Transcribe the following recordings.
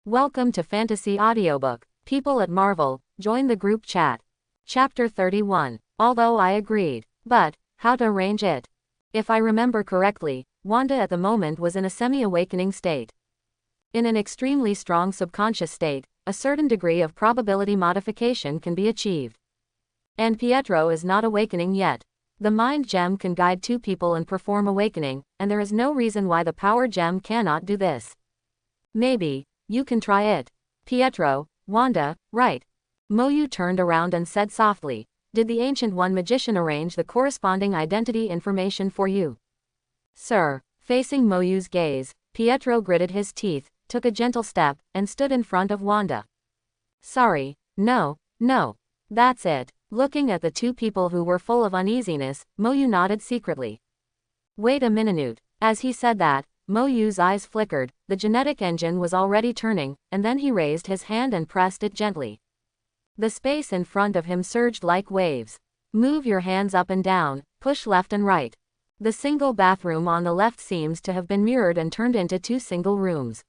Welcome to Fantasy Audiobook. People at Marvel, join the group chat. Chapter 31. Although I agreed. But, how to arrange it? If I remember correctly, Wanda at the moment was in a semi-awakening state. In an extremely strong subconscious state, a certain degree of probability modification can be achieved. And Pietro is not awakening yet. The mind gem can guide two people and perform awakening, and there is no reason why the power gem cannot do this. Maybe you can try it. Pietro, Wanda, right. Moyu turned around and said softly, "Did the Ancient One magician arrange the corresponding identity information for you?" "Sir." Facing Moyu's gaze, Pietro gritted his teeth, took a gentle step, and stood in front of Wanda. "Sorry, no. That's it." Looking at the two people who were full of uneasiness, Moyu nodded secretly. "Wait a minute." As he said that, Moyu's eyes flickered, the genetic engine was already turning, and then he raised his hand and pressed it gently. The space in front of him surged like waves. "Move your hands up and down, push left and right." The single bathroom on the left seems to have been mirrored and turned into two single rooms.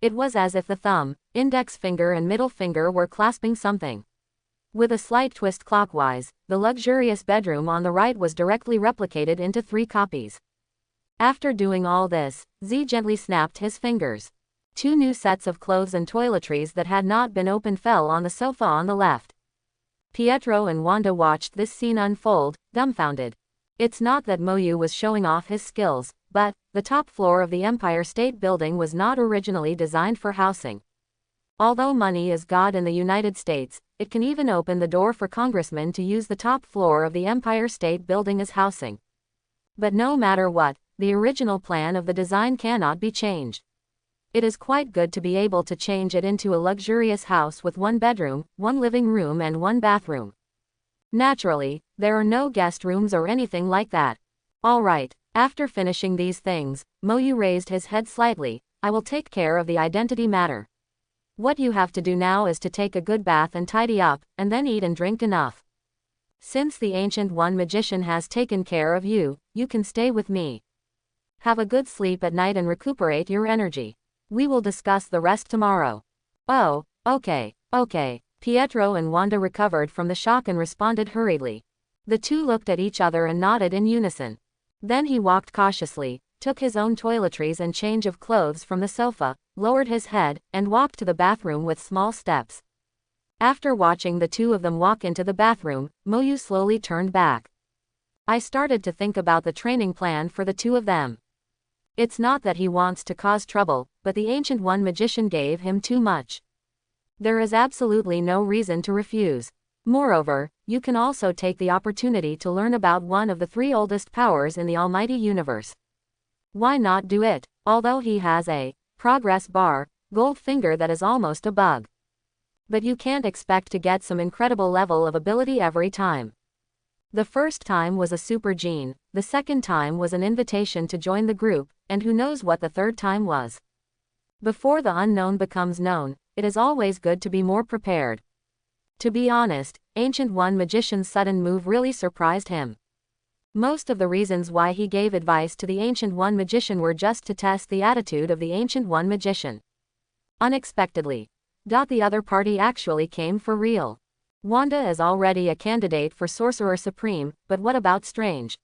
It was as if the thumb, index finger and middle finger were clasping something. With a slight twist clockwise, the luxurious bedroom on the right was directly replicated into 3 copies. After doing all this, Z gently snapped his fingers. 2 new sets of clothes and toiletries that had not been opened fell on the sofa on the left. Pietro and Wanda watched this scene unfold, dumbfounded. It's not that Moyu was showing off his skills, but the top floor of the Empire State Building was not originally designed for housing. Although money is God in the United States, it can even open the door for congressmen to use the top floor of the Empire State Building as housing. But no matter what, the original plan of the design cannot be changed. It is quite good to be able to change it into a luxurious house with 1 bedroom, 1 living room and 1 bathroom. Naturally, there are no guest rooms or anything like that. All right, after finishing these things, Moyu raised his head slightly. "I will take care of the identity matter. What you have to do now is to take a good bath and tidy up, and then eat and drink enough. Since the Ancient One magician has taken care of you, you can stay with me. Have a good sleep at night and recuperate your energy. We will discuss the rest tomorrow." "Oh, okay. Pietro and Wanda recovered from the shock and responded hurriedly. The two looked at each other and nodded in unison. Then he walked cautiously, took his own toiletries and change of clothes from the sofa, lowered his head, and walked to the bathroom with small steps. After watching the two of them walk into the bathroom, Moyu slowly turned back. "I started to think about the training plan for the two of them. It's not that he wants to cause trouble, but the Ancient One magician gave him too much. There is absolutely no reason to refuse. Moreover, you can also take the opportunity to learn about one of the 3 oldest powers in the almighty universe. Why not do it? Although he has a progress bar, gold finger that is almost a bug. But you can't expect to get some incredible level of ability every time. The first time was a super gene, the second time was an invitation to join the group, and who knows what the third time was. Before the unknown becomes known, it is always good to be more prepared." To be honest, Ancient One magician's sudden move really surprised him. Most of the reasons why he gave advice to the Ancient One magician were just to test the attitude of the Ancient One magician. Unexpectedly, the other party actually came for real. Wanda is already a candidate for Sorcerer Supreme, but what about Strange?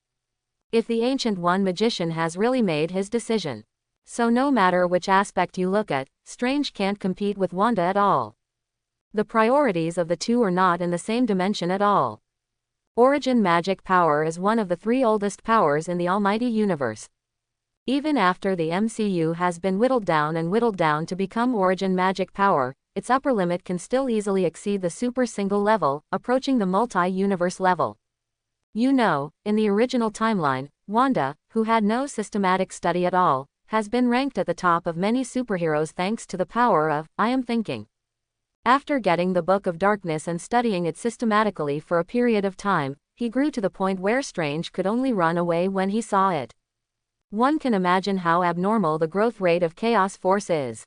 If the Ancient One magician has really made his decision. So no matter which aspect you look at, Strange can't compete with Wanda at all. The priorities of the two are not in the same dimension at all. Origin magic power is one of the 3 oldest powers in the almighty universe. Even after the MCU has been whittled down to become origin magic power, its upper limit can still easily exceed the super single level, approaching the multi-universe level. You know, in the original timeline, Wanda, who had no systematic study at all, has been ranked at the top of many superheroes thanks to the power of I am thinking. After getting the Book of Darkness and studying it systematically for a period of time, he grew to the point where Strange could only run away when he saw it. One can imagine how abnormal the growth rate of Chaos Force is.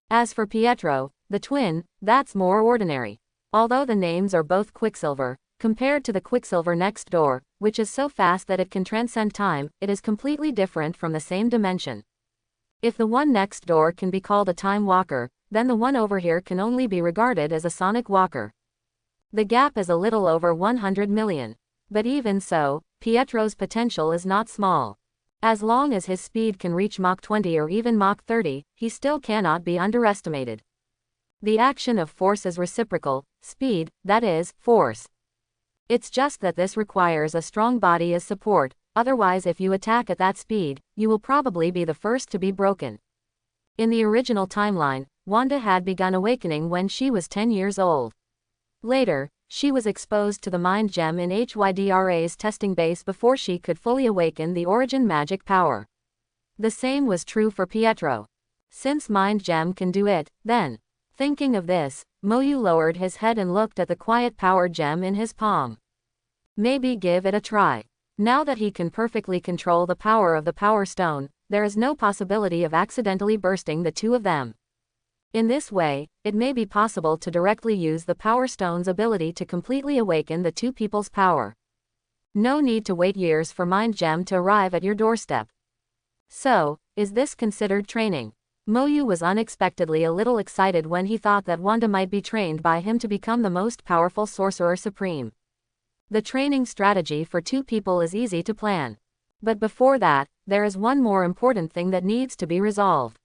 As for Pietro, the twin, that's more ordinary. Although the names are both Quicksilver, compared to the Quicksilver next door, which is so fast that it can transcend time, it is completely different from the same dimension. If the one next door can be called a time walker, then the one over here can only be regarded as a sonic walker. The gap is a little over 100 million. But even so, Pietro's potential is not small. As long as his speed can reach Mach 20 or even Mach 30, he still cannot be underestimated. The action of force is reciprocal, speed, that is, force. It's just that this requires a strong body as support, otherwise if you attack at that speed, you will probably be the first to be broken. In the original timeline, Wanda had begun awakening when she was 10 years old. Later, she was exposed to the mind gem in HYDRA's testing base before she could fully awaken the origin magic power. The same was true for Pietro. Since mind gem can do it, then. Thinking of this, Moyu lowered his head and looked at the quiet power gem in his palm. Maybe give it a try. Now that he can perfectly control the power of the power stone, there is no possibility of accidentally bursting the two of them. In this way, it may be possible to directly use the Power Stone's ability to completely awaken the two people's power. No need to wait years for Mind Gem to arrive at your doorstep. So, is this considered training? Moyu was unexpectedly a little excited when he thought that Wanda might be trained by him to become the most powerful Sorcerer Supreme. The training strategy for two people is easy to plan. But before that, there is one more important thing that needs to be resolved.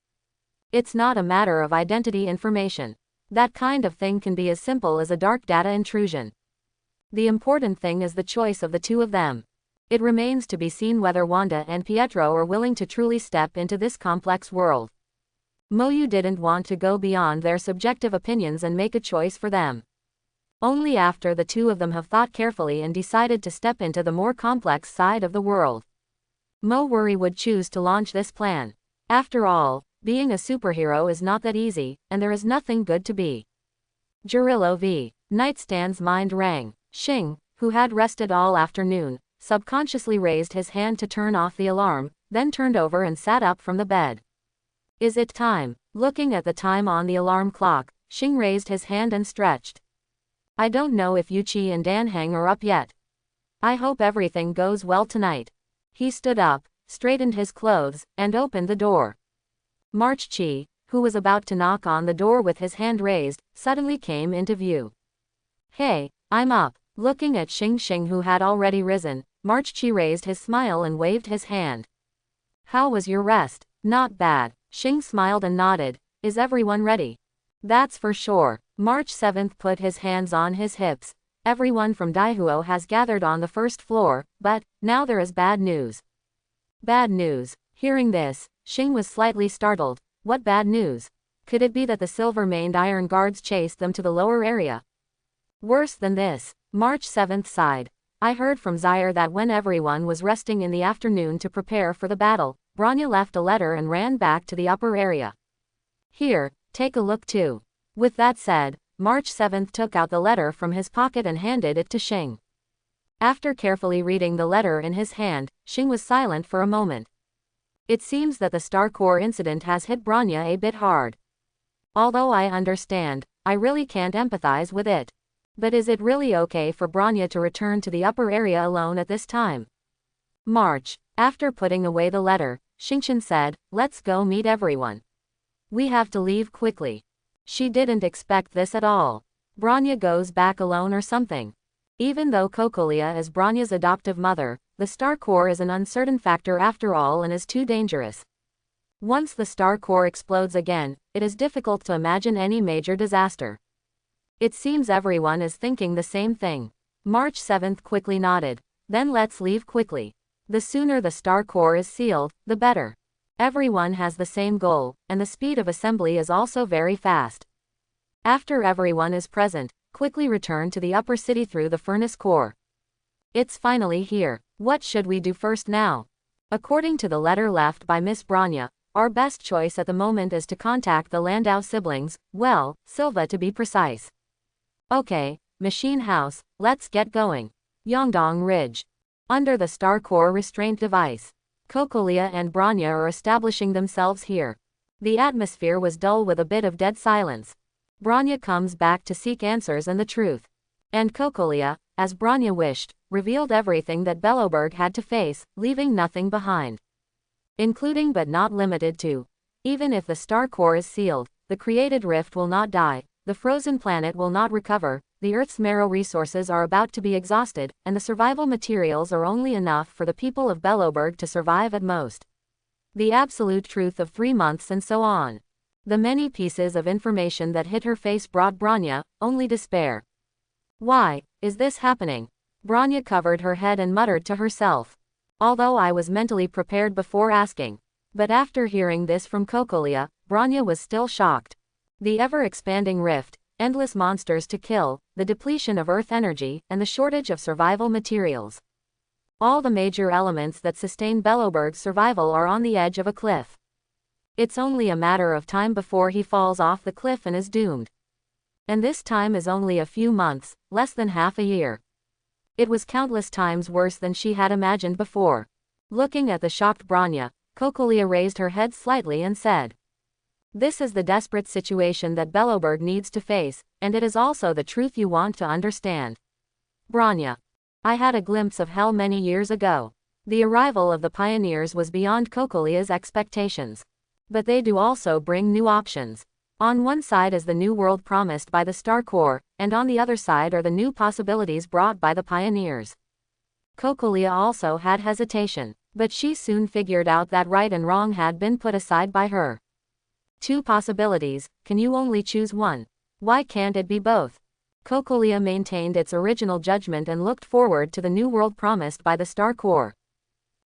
It's not a matter of identity information. That kind of thing can be as simple as a dark data intrusion. The important thing is the choice of the two of them. It remains to be seen whether Wanda and Pietro are willing to truly step into this complex world. Moyu didn't want to go beyond their subjective opinions and make a choice for them. Only after the two of them have thought carefully and decided to step into the more complex side of the world. Mowuri would choose to launch this plan. After all, being a superhero is not that easy, and there is nothing good to be. Jirillo v. Nightstand's mind rang. Xing, who had rested all afternoon, subconsciously raised his hand to turn off the alarm, then turned over and sat up from the bed. Is it time? Looking at the time on the alarm clock, Xing raised his hand and stretched. I don't know if Yuchi and Danheng are up yet. I hope everything goes well tonight. He stood up, straightened his clothes, and opened the door. March Chi, who was about to knock on the door with his hand raised, suddenly came into view. Hey, I'm up. Looking at Xing who had already risen, March Chi raised his smile and waved his hand. How was your rest? Not bad. Xing smiled and nodded. Is everyone ready? That's for sure. March 7th put his hands on his hips. Everyone from Daihuo has gathered on the first floor, but now there is bad news. Bad news. Hearing this, Xing was slightly startled. What bad news? Could it be that the silver-maned iron guards chased them to the lower area? Worse than this. March 7th sighed. I heard from Zaire that when everyone was resting in the afternoon to prepare for the battle, Bronya left a letter and ran back to the upper area. Here, take a look too. With that said, March 7th took out the letter from his pocket and handed it to Xing. After carefully reading the letter in his hand, Xing was silent for a moment. It seems that the Star Corps incident has hit Bronya a bit hard. Although I understand, I really can't empathize with it. But is it really okay for Bronya to return to the upper area alone at this time? March. After putting away the letter, Xingqian said, let's go meet everyone. We have to leave quickly. She didn't expect this at all. Bronya goes back alone or something. Even though Cocolia is Bronya's adoptive mother, the Star Corps is an uncertain factor after all and is too dangerous. Once the Star Corps explodes again, it is difficult to imagine any major disaster. It seems everyone is thinking the same thing. March 7th quickly nodded. Then let's leave quickly. The sooner the Star Corps is sealed, the better. Everyone has the same goal, and the speed of assembly is also very fast. After everyone is present, quickly return to the upper city through the furnace core. It's finally here. What should we do first now? According to the letter left by Miss Bronya, our best choice at the moment is to contact the Landau siblings, well, Silva to be precise. Okay, Machine House, let's get going. Yongdong Ridge. Under the Star Corps restraint device. Cocolia and Bronya are establishing themselves here. The atmosphere was dull with a bit of dead silence. Bronya comes back to seek answers and the truth. And Cocolia, as Bronya wished, revealed everything that Belloberg had to face, leaving nothing behind. Including but not limited to. Even if the Star Corps is sealed, the created rift will not die, the frozen planet will not recover, the Earth's marrow resources are about to be exhausted, and the survival materials are only enough for the people of Belloberg to survive at most. The absolute truth of 3 months and so on. The many pieces of information that hit her face brought Branya only despair. Why is this happening? Branya covered her head and muttered to herself. Although I was mentally prepared before asking. But after hearing this from Cocolia, Branya was still shocked. The ever-expanding rift, endless monsters to kill, the depletion of Earth energy, and the shortage of survival materials. All the major elements that sustain Belloberg's survival are on the edge of a cliff. It's only a matter of time before he falls off the cliff and is doomed. And this time is only a few months, less than half a year. It was countless times worse than she had imagined before. Looking at the shocked Branya, Cocolia raised her head slightly and said, "This is the desperate situation that Belloberg needs to face, and it is also the truth you want to understand. Branya, I had a glimpse of hell many years ago. The arrival of the pioneers was beyond Cocolia's expectations. But they do also bring new options. On one side is the new world promised by the Star Corps, and on the other side are the new possibilities brought by the pioneers." Cocolia also had hesitation, but she soon figured out that right and wrong had been put aside by her. Two possibilities, can you only choose one? Why can't it be both? Cocolia maintained its original judgment and looked forward to the new world promised by the Star Corps.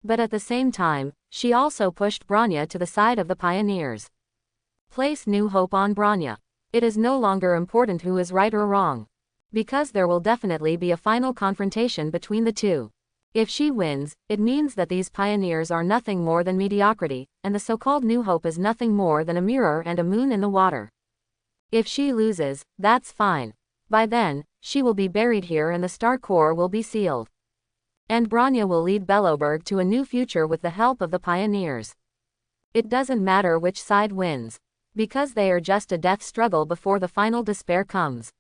But at the same time, she also pushed Branya to the side of the pioneers. Place new hope on Branya. It is no longer important who is right or wrong. Because there will definitely be a final confrontation between the two. If she wins, it means that these pioneers are nothing more than mediocrity, and the so-called new hope is nothing more than a mirror and a moon in the water. If she loses, that's fine. By then, she will be buried here and the Star Corps will be sealed. And Branya will lead Belloberg to a new future with the help of the pioneers. It doesn't matter which side wins. Because they are just a death struggle before the final despair comes.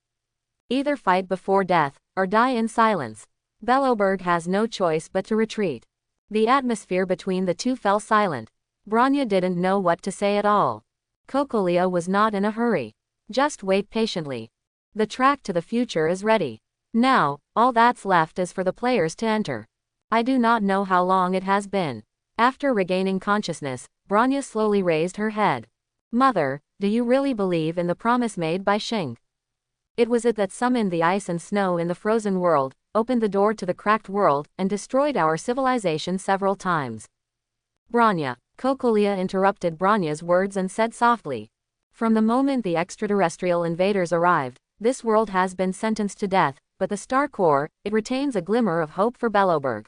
Either fight before death, or die in silence. Belloberg has no choice but to retreat. The atmosphere between the two fell silent. Branya didn't know what to say at all. Cocolia was not in a hurry. Just wait patiently. The track to the future is ready. Now, all that's left is for the players to enter. I do not know how long it has been. After regaining consciousness, Branya slowly raised her head. Mother, do you really believe in the promise made by Shink? It was it that summoned the ice and snow in the frozen world, opened the door to the cracked world, and destroyed our civilization several times. Branya, Cocolia interrupted Branya's words and said softly. From the moment the extraterrestrial invaders arrived, this world has been sentenced to death, but the Star Corps, it retains a glimmer of hope for Belloberg.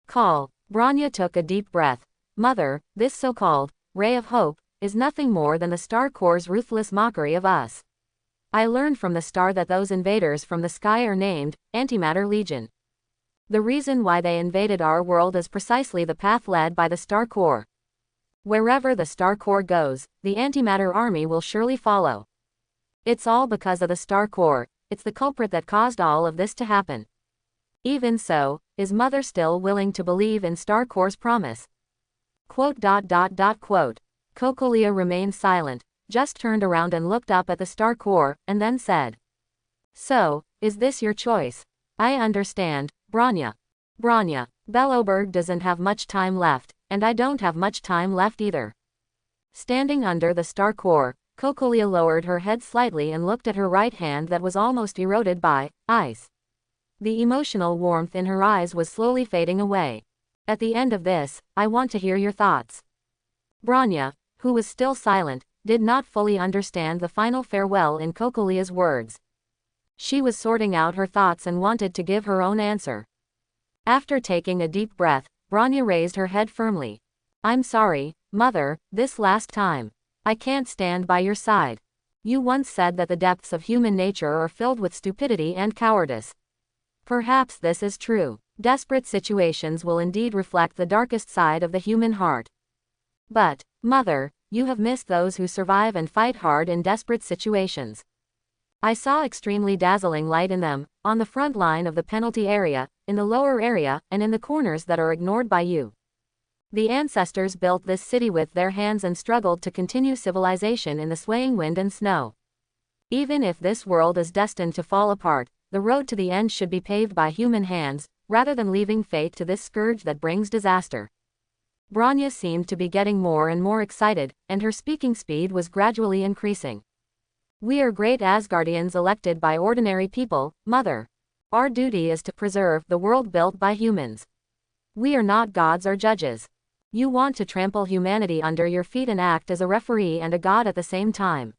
Call. Branya took a deep breath. Mother, this so-called ray of hope is nothing more than the Star Corps' ruthless mockery of us. I learned from the star that those invaders from the sky are named Antimatter Legion. The reason why they invaded our world is precisely the path led by the Star Corps. Wherever the Star Corps goes, the Antimatter Army will surely follow. It's all because of the Star Corps. It's the culprit that caused all of this to happen. Even so, is Mother still willing to believe in Star Corps' promise? Quote. Cocolia remained silent, just turned around and looked up at the Star Corps, and then said. So, is this your choice? I understand, Branya. Branya, Belloberg doesn't have much time left, and I don't have much time left either. Standing under the Star Corps, Cocolia lowered her head slightly and looked at her right hand that was almost eroded by ice. The emotional warmth in her eyes was slowly fading away. At the end of this, I want to hear your thoughts. Branya, who was still silent, did not fully understand the final farewell in Cocolia's words. She was sorting out her thoughts and wanted to give her own answer. After taking a deep breath, Branya raised her head firmly. I'm sorry, Mother, this last time. I can't stand by your side. You once said that the depths of human nature are filled with stupidity and cowardice. Perhaps this is true. Desperate situations will indeed reflect the darkest side of the human heart. But, Mother, you have missed those who survive and fight hard in desperate situations. I saw extremely dazzling light in them, on the front line of the penalty area, in the lower area, and in the corners that are ignored by you. The ancestors built this city with their hands and struggled to continue civilization in the swaying wind and snow. Even if this world is destined to fall apart, the road to the end should be paved by human hands, rather than leaving fate to this scourge that brings disaster. Bronya seemed to be getting more and more excited, and her speaking speed was gradually increasing. We are great Asgardians elected by ordinary people, Mother. Our duty is to preserve the world built by humans. We are not gods or judges. You want to trample humanity under your feet and act as a referee and a god at the same time.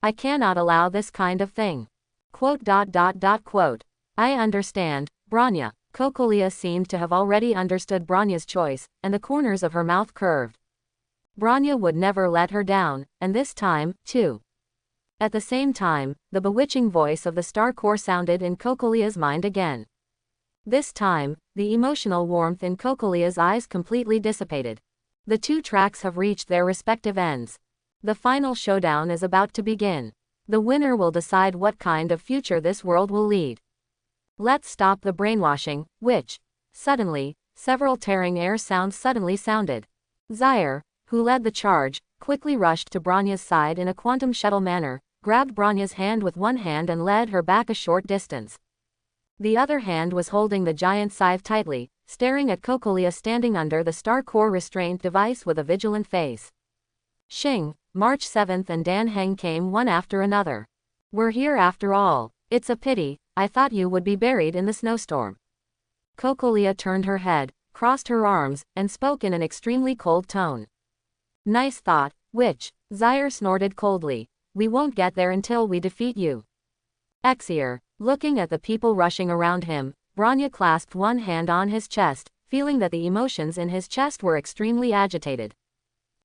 I cannot allow this kind of thing. Quote. I understand, Bronya. Cocolia seemed to have already understood Bronya's choice, and the corners of her mouth curved. Bronya would never let her down, and this time, too. At the same time, the bewitching voice of the Star Core sounded in Cocolia's mind again. This time, the emotional warmth in Cocolia's eyes completely dissipated. The two tracks have reached their respective ends. The final showdown is about to begin. The winner will decide what kind of future this world will lead. Let's stop the brainwashing, which. Suddenly, several tearing air sounds suddenly sounded. Zaire, who led the charge, quickly rushed to Bronya's side in a quantum shuttle manner, grabbed Bronya's hand with one hand and led her back a short distance. The other hand was holding the giant scythe tightly, staring at Cocolia standing under the Star Core restraint device with a vigilant face. Xing, March 7th and Dan Heng came one after another. We're here after all. It's a pity, I thought you would be buried in the snowstorm. Cocolia turned her head, crossed her arms, and spoke in an extremely cold tone. Nice thought, Witch. Zaire snorted coldly. We won't get there until we defeat you. Exier, looking at the people rushing around him, Bronya clasped one hand on his chest, feeling that the emotions in his chest were extremely agitated.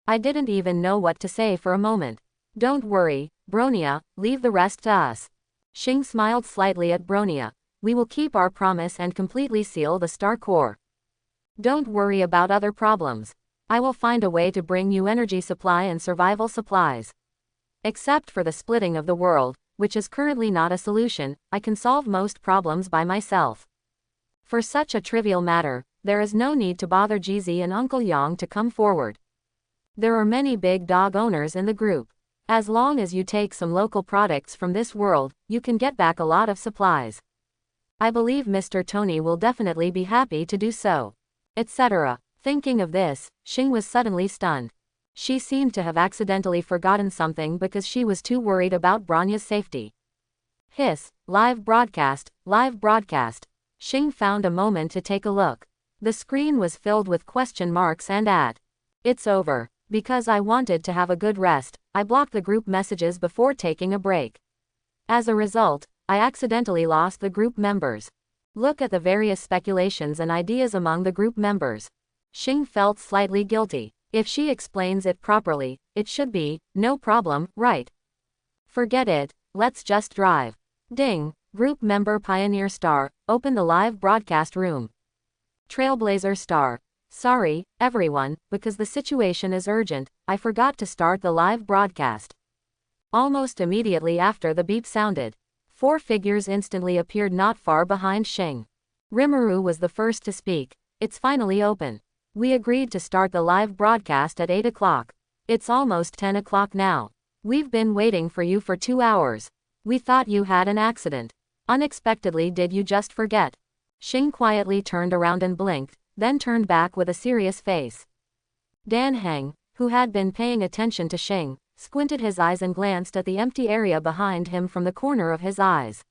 I didn't even know what to say for a moment. Don't worry, Bronya, leave the rest to us. Xing smiled slightly at Bronya. We will keep our promise and completely seal the Star Core. Don't worry about other problems. I will find a way to bring you energy supply and survival supplies. Except for the splitting of the world, which is currently not a solution, I can solve most problems by myself. For such a trivial matter, there is no need to bother Jizi and Uncle Yang to come forward. There are many big dog owners in the group. As long as you take some local products from this world, you can get back a lot of supplies. I believe Mr. Tony will definitely be happy to do so. Etc. Thinking of this, Xing was suddenly stunned. She seemed to have accidentally forgotten something because she was too worried about Bronya's safety. Hiss, live broadcast, live broadcast. Xing found a moment to take a look. The screen was filled with question marks and at. It's over. Because I wanted to have a good rest, I blocked the group messages before taking a break. As a result, I accidentally lost the group members. Look at the various speculations and ideas among the group members. Xing felt slightly guilty. If she explains it properly, it should be, no problem, right? Forget it, let's just drive. Ding, group member Pioneer Star, open the live broadcast room. Trailblazer Star. Sorry, everyone, because the situation is urgent, I forgot to start the live broadcast. Almost immediately after the beep sounded, 4 figures instantly appeared not far behind Xing. Rimuru was the first to speak. It's finally open. We agreed to start the live broadcast at 8 o'clock. It's almost 10 o'clock now. We've been waiting for you for 2 hours. We thought you had an accident. Unexpectedly, did you just forget? Xing quietly turned around and blinked, then turned back with a serious face. Dan Heng, who had been paying attention to Xing, squinted his eyes and glanced at the empty area behind him from the corner of his eyes.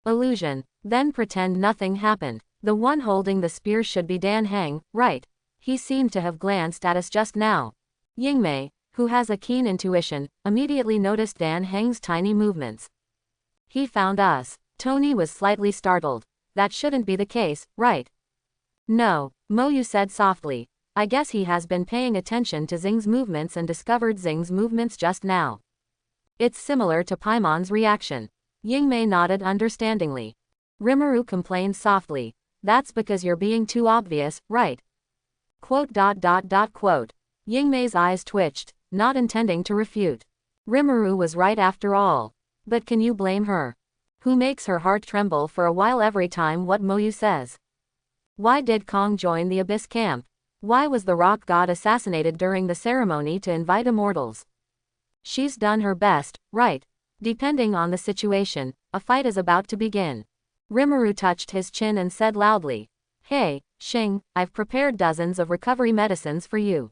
Illusion. Then pretend nothing happened. The one holding the spear should be Dan Heng, right? He seemed to have glanced at us just now. Yingmei, who has a keen intuition, immediately noticed Dan Heng's tiny movements. He found us. Tony was slightly startled. That shouldn't be the case, right? No, Moyu said softly. I guess he has been paying attention to Xing's movements and discovered Xing's movements just now. It's similar to Paimon's reaction. Yingmei nodded understandingly. Rimuru complained softly. That's because you're being too obvious, right? Quote. Yingmei's eyes twitched, not intending to refute. Rimuru was right after all. But can you blame her? Who makes her heart tremble for a while every time what Moyu says? Why did Kong join the Abyss camp? Why was the rock god assassinated during the ceremony to invite immortals? She's done her best, right? Depending on the situation, a fight is about to begin. Rimuru touched his chin and said loudly, "Hey, Xing, I've prepared dozens of recovery medicines for you.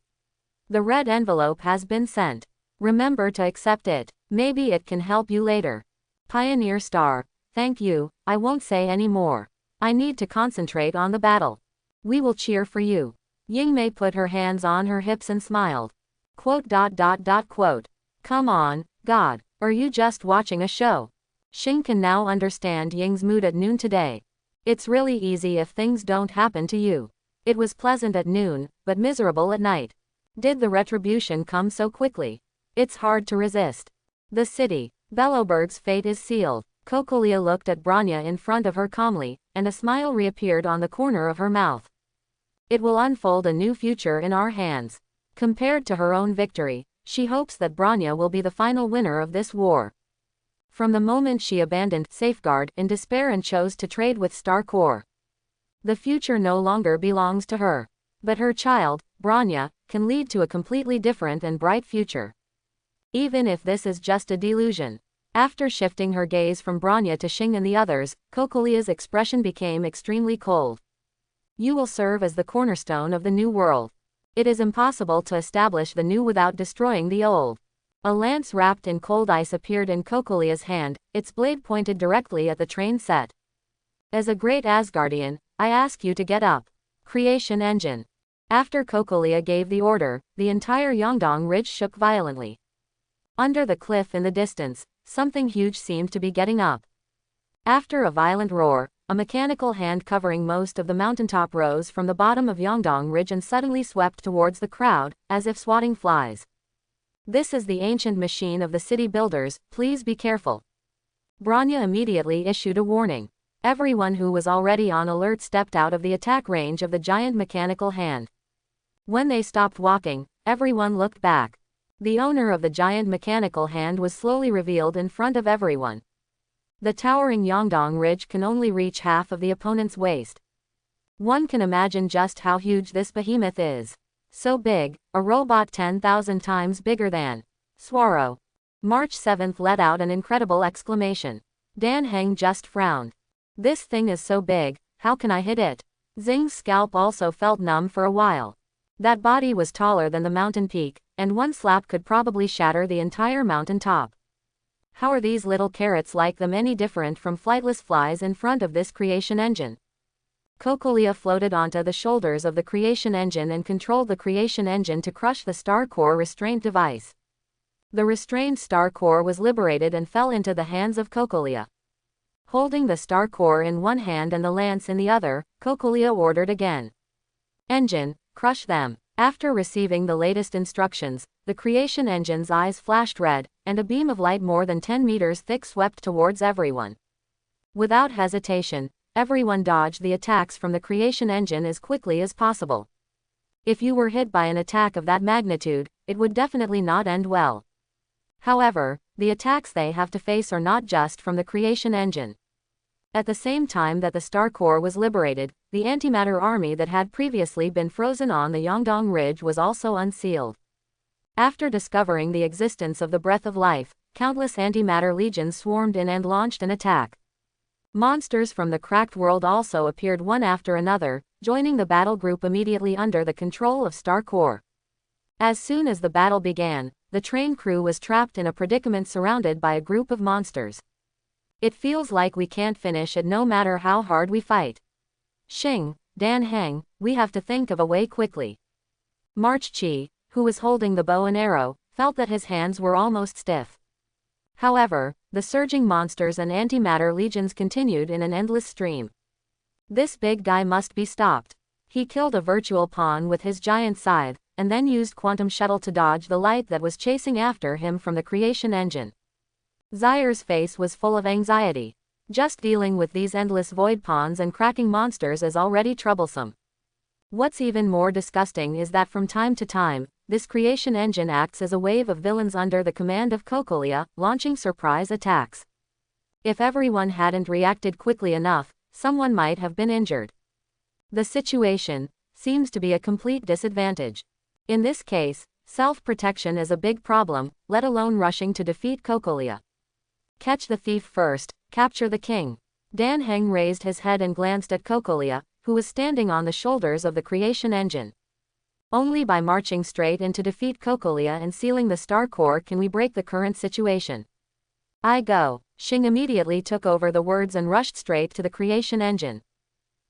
The red envelope has been sent. Remember to accept it. Maybe it can help you later." Pioneer Star, "Thank you, I won't say any more. I need to concentrate on the battle. We will cheer for you." Yingmei put her hands on her hips and smiled. Quote. Come on, God, are you just watching a show? Xing can now understand Ying's mood at noon today. It's really easy if things don't happen to you. It was pleasant at noon, but miserable at night. Did the retribution come so quickly? It's hard to resist. The city. Bellowberg's fate is sealed. Cocolia looked at Branya in front of her calmly, and a smile reappeared on the corner of her mouth. It will unfold a new future in our hands. Compared to her own victory, she hopes that Branya will be the final winner of this war. From the moment she abandoned Safeguard in despair and chose to trade with Star Corps, the future no longer belongs to her. But her child, Branya, can lead to a completely different and bright future. Even if this is just a delusion. After shifting her gaze from Branya to Xing and the others, Cocolia's expression became extremely cold. You will serve as the cornerstone of the new world. It is impossible to establish the new without destroying the old. A lance wrapped in cold ice appeared in Cocolia's hand, its blade pointed directly at the train set. As a great Asgardian, I ask you to get up. Creation engine. After Cocolia gave the order, the entire Yongdong Ridge shook violently. Under the cliff in the distance, something huge seemed to be getting up. After a violent roar, a mechanical hand covering most of the mountaintop rose from the bottom of Yongdong Ridge and suddenly swept towards the crowd, as if swatting flies. This is the ancient machine of the city builders, please be careful. Branya immediately issued a warning. Everyone who was already on alert stepped out of the attack range of the giant mechanical hand. When they stopped walking, everyone looked back. The owner of the giant mechanical hand was slowly revealed in front of everyone. The towering Yongdong Ridge can only reach half of the opponent's waist. One can imagine just how huge this behemoth is. So big, a robot 10,000 times bigger than Swaro. March 7th let out an incredible exclamation. Dan Heng just frowned. This thing is so big, how can I hit it? Xing's scalp also felt numb for a while. That body was taller than the mountain peak, and one slap could probably shatter the entire mountain top. How are these little carrots like them any different from flightless flies in front of this creation engine? Cocolia floated onto the shoulders of the creation engine and controlled the creation engine to crush the Star Core restraint device. The restrained Star Core was liberated and fell into the hands of Cocolia. Holding the Star Core in one hand and the lance in the other, Cocolia ordered again. Engine, crush them. After receiving the latest instructions, the creation engine's eyes flashed red, and a beam of light more than 10 meters thick swept towards everyone. Without hesitation, everyone dodged the attacks from the creation engine as quickly as possible. If you were hit by an attack of that magnitude, it would definitely not end well. However, the attacks they have to face are not just from the creation engine. At the same time that the Star Core was liberated, the antimatter army that had previously been frozen on the Yongdong Ridge was also unsealed. After discovering the existence of the Breath of Life, countless antimatter legions swarmed in and launched an attack. Monsters from the cracked world also appeared one after another, joining the battle group immediately under the control of Star Corps. As soon as the battle began, the train crew was trapped in a predicament surrounded by a group of monsters. It feels like we can't finish it no matter how hard we fight. Xing, Dan Heng, we have to think of a way quickly. March Chi, who was holding the bow and arrow, felt that his hands were almost stiff. However, the surging monsters and antimatter legions continued in an endless stream. This big guy must be stopped. He killed a virtual pawn with his giant scythe, and then used quantum shuttle to dodge the light that was chasing after him from the creation engine. Zaire's face was full of anxiety. Just dealing with these endless void pawns and cracking monsters is already troublesome. What's even more disgusting is that from time to time, this creation engine acts as a wave of villains under the command of Cocolia, launching surprise attacks. If everyone hadn't reacted quickly enough, someone might have been injured. The situation seems to be a complete disadvantage. In this case, self-protection is a big problem, let alone rushing to defeat Cocolia. Catch the thief first, capture the king. Dan Heng raised his head and glanced at Cocolia, who was standing on the shoulders of the creation engine. Only by marching straight in to defeat Cocolia and sealing the star core can we break the current situation. I go. Xing immediately took over the words and rushed straight to the creation engine.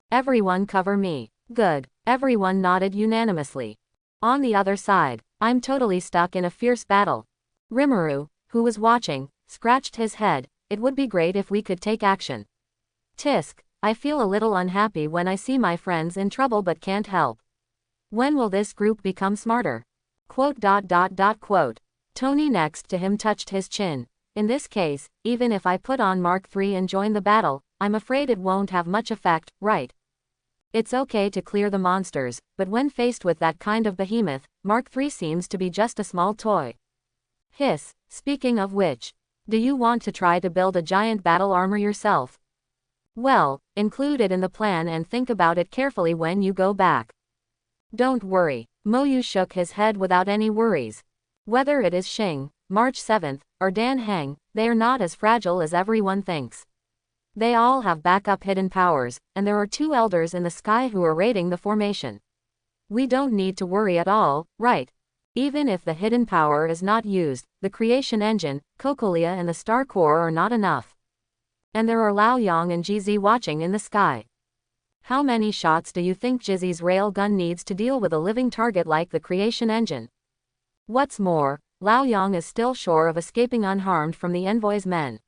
Everyone cover me. Good. Everyone nodded unanimously. On the other side, I'm totally stuck in a fierce battle. Rimuru, who was watching, scratched his head. It would be great if we could take action. Tisk, I feel a little unhappy when I see my friends in trouble but can't help. When will this group become smarter? Quote. Tony next to him touched his chin. In this case, even if I put on Mark III and join the battle, I'm afraid it won't have much effect, right? It's okay to clear the monsters, but when faced with that kind of behemoth, Mark III seems to be just a small toy. Hiss, speaking of which, do you want to try to build a giant battle armor yourself? Well, include it in the plan and think about it carefully when you go back. Don't worry. Moyu shook his head without any worries. Whether it is Xing, March 7th, or Dan Heng, they are not as fragile as everyone thinks. They all have backup hidden powers, and there are 2 elders in the sky who are raiding the formation. We don't need to worry at all, right? Even if the hidden power is not used, the creation engine, Cocolia and the star core are not enough. And there are Lao Yang and GZ watching in the sky. How many shots do you think Jizzy's rail gun needs to deal with a living target like the creation engine? What's more, Lao Yang is still sure of escaping unharmed from the envoy's men.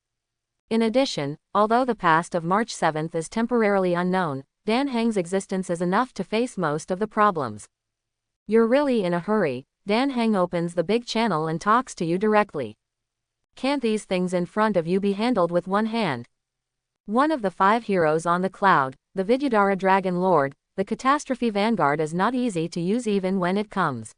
In addition, although the past of March 7th is temporarily unknown, Dan Heng's existence is enough to face most of the problems. You're really in a hurry. Dan Heng opens the big channel and talks to you directly. Can't these things in front of you be handled with one hand? One of the 5 heroes on the cloud, the Vidyadhara Dragon Lord, the Catastrophe Vanguard is not easy to use even when it comes.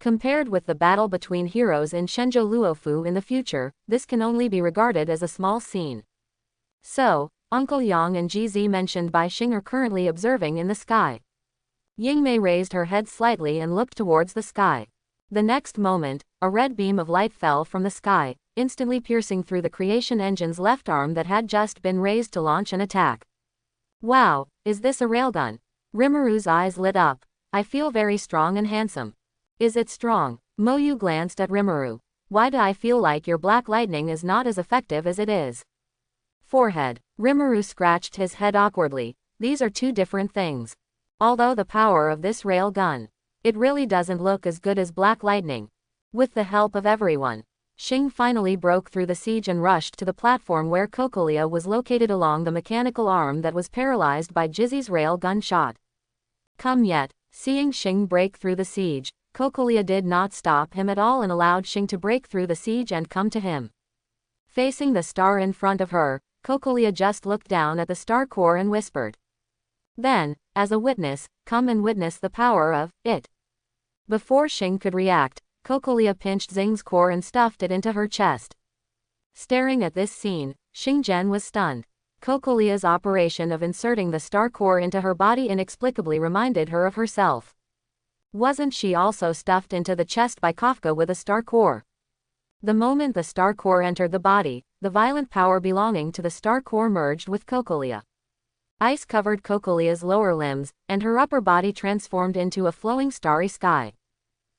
Compared with the battle between heroes in Shenzhou Luofu in the future, this can only be regarded as a small scene. So, Uncle Yang and GZ mentioned by Xing are currently observing in the sky. Yingmei raised her head slightly and looked towards the sky. The next moment, a red beam of light fell from the sky, instantly piercing through the creation engine's left arm that had just been raised to launch an attack. Wow, is this a railgun? Rimuru's eyes lit up. I feel very strong and handsome. Is it strong? Moyu glanced at Rimuru. Why do I feel like your black lightning is not as effective as it is? Forehead. Rimuru scratched his head awkwardly. These are 2 different things. Although the power of this rail gun, it really doesn't look as good as black lightning. With the help of everyone, Xing finally broke through the siege and rushed to the platform where Cocolia was located along the mechanical arm that was paralyzed by Jizzy's rail gun shot. Come yet. Seeing Xing break through the siege, Cocolia did not stop him at all and allowed Xing to break through the siege and come to him. Facing the star in front of her, Cocolia just looked down at the star core and whispered. Then, as a witness, come and witness the power of it. Before Xing could react, Cocolia pinched Xing's core and stuffed it into her chest. Staring at this scene, Xing Zhen was stunned. Cocolia's operation of inserting the star core into her body inexplicably reminded her of herself. Wasn't she also stuffed into the chest by Kafka with a star core? The moment the star core entered the body, the violent power belonging to the star core merged with Cocolia. Ice covered Cocolia's lower limbs, and her upper body transformed into a flowing starry sky.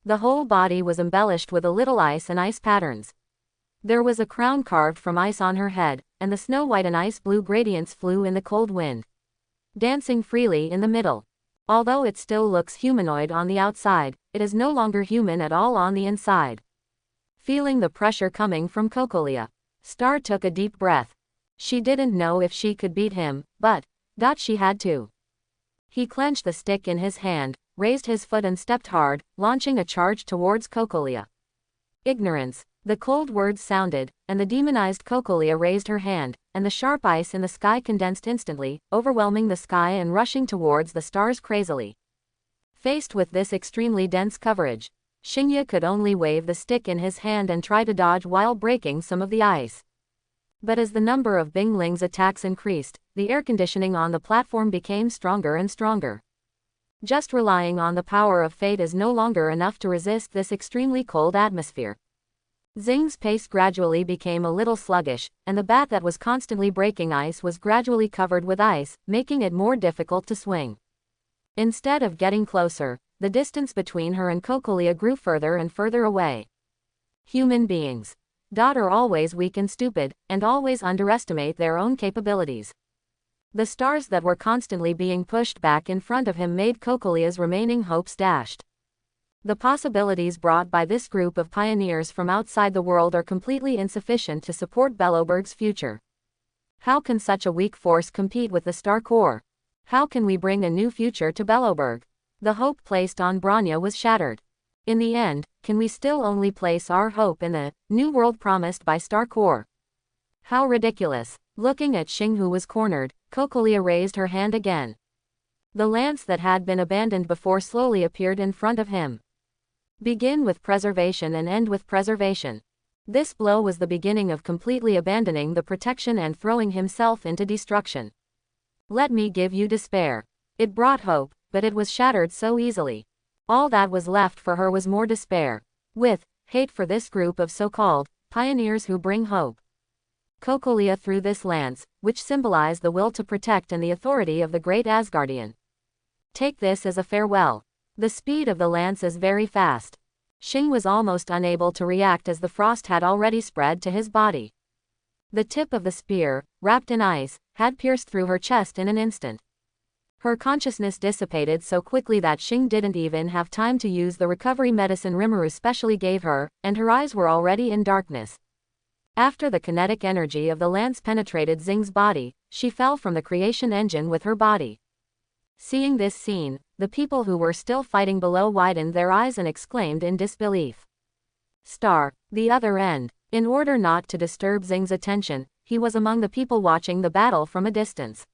The whole body was embellished with a little ice and ice patterns. There was a crown carved from ice on her head, and the snow-white and ice-blue gradients flew in the cold wind, dancing freely in the middle. Although it still looks humanoid on the outside, it is no longer human at all on the inside. Feeling the pressure coming from Cocolia, Star took a deep breath. She didn't know if she could beat him, but she had to. He clenched the stick in his hand, raised his foot and stepped hard, launching a charge towards Cocolia. Ignorance. The cold words sounded, and the demonized Cocolia raised her hand, and the sharp ice in the sky condensed instantly, overwhelming the sky and rushing towards the stars crazily. Faced with this extremely dense coverage, Xingye could only wave the stick in his hand and try to dodge while breaking some of the ice. But as the number of Bingling's attacks increased, the air conditioning on the platform became stronger and stronger. Just relying on the power of fate is no longer enough to resist this extremely cold atmosphere. Xing's pace gradually became a little sluggish, and the bat that was constantly breaking ice was gradually covered with ice, making it more difficult to swing. Instead of getting closer, the distance between her and Cocolia grew further and further away. Human beings are always weak and stupid, and always underestimate their own capabilities. The stars that were constantly being pushed back in front of him made Cocolia's remaining hopes dashed. The possibilities brought by this group of pioneers from outside the world are completely insufficient to support Belloberg's future. How can such a weak force compete with the Star Corps? How can we bring a new future to Belloberg? The hope placed on Bronya was shattered. In the end, can we still only place our hope in the new world promised by Star Corps? How ridiculous. Looking at Xing, who was cornered, Cocolia raised her hand again. The lance that had been abandoned before slowly appeared in front of him. Begin with preservation and end with preservation. This blow was the beginning of completely abandoning the protection and throwing himself into destruction. Let me give you despair. It brought hope, but it was shattered so easily. All that was left for her was more despair. With hate for this group of so-called pioneers who bring hope. Cocolia threw this lance, which symbolized the will to protect and the authority of the great Asgardian. Take this as a farewell. The speed of the lance is very fast. Xing was almost unable to react as the frost had already spread to his body. The tip of the spear, wrapped in ice, had pierced through her chest in an instant. Her consciousness dissipated so quickly that Xing didn't even have time to use the recovery medicine Rimuru specially gave her, and her eyes were already in darkness. After the kinetic energy of the lance penetrated Xing's body, she fell from the creation engine with her body. Seeing this scene, the people who were still fighting below widened their eyes and exclaimed in disbelief. Star, the other end. In order not to disturb Xing's attention, he was among the people watching the battle from a distance.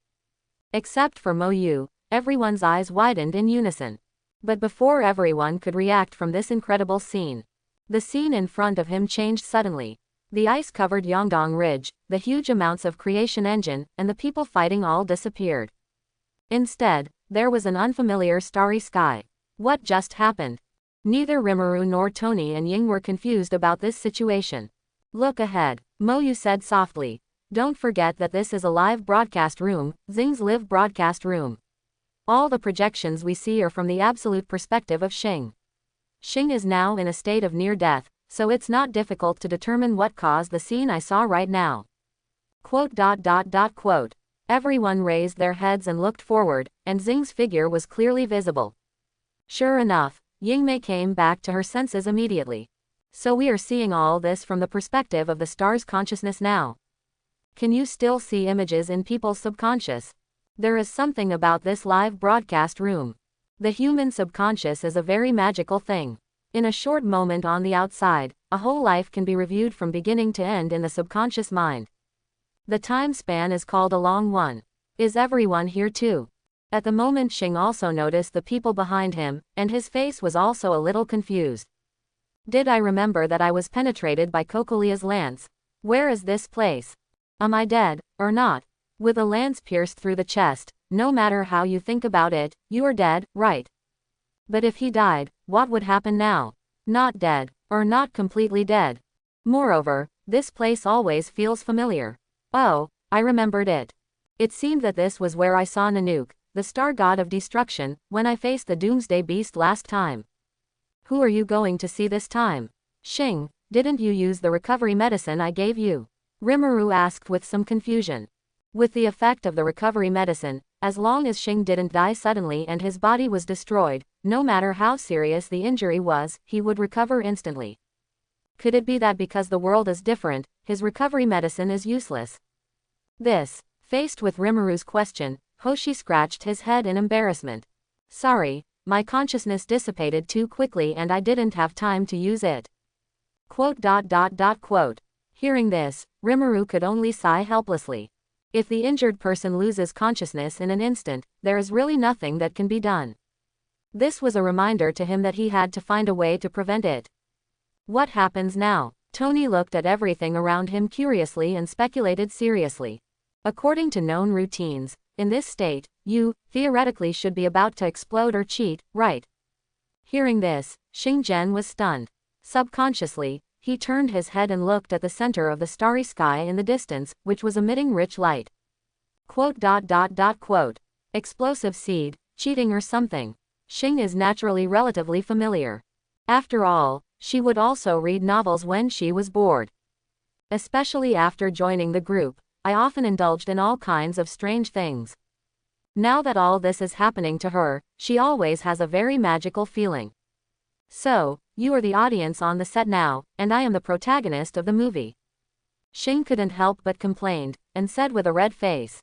Except for Mo Yu, everyone's eyes widened in unison. But before everyone could react from this incredible scene, the scene in front of him changed suddenly. The ice-covered Yongdong Ridge, the huge amounts of creation engine, and the people fighting all disappeared. Instead, there was an unfamiliar starry sky. What just happened? Neither Rimuru nor Tony and Ying were confused about this situation. Look ahead, Mo Yu said softly. Don't forget that this is a live broadcast room, Xing's live broadcast room. All the projections we see are from the absolute perspective of Xing. Xing is now in a state of near death, so it's not difficult to determine what caused the scene I saw right now. Quote. Everyone raised their heads and looked forward, and Xing's figure was clearly visible. Sure enough, Yingmei came back to her senses immediately. So we are seeing all this from the perspective of the star's consciousness now. Can you still see images in people's subconscious? There is something about this live broadcast room. The human subconscious is a very magical thing. In a short moment on the outside, a whole life can be reviewed from beginning to end in the subconscious mind. The time span is called a long one. Is everyone here too? At the moment Xing also noticed the people behind him, and his face was also a little confused. Did I remember that I was penetrated by Cocolia's lance? Where is this place? Am I dead, or not? With a lance pierced through the chest, no matter how you think about it, you are dead, right? But if he died, what would happen now? Not dead, or not completely dead. Moreover, this place always feels familiar. Oh, I remembered it. It seemed that this was where I saw Nanook, the star god of destruction, when I faced the Doomsday Beast last time. Who are you going to see this time? Xing, didn't you use the recovery medicine I gave you? Rimuru asked with some confusion. With the effect of the recovery medicine, as long as Xing didn't die suddenly and his body was destroyed, no matter how serious the injury was, he would recover instantly. Could it be that because the world is different, his recovery medicine is useless? Faced with Rimuru's question, Hoshi scratched his head in embarrassment. Sorry, my consciousness dissipated too quickly and I didn't have time to use it. Quote. Hearing this, Rimuru could only sigh helplessly. If the injured person loses consciousness in an instant, there is really nothing that can be done. This was a reminder to him that he had to find a way to prevent it. What happens now? Tony looked at everything around him curiously and speculated seriously. According to known routines, in this state, you, theoretically should be about to explode or cheat, right? Hearing this, Xingzhen was stunned. Subconsciously, he turned his head and looked at the center of the starry sky in the distance, which was emitting rich light. Quote. Explosive seed, cheating or something. Xing is naturally relatively familiar. After all, she would also read novels when she was bored. Especially after joining the group, I often indulged in all kinds of strange things. Now that all this is happening to her, she always has a very magical feeling. So, you are the audience on the set now, and I am the protagonist of the movie. Xing couldn't help but complained, and said with a red face.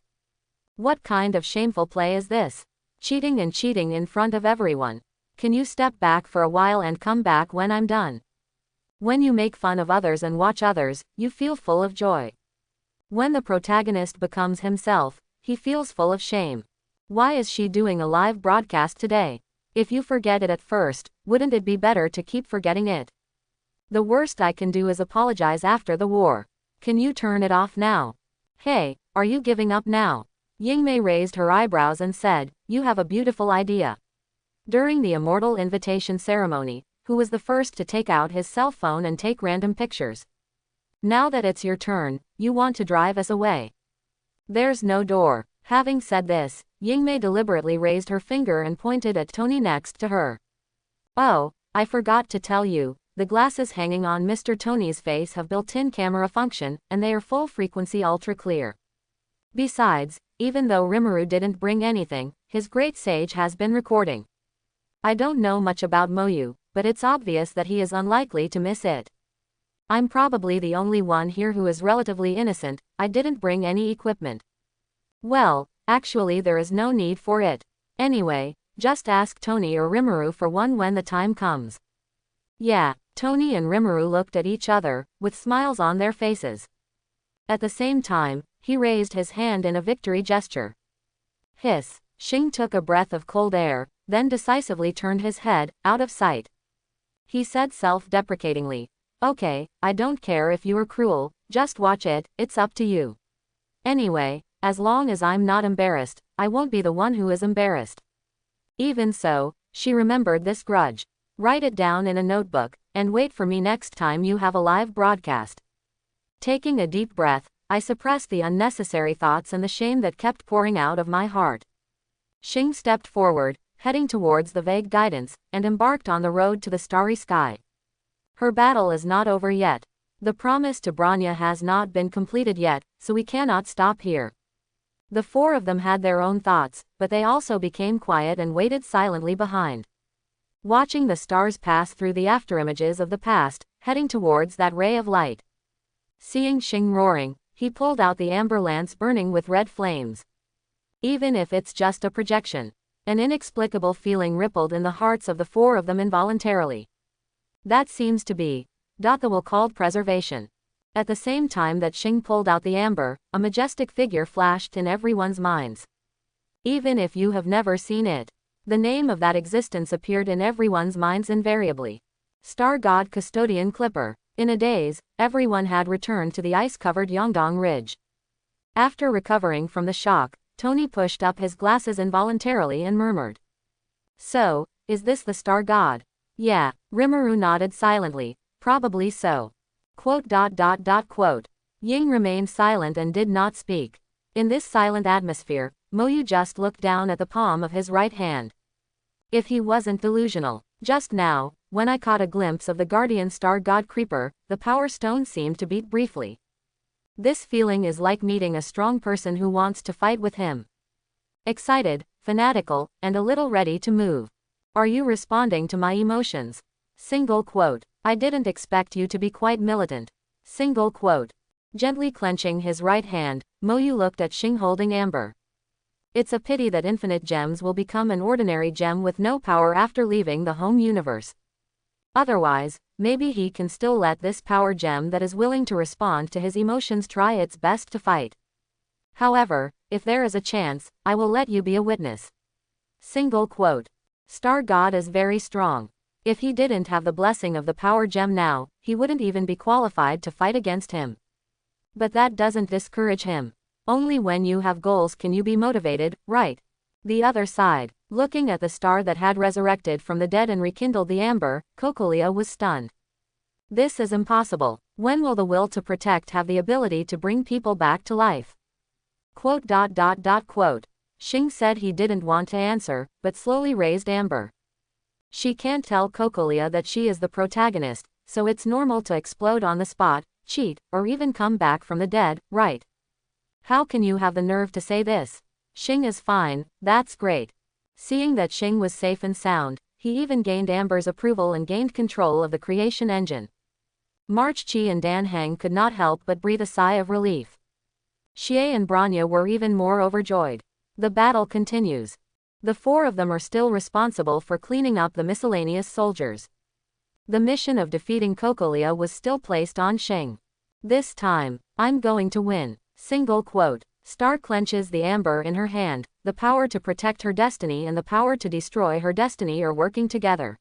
What kind of shameful play is this? Cheating in front of everyone. Can you step back for a while and come back when I'm done? When you make fun of others and watch others, you feel full of joy. When the protagonist becomes himself, he feels full of shame. Why is she doing a live broadcast today? If you forget it at first, wouldn't it be better to keep forgetting it? The worst I can do is apologize after the war. Can you turn it off now? Hey, are you giving up now? Yingmei raised her eyebrows and said, you have a beautiful idea. During the immortal invitation ceremony, who was the first to take out his cell phone and take random pictures? Now that it's your turn, you want to drive us away. There's no door. Having said this, Yingmei deliberately raised her finger and pointed at Tony next to her. Oh, I forgot to tell you, the glasses hanging on Mr. Tony's face have built-in camera function, and they are full frequency ultra clear. Besides, even though Rimuru didn't bring anything, his great sage has been recording. I don't know much about Moyu, but it's obvious that he is unlikely to miss it. I'm probably the only one here who is relatively innocent. I didn't bring any equipment. Well, actually there is no need for it. Anyway, just ask Tony or Rimuru for one when the time comes. Yeah, Tony and Rimuru looked at each other, with smiles on their faces. At the same time, he raised his hand in a victory gesture. Hiss. Xing took a breath of cold air, then decisively turned his head, out of sight. He said self-deprecatingly, okay, I don't care if you are cruel, just watch it, it's up to you. Anyway, as long as I'm not embarrassed, I won't be the one who is embarrassed. Even so, she remembered this grudge. Write it down in a notebook, and wait for me next time you have a live broadcast. Taking a deep breath, I suppressed the unnecessary thoughts and the shame that kept pouring out of my heart. Xing stepped forward, heading towards the vague guidance, and embarked on the road to the starry sky. Her battle is not over yet. The promise to Branya has not been completed yet, so we cannot stop here. The four of them had their own thoughts, but they also became quiet and waited silently behind. Watching the stars pass through the afterimages of the past, heading towards that ray of light. Seeing Xing roaring, he pulled out the amber lance burning with red flames. Even if it's just a projection, an inexplicable feeling rippled in the hearts of the four of them involuntarily. That seems to be the will called preservation. At the same time that Xing pulled out the amber, a majestic figure flashed in everyone's minds. Even if you have never seen it, the name of that existence appeared in everyone's minds invariably. Star God Custodian Clipper. In a daze, everyone had returned to the ice-covered Yongdong Ridge. After recovering from the shock, Tony pushed up his glasses involuntarily and murmured. So, is this the Star God? Yeah, Rimuru nodded silently, probably so. Quote. Ying remained silent and did not speak. In this silent atmosphere, Moyu just looked down at the palm of his right hand. If he wasn't delusional, just now, when I caught a glimpse of the guardian star god creeper, the power stone seemed to beat briefly. This feeling is like meeting a strong person who wants to fight with him. Excited, fanatical, and a little ready to move. Are you responding to my emotions? Single quote. I didn't expect you to be quite militant. Single quote. Gently clenching his right hand, Moyu looked at Xing holding amber. It's a pity that infinite gems will become an ordinary gem with no power after leaving the home universe. Otherwise, maybe he can still let this power gem that is willing to respond to his emotions try its best to fight. However, if there is a chance, I will let you be a witness. Single quote. Star God is very strong. If he didn't have the blessing of the power gem now, he wouldn't even be qualified to fight against him. But that doesn't discourage him. Only when you have goals can you be motivated, right? The other side. Looking at the star that had resurrected from the dead and rekindled the amber, Cocolia was stunned. This is impossible. When will the will to protect have the ability to bring people back to life? Quote. Xing said he didn't want to answer, but slowly raised Amber. She can't tell Cocolia that she is the protagonist, so it's normal to explode on the spot, cheat, or even come back from the dead, right? How can you have the nerve to say this? Xing is fine, that's great. Seeing that Xing was safe and sound, he even gained Amber's approval and gained control of the creation engine. March Qi and Dan Heng could not help but breathe a sigh of relief. Xie and Branya were even more overjoyed. The battle continues. The four of them are still responsible for cleaning up the miscellaneous soldiers. The mission of defeating Cocolia was still placed on Xing. This time, I'm going to win. Single quote. Star clenches the amber in her hand. The power to protect her destiny and the power to destroy her destiny are working together.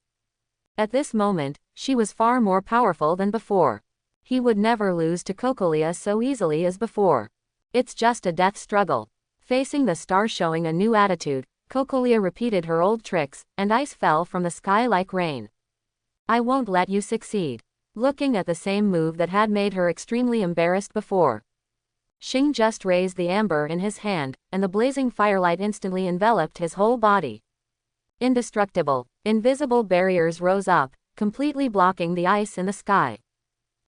At this moment, she was far more powerful than before. He would never lose to Cocolia so easily as before. It's just a death struggle. Facing the star showing a new attitude, Cocolia repeated her old tricks, and ice fell from the sky like rain. I won't let you succeed. Looking at the same move that had made her extremely embarrassed before. Xing just raised the amber in his hand, and the blazing firelight instantly enveloped his whole body. Indestructible, invisible barriers rose up, completely blocking the ice in the sky.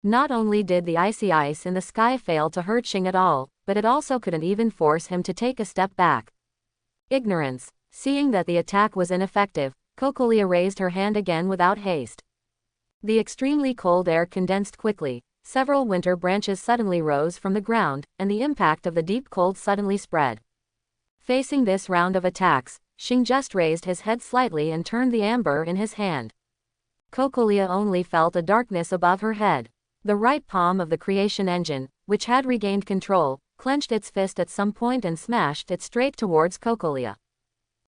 Not only did the icy ice in the sky fail to hurt Xing at all, but it also couldn't even force him to take a step back. Ignorance. Seeing that the attack was ineffective, Cocolia raised her hand again without haste. The extremely cold air condensed quickly. Several winter branches suddenly rose from the ground, and the impact of the deep cold suddenly spread. Facing this round of attacks, Xing just raised his head slightly and turned the amber in his hand. Cocolia only felt a darkness above her head. The right palm of the creation engine, which had regained control, clenched its fist at some point and smashed it straight towards Cocolia.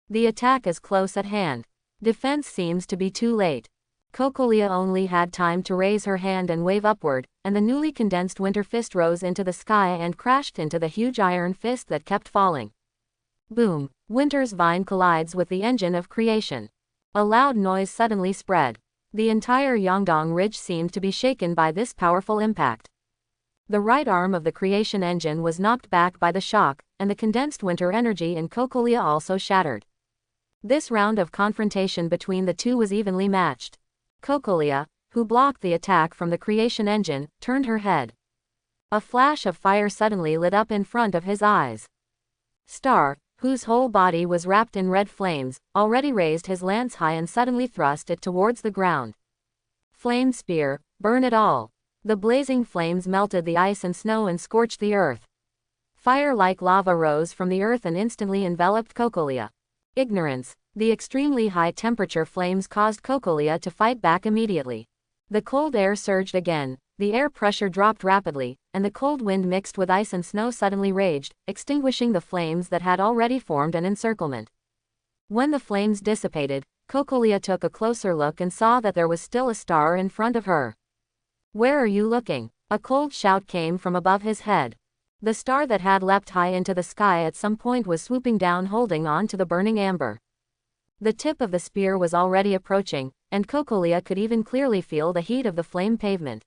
The attack is close at hand. Defense seems to be too late. Cocolia only had time to raise her hand and wave upward, and the newly condensed winter fist rose into the sky and crashed into the huge iron fist that kept falling. Boom! Winter's vine collides with the engine of creation. A loud noise suddenly spread. The entire Yangdong Ridge seemed to be shaken by this powerful impact. The right arm of the creation engine was knocked back by the shock, and the condensed winter energy in Cocolia also shattered. This round of confrontation between the two was evenly matched. Cocolia, who blocked the attack from the creation engine, turned her head. A flash of fire suddenly lit up in front of his eyes. Star, whose whole body was wrapped in red flames, already raised his lance high and suddenly thrust it towards the ground. Flame spear, burn it all. The blazing flames melted the ice and snow and scorched the earth. Fire like lava rose from the earth and instantly enveloped Cocolia. Ignorance. The extremely high temperature flames caused Cocolia to fight back immediately. The cold air surged again, the air pressure dropped rapidly, and the cold wind mixed with ice and snow suddenly raged, extinguishing the flames that had already formed an encirclement. When the flames dissipated, Cocolia took a closer look and saw that there was still a star in front of her. Where are you looking? A cold shout came from above his head. The star that had leapt high into the sky at some point was swooping down holding on to the burning amber. The tip of the spear was already approaching, and Cocolia could even clearly feel the heat of the flame pavement.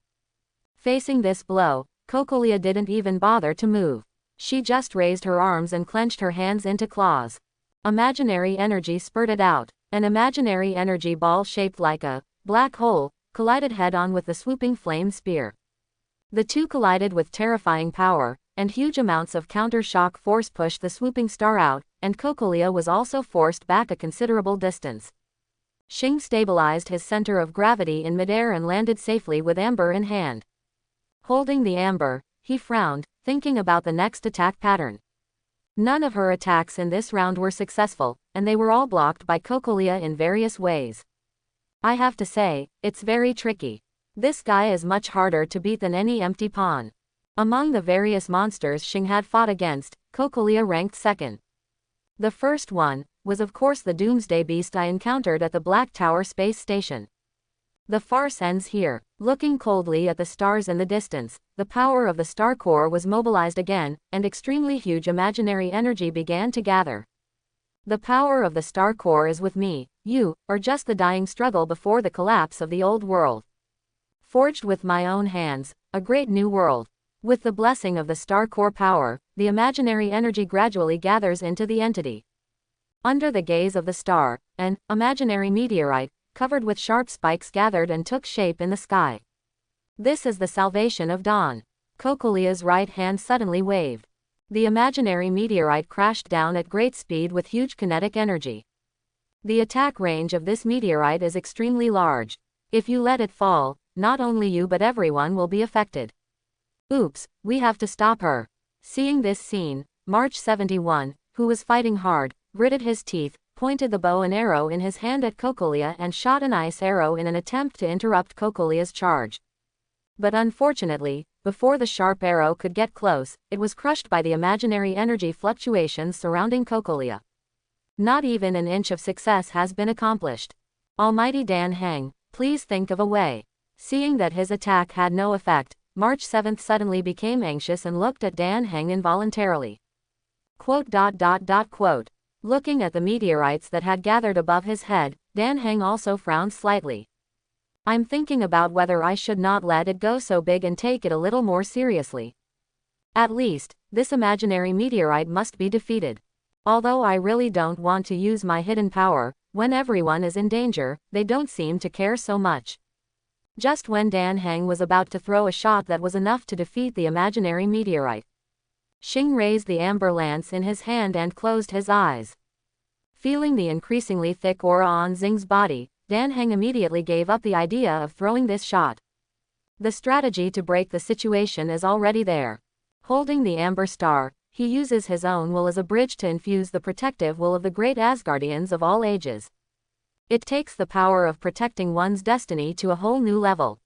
Facing this blow, Cocolia didn't even bother to move. She just raised her arms and clenched her hands into claws. Imaginary energy spurted out. An imaginary energy ball shaped like a black hole collided head-on with the swooping flame spear. The two collided with terrifying power, and huge amounts of counter-shock force pushed the swooping star out, and Cocolia was also forced back a considerable distance. Xing stabilized his center of gravity in midair and landed safely with amber in hand. Holding the amber, he frowned, thinking about the next attack pattern. None of her attacks in this round were successful, and they were all blocked by Cocolia in various ways. I have to say, it's very tricky. This guy is much harder to beat than any empty pawn. Among the various monsters Xing had fought against, Cocolia ranked second. The first one was of course the Doomsday Beast I encountered at the Black Tower space station. The farce ends here. Looking coldly at the stars in the distance, the power of the star core was mobilized again, and extremely huge imaginary energy began to gather. The power of the star core is with me, you, or just the dying struggle before the collapse of the old world. Forged with my own hands, a great new world. With the blessing of the star core power, the imaginary energy gradually gathers into the entity. Under the gaze of the star, an imaginary meteorite, covered with sharp spikes gathered and took shape in the sky. This is the salvation of Dawn. Kokolia's right hand suddenly waved. The imaginary meteorite crashed down at great speed with huge kinetic energy. The attack range of this meteorite is extremely large. If you let it fall, not only you but everyone will be affected. Oops, we have to stop her. Seeing this scene, March 71, who was fighting hard, gritted his teeth, pointed the bow and arrow in his hand at Kokolia and shot an ice arrow in an attempt to interrupt Kokolia's charge. But unfortunately, before the sharp arrow could get close, it was crushed by the imaginary energy fluctuations surrounding Kokolia. Not even an inch of success has been accomplished. Almighty Dan Heng, please think of a way. Seeing that his attack had no effect, March 7 suddenly became anxious and looked at Dan Heng involuntarily. Quote. Looking at the meteorites that had gathered above his head, Dan Heng also frowned slightly. I'm thinking about whether I should not let it go so big and take it a little more seriously. At least, this imaginary meteorite must be defeated. Although I really don't want to use my hidden power, when everyone is in danger, they don't seem to care so much. Just when Dan Heng was about to throw a shot that was enough to defeat the imaginary meteorite, Xing raised the amber lance in his hand and closed his eyes. Feeling the increasingly thick aura on Xing's body, Dan Heng immediately gave up the idea of throwing this shot. The strategy to break the situation is already there. Holding the amber star, he uses his own will as a bridge to infuse the protective will of the great Asgardians of all ages. It takes the power of protecting one's destiny to a whole new level.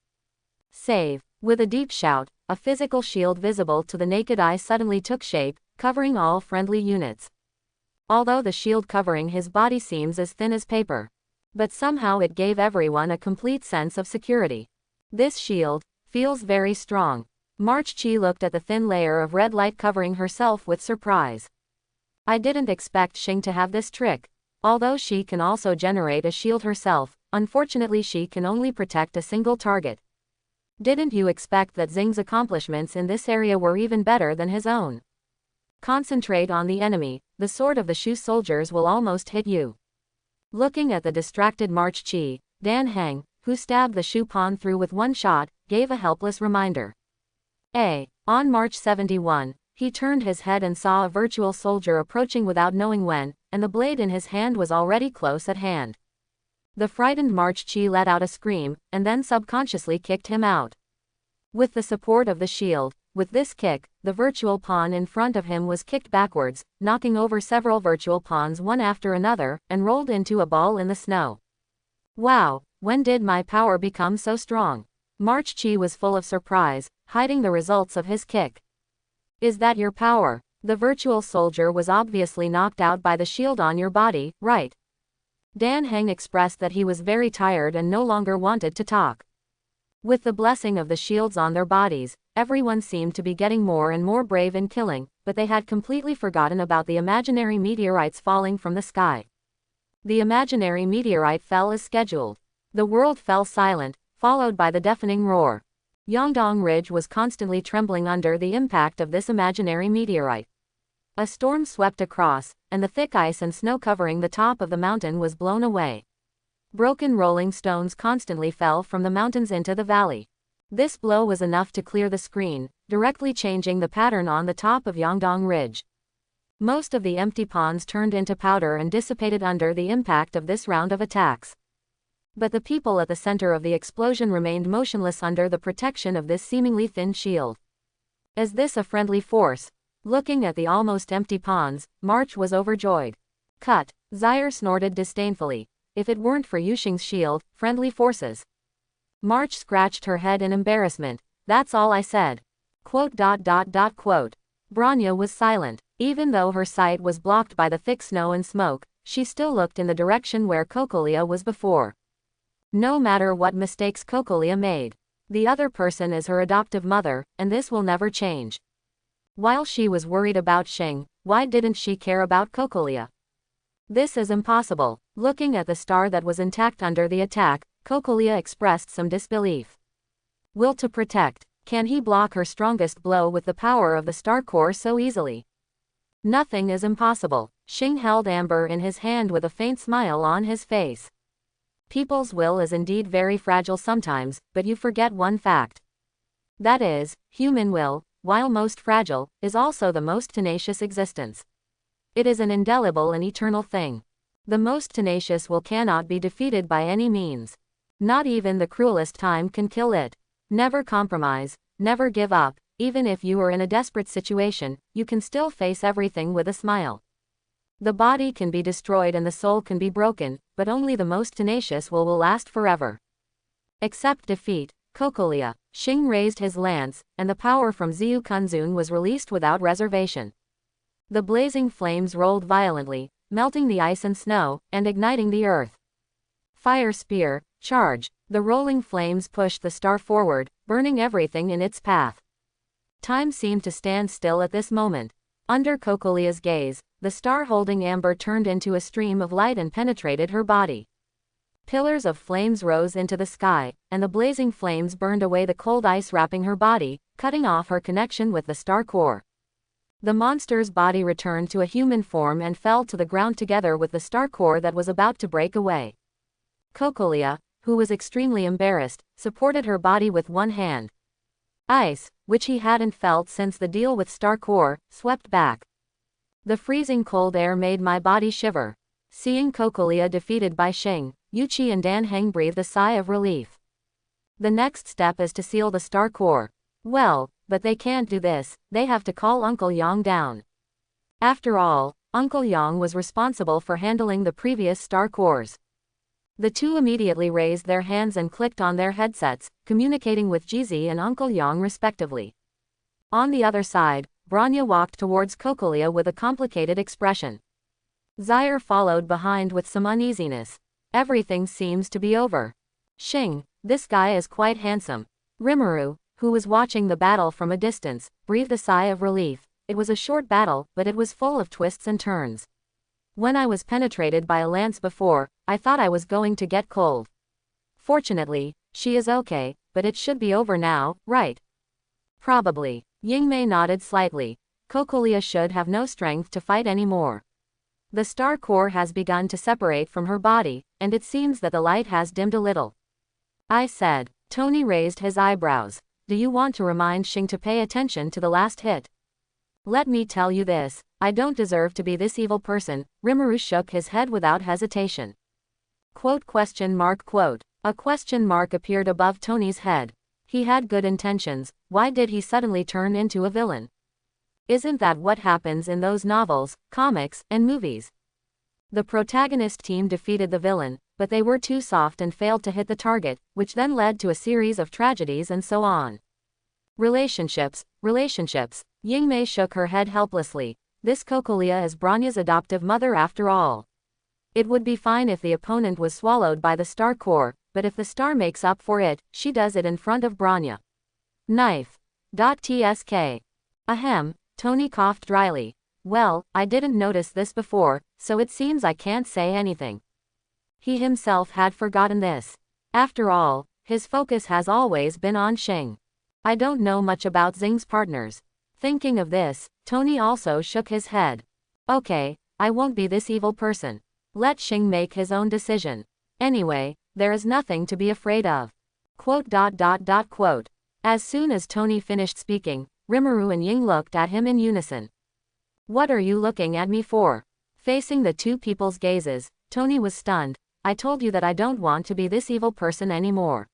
Save. With a deep shout, a physical shield visible to the naked eye suddenly took shape, covering all friendly units. Although the shield covering his body seems as thin as paper, but somehow it gave everyone a complete sense of security. This shield feels very strong. March Chi looked at the thin layer of red light covering herself with surprise. I didn't expect Xing to have this trick. Although she can also generate a shield herself, unfortunately she can only protect a single target. Didn't you expect that Xing's accomplishments in this area were even better than his own? Concentrate on the enemy, the sword of the Shu soldiers will almost hit you. Looking at the distracted March Chi, Dan Heng, who stabbed the Shu pawn through with one shot, gave a helpless reminder. On March 71, he turned his head and saw a virtual soldier approaching without knowing when, and the blade in his hand was already close at hand. The frightened March Chi let out a scream, and then subconsciously kicked him out. With the support of the shield, with this kick, the virtual pawn in front of him was kicked backwards, knocking over several virtual pawns one after another, and rolled into a ball in the snow. Wow, when did my power become so strong? March Chi was full of surprise, hiding the results of his kick. Is that your power? The virtual soldier was obviously knocked out by the shield on your body, right? Dan Heng expressed that he was very tired and no longer wanted to talk. With the blessing of the shields on their bodies, everyone seemed to be getting more and more brave in killing, but they had completely forgotten about the imaginary meteorites falling from the sky. The imaginary meteorite fell as scheduled. The world fell silent, followed by the deafening roar. Yangdong Ridge was constantly trembling under the impact of this imaginary meteorite. A storm swept across, and the thick ice and snow covering the top of the mountain was blown away. Broken rolling stones constantly fell from the mountains into the valley. This blow was enough to clear the screen, directly changing the pattern on the top of Yangdong Ridge. Most of the empty ponds turned into powder and dissipated under the impact of this round of attacks. But the people at the center of the explosion remained motionless under the protection of this seemingly thin shield. Is this a friendly force? Looking at the almost empty ponds, March was overjoyed. Cut, Zaire snorted disdainfully. If it weren't for Yuxing's shield, friendly forces. March scratched her head in embarrassment. That's all I said. Branya was silent. Even though her sight was blocked by the thick snow and smoke, she still looked in the direction where Kokolia was before. No matter what mistakes Kokolia made, The other person is her adoptive mother, and this will never change. While she was worried about Xing, why didn't she care about Cocolia? This is impossible. Looking at the star that was intact under the attack, Cocolia expressed some disbelief. Will to protect. Can he block her strongest blow with the power of the star core so easily? Nothing is impossible. Xing held Amber in his hand with a faint smile on his face. People's will is indeed very fragile sometimes, but you forget one fact. That is, human will, while most fragile, is also the most tenacious existence. It is an indelible and eternal thing. The most tenacious will cannot be defeated by any means. Not even the cruelest time can kill it. Never compromise, never give up. Even if you are in a desperate situation, you can still face everything with a smile. The body can be destroyed and the soul can be broken, but only the most tenacious will last forever. Accept defeat, Cocolia. Xing raised his lance, and the power from Ziyu Kunzun was released without reservation. The blazing flames rolled violently, melting the ice and snow, and igniting the earth. Fire spear, charge. The rolling flames pushed the star forward, burning everything in its path. Time seemed to stand still at this moment. Under Cocolia's gaze, the star holding Amber turned into a stream of light and penetrated her body. Pillars of flames rose into the sky, and the blazing flames burned away the cold ice wrapping her body, cutting off her connection with the star core. The monster's body returned to a human form and fell to the ground together with the star core that was about to break away. Cocolia, who was extremely embarrassed, supported her body with one hand. Ice, which he hadn't felt since the deal with Star Core, swept back. The freezing cold air made my body shiver. Seeing Cocolia defeated by Xing, Yuqi and Dan Heng breathed a sigh of relief. The next step is to seal the Star Core. Well, but they can't do this, they have to call Uncle Yang down. After all, Uncle Yang was responsible for handling the previous Star Cores. The two immediately raised their hands and clicked on their headsets, communicating with Jizi and Uncle Yang respectively. On the other side, Branya walked towards Cocolia with a complicated expression. Zaire followed behind with some uneasiness. Everything seems to be over. Xing, this guy is quite handsome. Rimuru, who was watching the battle from a distance, breathed a sigh of relief. It was a short battle, but it was full of twists and turns. When I was penetrated by a lance before, I thought I was going to get cold. Fortunately, she is okay, but it should be over now, right? Probably. Yingmei nodded slightly. Cocolia should have no strength to fight anymore. The star core has begun to separate from her body, and it seems that the light has dimmed a little. I said. Tony raised his eyebrows. Do you want to remind Xing to pay attention to the last hit? Let me tell you this, I don't deserve to be this evil person. Rimuru shook his head without hesitation. Quote? A question mark appeared above Tony's head. He had good intentions, why did he suddenly turn into a villain? Isn't that what happens in those novels, comics, and movies? The protagonist team defeated the villain, but they were too soft and failed to hit the target, which then led to a series of tragedies and so on. Relationships. Yingmei shook her head helplessly. This Cocolia is Branya's adoptive mother after all. It would be fine if the opponent was swallowed by the star core, but if the star makes up for it, she does it in front of Branya. Knife. Tsk. Ahem, Tony coughed dryly. Well, I didn't notice this before, so it seems I can't say anything. He himself had forgotten this. After all, his focus has always been on Xing. I don't know much about Xing's partners. Thinking of this, Tony also shook his head. Okay, I won't be this evil person. Let Xing make his own decision. Anyway, there is nothing to be afraid of. As soon as Tony finished speaking, Rimuru and Ying looked at him in unison. What are you looking at me for? Facing the two people's gazes, Tony was stunned. I told you that I don't want to be this evil person anymore.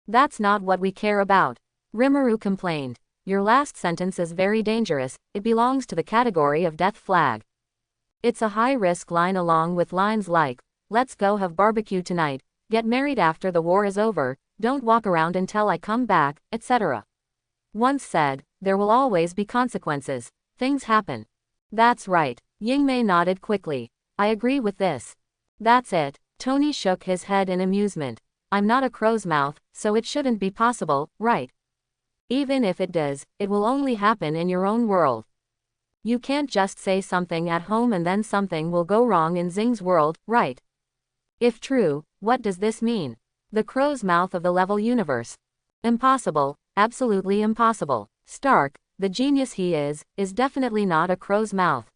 That's not what we care about. Rimuru complained. Your last sentence is very dangerous, it belongs to the category of death flag. It's a high-risk line along with lines like, let's go have barbecue tonight, get married after the war is over, don't walk around until I come back, etc. Once said, there will always be consequences. Things happen. That's right. Yingmei nodded quickly. I agree with this. That's it. Tony shook his head in amusement. I'm not a crow's mouth, so it shouldn't be possible, right? Even if it does, it will only happen in your own world. You can't just say something at home and then something will go wrong in Xing's world, right? If true, what does this mean? The crow's mouth of the level universe. Impossible, absolutely impossible. Stark, the genius he is definitely not a crow's mouth.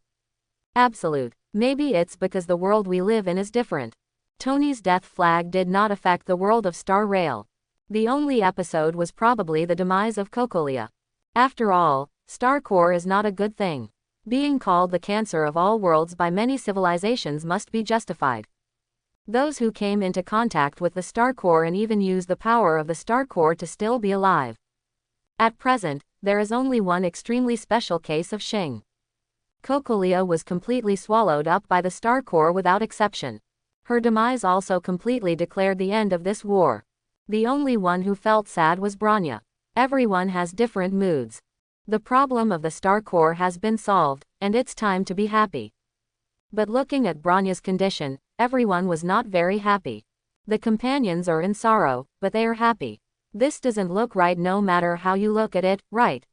Absolute. Maybe it's because the world we live in is different. Tony's death flag did not affect the world of Star Rail. The only episode was probably the demise of Cocolia. After all, Star Core is not a good thing. Being called the cancer of all worlds by many civilizations must be justified. Those who came into contact with the Star Core and even used the power of the Star Core to still be alive. At present, there is only one extremely special case of Xing. Cocolia was completely swallowed up by the Star Core without exception. Her demise also completely declared the end of this war. The only one who felt sad was Branya. Everyone has different moods. The problem of the Star Core has been solved, and it's time to be happy. But looking at Branya's condition, everyone was not very happy. The companions are in sorrow, but they are happy. This doesn't look right no matter how you look at it, right?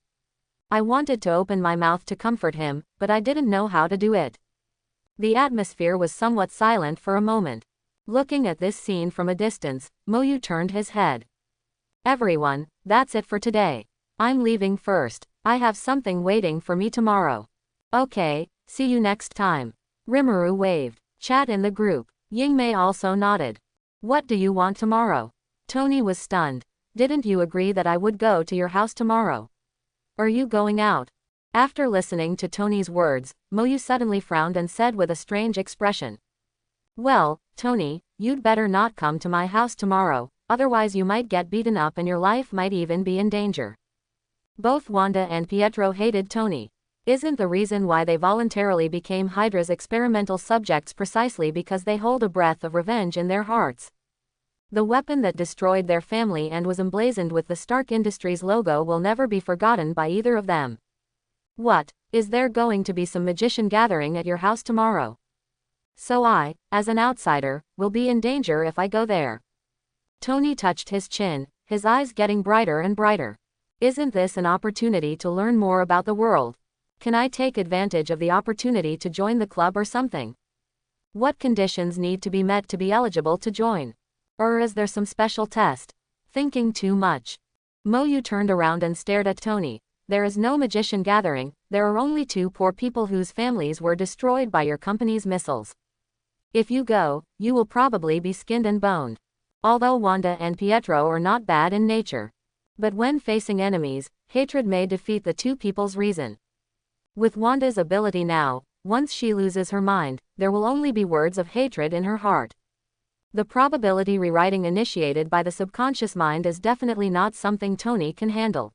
I wanted to open my mouth to comfort him, but I didn't know how to do it. The atmosphere was somewhat silent for a moment. Looking at this scene from a distance, Moyu turned his head. Everyone, that's it for today. I'm leaving first. I have something waiting for me tomorrow. Okay, see you next time. Rimuru waved. Chat in the group. Yingmei also nodded. What do you want tomorrow? Tony was stunned. Didn't you agree that I would go to your house tomorrow? Are you going out? After listening to Tony's words, Moyu suddenly frowned and said with a strange expression. Well, Tony, you'd better not come to my house tomorrow, otherwise you might get beaten up and your life might even be in danger. Both Wanda and Pietro hated Tony. Isn't the reason why they voluntarily became Hydra's experimental subjects precisely because they hold a breath of revenge in their hearts? The weapon that destroyed their family and was emblazoned with the Stark Industries logo will never be forgotten by either of them. What, is there going to be some magician gathering at your house tomorrow? So I, as an outsider, will be in danger if I go there. Tony touched his chin, his eyes getting brighter and brighter. Isn't this an opportunity to learn more about the world? Can I take advantage of the opportunity to join the club or something? What conditions need to be met to be eligible to join? Or is there some special test? Thinking too much. Moyu turned around and stared at Tony. There is no magician gathering, there are only two poor people whose families were destroyed by your company's missiles. If you go, you will probably be skinned and boned. Although Wanda and Pietro are not bad in nature. But when facing enemies, hatred may defeat the two people's reason. With Wanda's ability now, once she loses her mind, there will only be words of hatred in her heart. The probability rewriting initiated by the subconscious mind is definitely not something Tony can handle.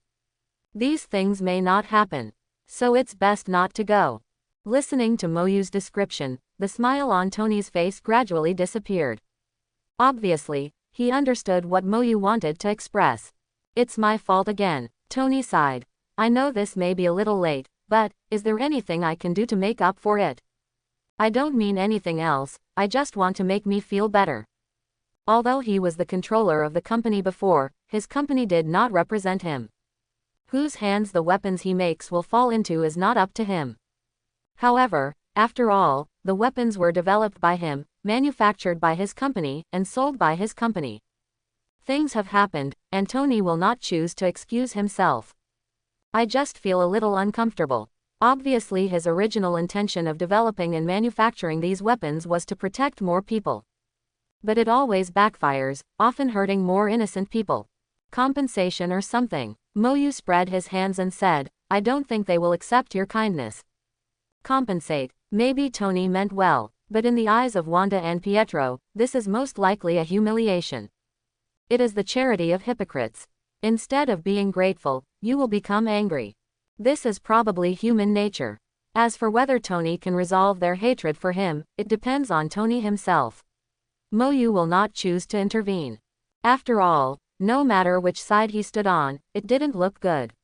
These things may not happen. So it's best not to go. Listening to Moyu's description, the smile on Tony's face gradually disappeared. Obviously, he understood what Moyu wanted to express. It's my fault again, Tony sighed. I know this may be a little late, but, is there anything I can do to make up for it? I don't mean anything else, I just want to make me feel better. Although he was the controller of the company before, his company did not represent him. Whose hands the weapons he makes will fall into is not up to him. However, after all, the weapons were developed by him, manufactured by his company, and sold by his company. Things have happened, and Tony will not choose to excuse himself. I just feel a little uncomfortable. Obviously his original intention of developing and manufacturing these weapons was to protect more people. But it always backfires, often hurting more innocent people. Compensation or something. Moyu spread his hands and said, I don't think they will accept your kindness. Compensate. Maybe Tony meant well, but in the eyes of Wanda and Pietro, this is most likely a humiliation. It is the charity of hypocrites. Instead of being grateful, you will become angry. This is probably human nature. As for whether Tony can resolve their hatred for him, it depends on Tony himself. Moyu will not choose to intervene. After all, no matter which side he stood on, it didn't look good.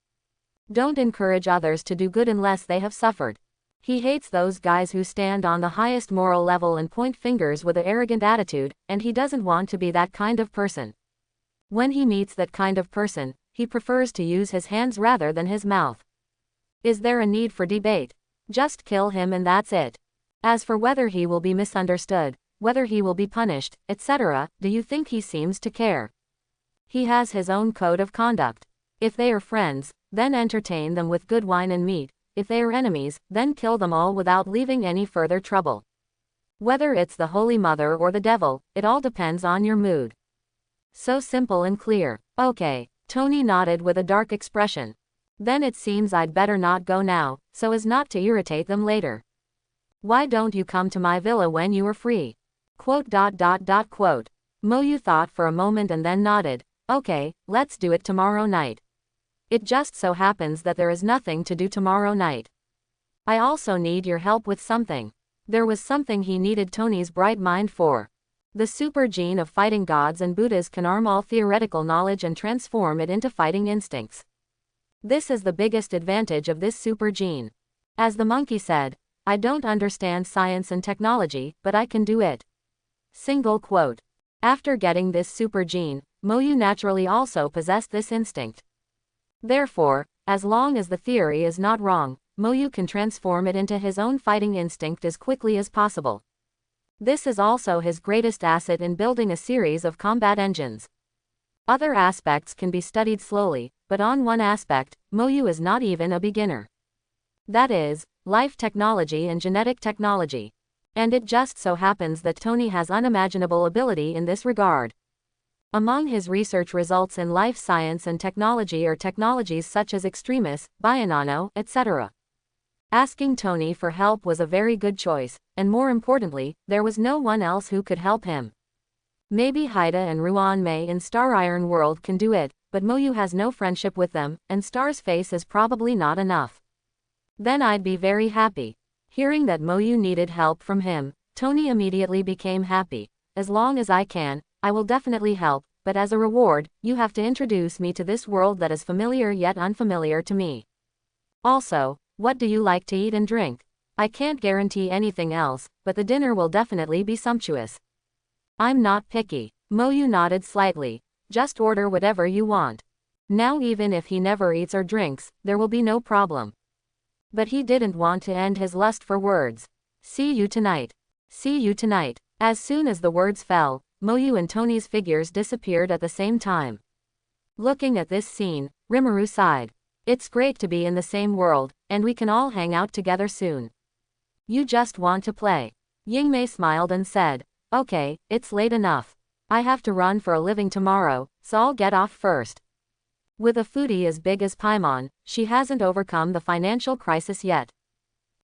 Don't encourage others to do good unless they have suffered. He hates those guys who stand on the highest moral level and point fingers with an arrogant attitude, and he doesn't want to be that kind of person. When he meets that kind of person, he prefers to use his hands rather than his mouth. Is there a need for debate? Just kill him and that's it. As for whether he will be misunderstood, whether he will be punished, etc., do you think he seems to care? He has his own code of conduct. If they are friends, then entertain them with good wine and meat. If they are enemies, then kill them all without leaving any further trouble. Whether it's the Holy Mother or the devil, it all depends on your mood. So simple and clear. Okay. Tony nodded with a dark expression. Then it seems I'd better not go now, so as not to irritate them later. Why don't you come to my villa when you are free? Quote. Moyu thought for a moment and then nodded. Okay, let's do it tomorrow night. It just so happens that there is nothing to do tomorrow night. I also need your help with something. There was something he needed Tony's bright mind for. The super gene of fighting gods and Buddhas can arm all theoretical knowledge and transform it into fighting instincts. This is the biggest advantage of this super gene. As the monkey said, I don't understand science and technology, but I can do it. Single quote. After getting this super gene, Moyu naturally also possessed this instinct. Therefore, as long as the theory is not wrong, Moyu can transform it into his own fighting instinct as quickly as possible. This is also his greatest asset in building a series of combat engines. Other aspects can be studied slowly, but on one aspect, Moyu is not even a beginner. That is, life technology and genetic technology. And it just so happens that Tony has unimaginable ability in this regard. Among his research results in life science and technology are technologies such as extremis, bionano, etc. Asking Tony for help was a very good choice, and more importantly, there was no one else who could help him. Maybe Haida and Ruan Mei in Star Iron World can do it, but Moyu has no friendship with them, and Star's face is probably not enough. Then I'd be very happy. Hearing that Moyu needed help from him, Tony immediately became happy. As long as I can, I will definitely help, but as a reward, you have to introduce me to this world that is familiar yet unfamiliar to me. Also, what do you like to eat and drink? I can't guarantee anything else, but the dinner will definitely be sumptuous. I'm not picky. Moyu nodded slightly. Just order whatever you want. Now even if he never eats or drinks, there will be no problem. But he didn't want to end his lust for words. See you tonight. See you tonight. As soon as the words fell, Moyu and Tony's figures disappeared at the same time. Looking at this scene, Rimuru sighed. It's great to be in the same world, and we can all hang out together soon. You just want to play. Yingmei smiled and said, okay, it's late enough. I have to run for a living tomorrow, so I'll get off first. With a foodie as big as Paimon, she hasn't overcome the financial crisis yet.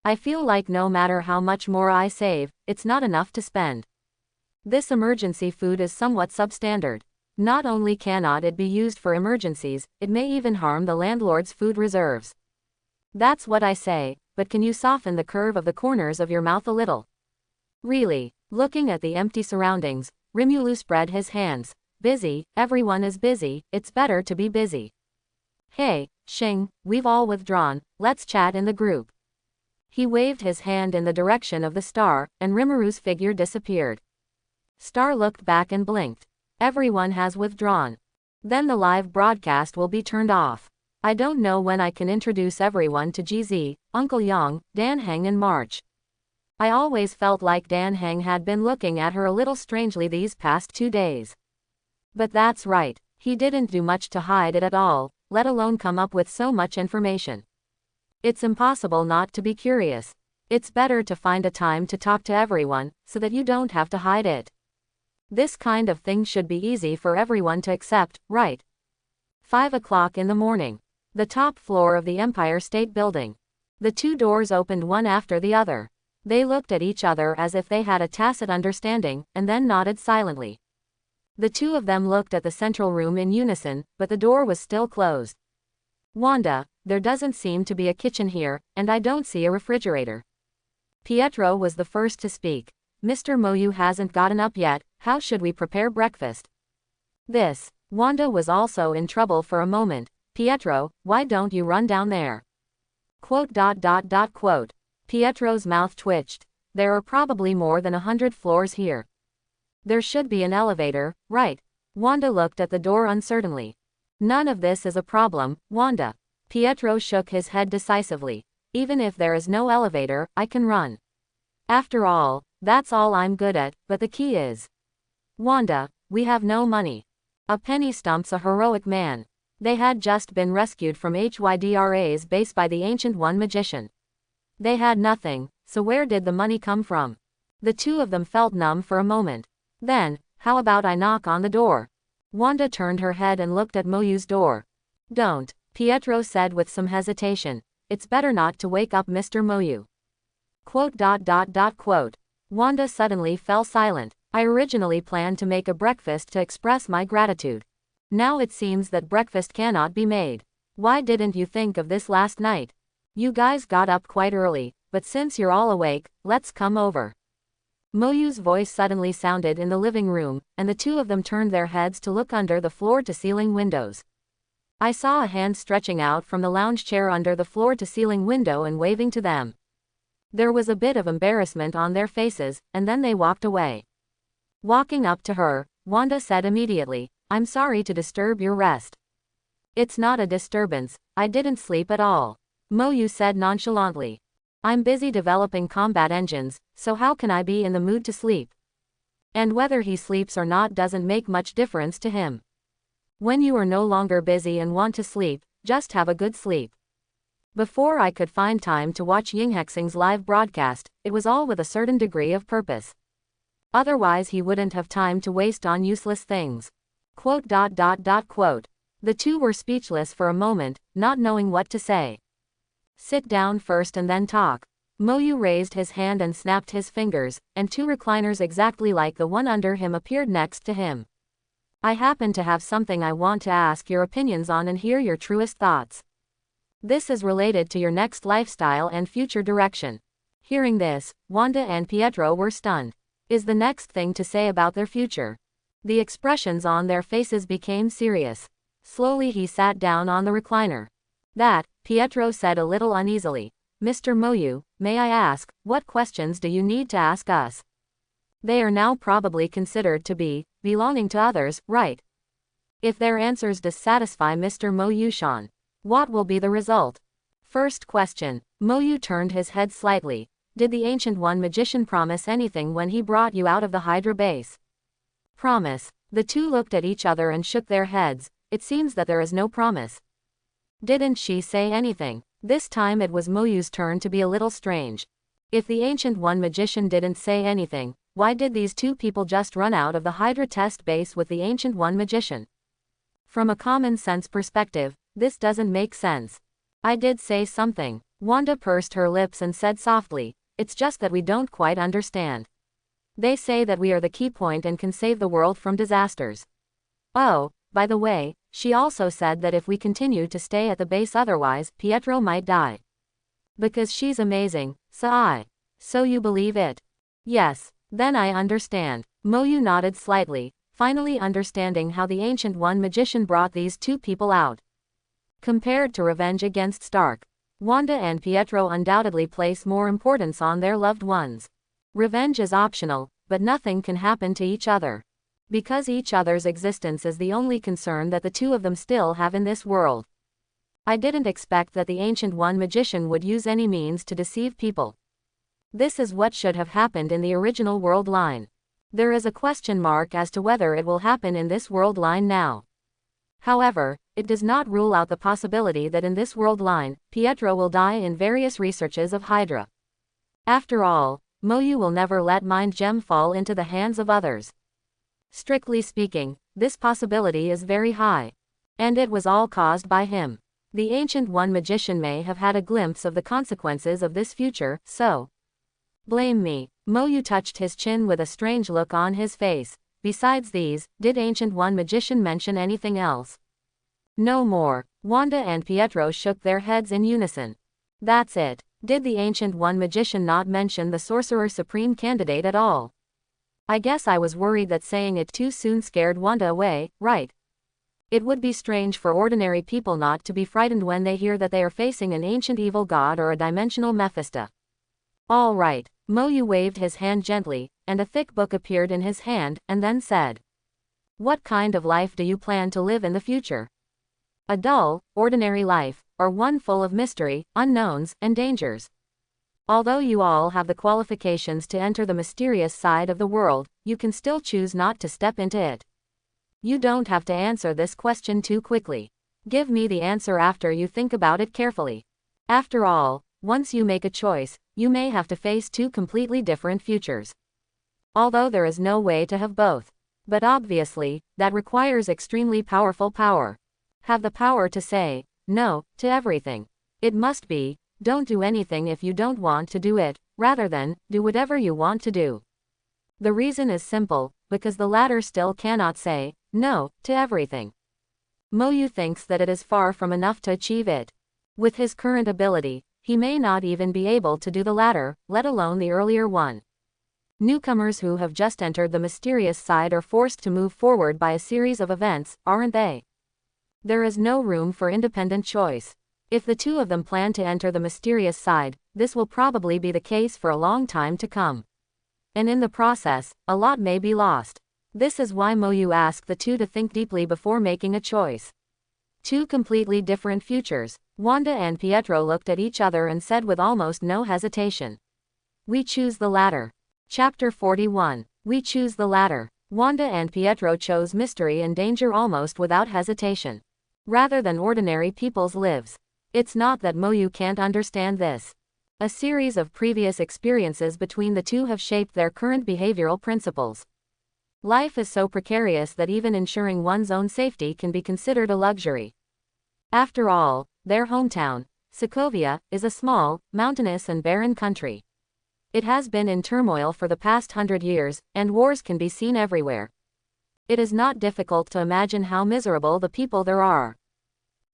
I feel like no matter how much more I save, it's not enough to spend. This emergency food is somewhat substandard. Not only cannot it be used for emergencies, it may even harm the landlord's food reserves. That's what I say, but can you soften the curve of the corners of your mouth a little? Really. Looking at the empty surroundings, Rimuru spread his hands. Busy, everyone is busy, it's better to be busy. Hey, Xing, we've all withdrawn, let's chat in the group. He waved his hand in the direction of the star, and Rimuru's figure disappeared. Star looked back and blinked. Everyone has withdrawn. Then the live broadcast will be turned off. I don't know when I can introduce everyone to GZ, Uncle Yang, Dan Heng and March. I always felt like Dan Heng had been looking at her a little strangely these past 2 days. But that's right, he didn't do much to hide it at all, let alone come up with so much information. It's impossible not to be curious. It's better to find a time to talk to everyone, so that you don't have to hide it. This kind of thing should be easy for everyone to accept, right? 5 o'clock in the morning. The top floor of the Empire State Building. The 2 doors opened one after the other. They looked at each other as if they had a tacit understanding, and then nodded silently. The 2 of them looked at the central room in unison, but the door was still closed. Wanda, there doesn't seem to be a kitchen here, and I don't see a refrigerator. Pietro was the first to speak. Mr. Moyu hasn't gotten up yet, how should we prepare breakfast? Wanda was also in trouble for a moment. Pietro, why don't you run down there? Quote. Pietro's mouth twitched. There are probably more than 100 floors here. There should be an elevator, right? Wanda looked at the door uncertainly. None of this is a problem, Wanda. Pietro shook his head decisively. Even if there is no elevator, I can run. After all, that's all I'm good at, but the key is. Wanda, we have no money. A penny stumps a heroic man. They had just been rescued from Hydra's base by the Ancient One magician. They had nothing, so where did the money come from? The two of them felt numb for a moment. Then, how about I knock on the door? Wanda turned her head and looked at Moyu's door. Don't, Pietro said with some hesitation. It's better not to wake up Mr. Moyu. Quote. Wanda suddenly fell silent. I originally planned to make a breakfast to express my gratitude. Now it seems that breakfast cannot be made. Why didn't you think of this last night? You guys got up quite early, but since you're all awake, let's come over. Moyu's voice suddenly sounded in the living room, and the two of them turned their heads to look under the floor-to-ceiling windows. I saw a hand stretching out from the lounge chair under the floor-to-ceiling window and waving to them. There was a bit of embarrassment on their faces, and then they walked away. Walking up to her, Wanda said immediately, I'm sorry to disturb your rest. It's not a disturbance, I didn't sleep at all. Moyu said nonchalantly. I'm busy developing combat engines, so how can I be in the mood to sleep? And whether he sleeps or not doesn't make much difference to him. When you are no longer busy and want to sleep, just have a good sleep. Before I could find time to watch Yinghexing's live broadcast, it was all with a certain degree of purpose. Otherwise he wouldn't have time to waste on useless things. Quote. The two were speechless for a moment, not knowing what to say. Sit down first and then talk. Moyu raised his hand and snapped his fingers, and two recliners exactly like the one under him appeared next to him. I happen to have something I want to ask your opinions on and hear your truest thoughts. This is related to your next lifestyle and future direction. Hearing this, Wanda and Pietro were stunned. Is the next thing to say about their future? The expressions on their faces became serious. Slowly he sat down on the recliner. That, Pietro said a little uneasily. Mr. Moyu, may I ask, what questions do you need to ask us? They are now probably considered to be belonging to others, right? If their answers dissatisfy Mr. Moyu-san, what will be the result? First question. Moyu turned his head slightly. Did the Ancient One magician promise anything when he brought you out of the Hydra base? Promise. The two looked at each other and shook their heads. It seems that there is no promise. Didn't she say anything? This time it was Moyu's turn to be a little strange. If the Ancient One magician didn't say anything, why did these two people just run out of the Hydra test base with the Ancient One magician? From a common sense perspective, this doesn't make sense. I did say something. Wanda pursed her lips and said softly, it's just that we don't quite understand. They say that we are the key point and can save the world from disasters. Oh, by the way, she also said that if we continue to stay at the base otherwise, Pietro might die. Because she's amazing, So you believe it? Yes, then I understand. Moyu nodded slightly, finally understanding how the Ancient One magician brought these two people out. Compared to revenge against Stark, Wanda and Pietro undoubtedly place more importance on their loved ones. Revenge is optional, but nothing can happen to each other. Because each other's existence is the only concern that the two of them still have in this world. I didn't expect that the Ancient One magician would use any means to deceive people. This is what should have happened in the original world line. There is a question mark as to whether it will happen in this world line now. However, it does not rule out the possibility that in this world line, Pietro will die in various researches of Hydra. After all, Moyu will never let Mind Gem fall into the hands of others. Strictly speaking, this possibility is very high. And it was all caused by him. The Ancient One magician may have had a glimpse of the consequences of this future, so. Blame me. Moyu touched his chin with a strange look on his face. Besides these, did Ancient One magician mention anything else? No more. Wanda and Pietro shook their heads in unison. That's it. Did the Ancient One magician not mention the Sorcerer Supreme candidate at all? I guess I was worried that saying it too soon scared Wanda away, right? It would be strange for ordinary people not to be frightened when they hear that they are facing an ancient evil god or a dimensional Mephisto. All right. Moyu waved his hand gently, and a thick book appeared in his hand, and then said, "What kind of life do you plan to live in the future? A dull, ordinary life, or one full of mystery, unknowns, and dangers? Although you all have the qualifications to enter the mysterious side of the world, you can still choose not to step into it. You don't have to answer this question too quickly. Give me the answer after you think about it carefully. After all, once you make a choice, you may have to face two completely different futures. Although there is no way to have both. But obviously, that requires extremely powerful power. Have the power to say no to everything. It must be, don't do anything if you don't want to do it, rather than do whatever you want to do. The reason is simple, because the latter still cannot say no to everything. Moyu thinks that it is far from enough to achieve it. With his current ability, he may not even be able to do the latter, let alone the earlier one. Newcomers who have just entered the mysterious side are forced to move forward by a series of events, aren't they? There is no room for independent choice. If the two of them plan to enter the mysterious side, this will probably be the case for a long time to come. And in the process, a lot may be lost. This is why Moyu asked the two to think deeply before making a choice. Two completely different futures. Wanda and Pietro looked at each other and said with almost no hesitation, "We choose the latter." Chapter 41. We choose the latter. Wanda and Pietro chose mystery and danger almost without hesitation, rather than ordinary people's lives. It's not that Moyu can't understand this. A series of previous experiences between the two have shaped their current behavioral principles. Life is so precarious that even ensuring one's own safety can be considered a luxury. After all, their hometown, Sokovia, is a small, mountainous and barren country. It has been in turmoil for the past 100 years, and wars can be seen everywhere. It is not difficult to imagine how miserable the people there are.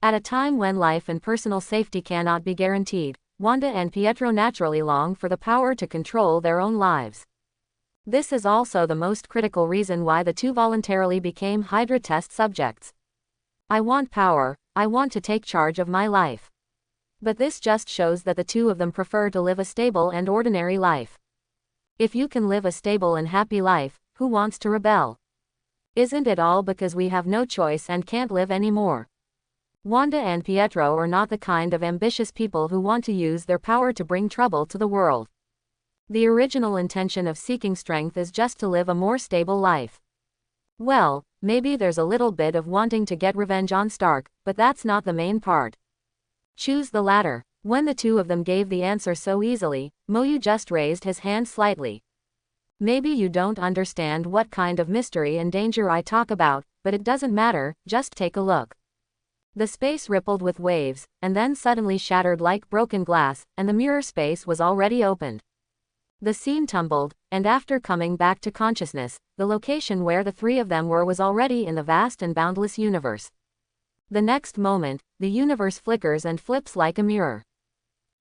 At a time when life and personal safety cannot be guaranteed, Wanda and Pietro naturally long for the power to control their own lives. This is also the most critical reason why the two voluntarily became Hydra test subjects. I want power, I want to take charge of my life. But this just shows that the two of them prefer to live a stable and ordinary life. If you can live a stable and happy life, who wants to rebel? Isn't it all because we have no choice and can't live anymore? Wanda and Pietro are not the kind of ambitious people who want to use their power to bring trouble to the world. The original intention of seeking strength is just to live a more stable life. Well, maybe there's a little bit of wanting to get revenge on Stark, but that's not the main part. Choose the latter. When the two of them gave the answer so easily, Moyu just raised his hand slightly. Maybe you don't understand what kind of mystery and danger I talk about, but it doesn't matter, just take a look. The space rippled with waves, and then suddenly shattered like broken glass, and the mirror space was already opened. The scene tumbled, and after coming back to consciousness, the location where the three of them were was already in the vast and boundless universe. The next moment, the universe flickers and flips like a mirror.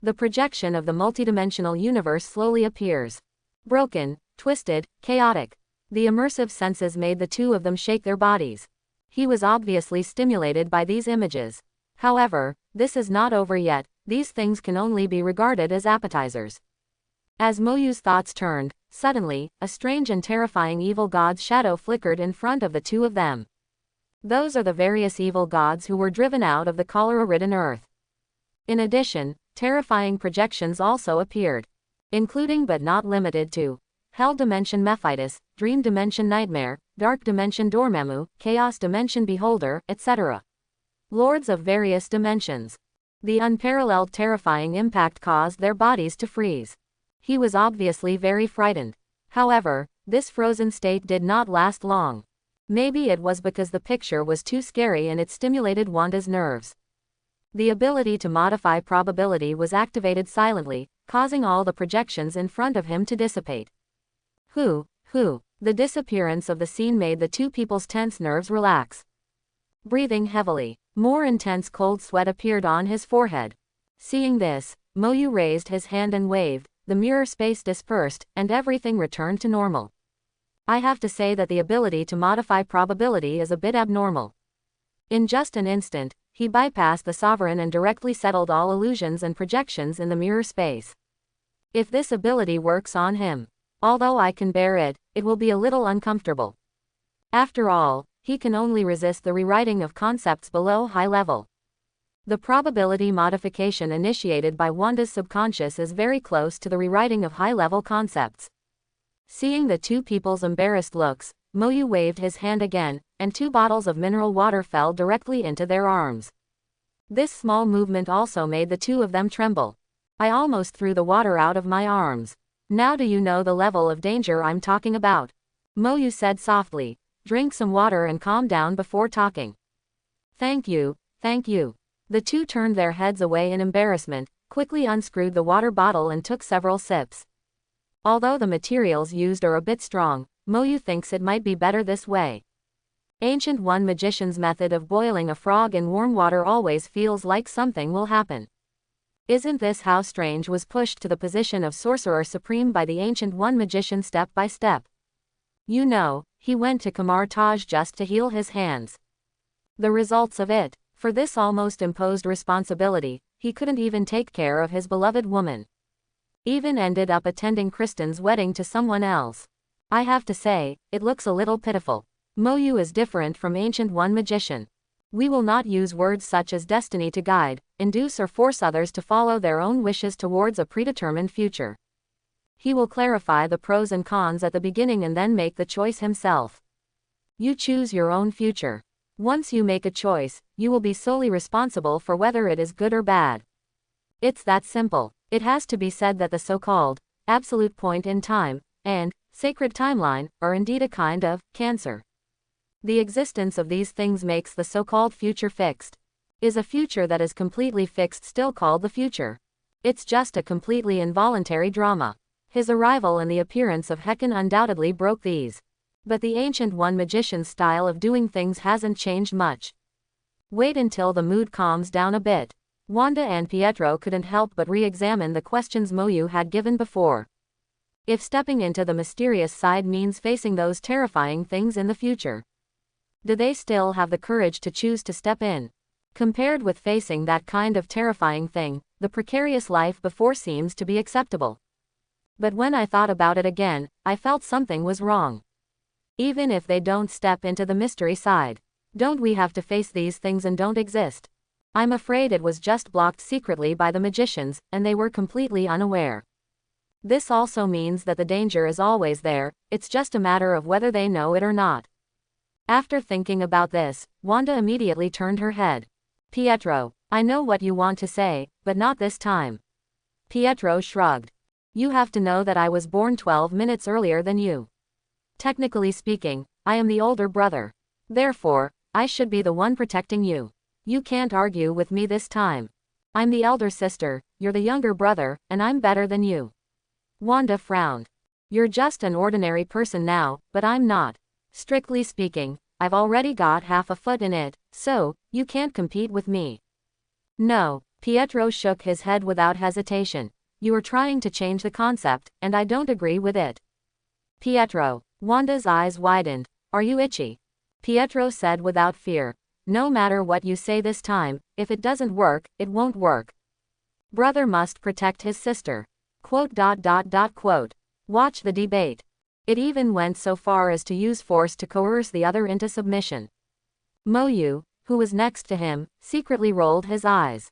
The projection of the multidimensional universe slowly appears. Broken, twisted, chaotic. The immersive senses made the two of them shake their bodies. He was obviously stimulated by these images. However, this is not over yet, these things can only be regarded as appetizers. As Moyu's thoughts turned, suddenly, a strange and terrifying evil god's shadow flickered in front of the two of them. Those are the various evil gods who were driven out of the cholera-ridden earth. In addition, terrifying projections also appeared, including but not limited to Hell Dimension Mephitis, Dream Dimension Nightmare, Dark Dimension Dormammu, Chaos Dimension Beholder, etc. Lords of various dimensions. The unparalleled terrifying impact caused their bodies to freeze. He was obviously very frightened. However, this frozen state did not last long. Maybe it was because the picture was too scary and it stimulated Wanda's nerves. The ability to modify probability was activated silently, causing all the projections in front of him to dissipate. The disappearance of the scene made the two people's tense nerves relax. Breathing heavily, more intense cold sweat appeared on his forehead. Seeing this, Moyu raised his hand and waved, the mirror space dispersed, and everything returned to normal. I have to say that the ability to modify probability is a bit abnormal. In just an instant, he bypassed the sovereign and directly settled all illusions and projections in the mirror space. If this ability works on him, although I can bear it, it will be a little uncomfortable. After all, he can only resist the rewriting of concepts below high level. The probability modification initiated by Wanda's subconscious is very close to the rewriting of high-level concepts. Seeing the two people's embarrassed looks, Moyu waved his hand again, and 2 bottles of mineral water fell directly into their arms. This small movement also made the 2 of them tremble. I almost threw the water out of my arms. Now do you know the level of danger I'm talking about? Moyu said softly. Drink some water and calm down before talking. Thank you, thank you. The 2 turned their heads away in embarrassment, quickly unscrewed the water bottle and took several sips. Although the materials used are a bit strong, Moyu thinks it might be better this way. Ancient One magician's method of boiling a frog in warm water always feels like something will happen. Isn't this how Strange was pushed to the position of Sorcerer Supreme by the Ancient One magician step by step? You know, he went to Kamar Taj just to heal his hands. The results of it. For this almost imposed responsibility, he couldn't even take care of his beloved woman. Even ended up attending Kristen's wedding to someone else. I have to say, it looks a little pitiful. Moyu is different from Ancient One magician. We will not use words such as destiny to guide, induce or force others to follow their own wishes towards a predetermined future. He will clarify the pros and cons at the beginning and then make the choice himself. You choose your own future. Once you make a choice, you will be solely responsible for whether it is good or bad. It's that simple. It has to be said that the so-called absolute point in time and sacred timeline are indeed a kind of cancer. The existence of these things makes the so-called future fixed. Is a future that is completely fixed still called the future? It's just a completely involuntary drama. His arrival and the appearance of Hecken undoubtedly broke these. But the Ancient One magician's style of doing things hasn't changed much. Wait until the mood calms down a bit. Wanda and Pietro couldn't help but re-examine the questions Moyu had given before. If stepping into the mysterious side means facing those terrifying things in the future, do they still have the courage to choose to step in? Compared with facing that kind of terrifying thing, the precarious life before seems to be acceptable. But when I thought about it again, I felt something was wrong. Even if they don't step into the mystery side, don't we have to face these things and don't exist? I'm afraid it was just blocked secretly by the magicians, and they were completely unaware. This also means that the danger is always there, it's just a matter of whether they know it or not. After thinking about this, Wanda immediately turned her head. Pietro, I know what you want to say, but not this time. Pietro shrugged. You have to know that I was born 12 minutes earlier than you. Technically speaking, I am the older brother. Therefore, I should be the one protecting you. You can't argue with me this time. I'm the elder sister, you're the younger brother, and I'm better than you. Wanda frowned. You're just an ordinary person now, but I'm not. Strictly speaking, I've already got half a foot in it, so, you can't compete with me. No, Pietro shook his head without hesitation. You are trying to change the concept, and I don't agree with it. Pietro. Wanda's eyes widened. Are you itchy? Pietro said without fear. No matter what you say this time, if it doesn't work, it won't work. Brother must protect his sister. Quote. Watch the debate. It even went so far as to use force to coerce the other into submission. Moyu, who was next to him, secretly rolled his eyes.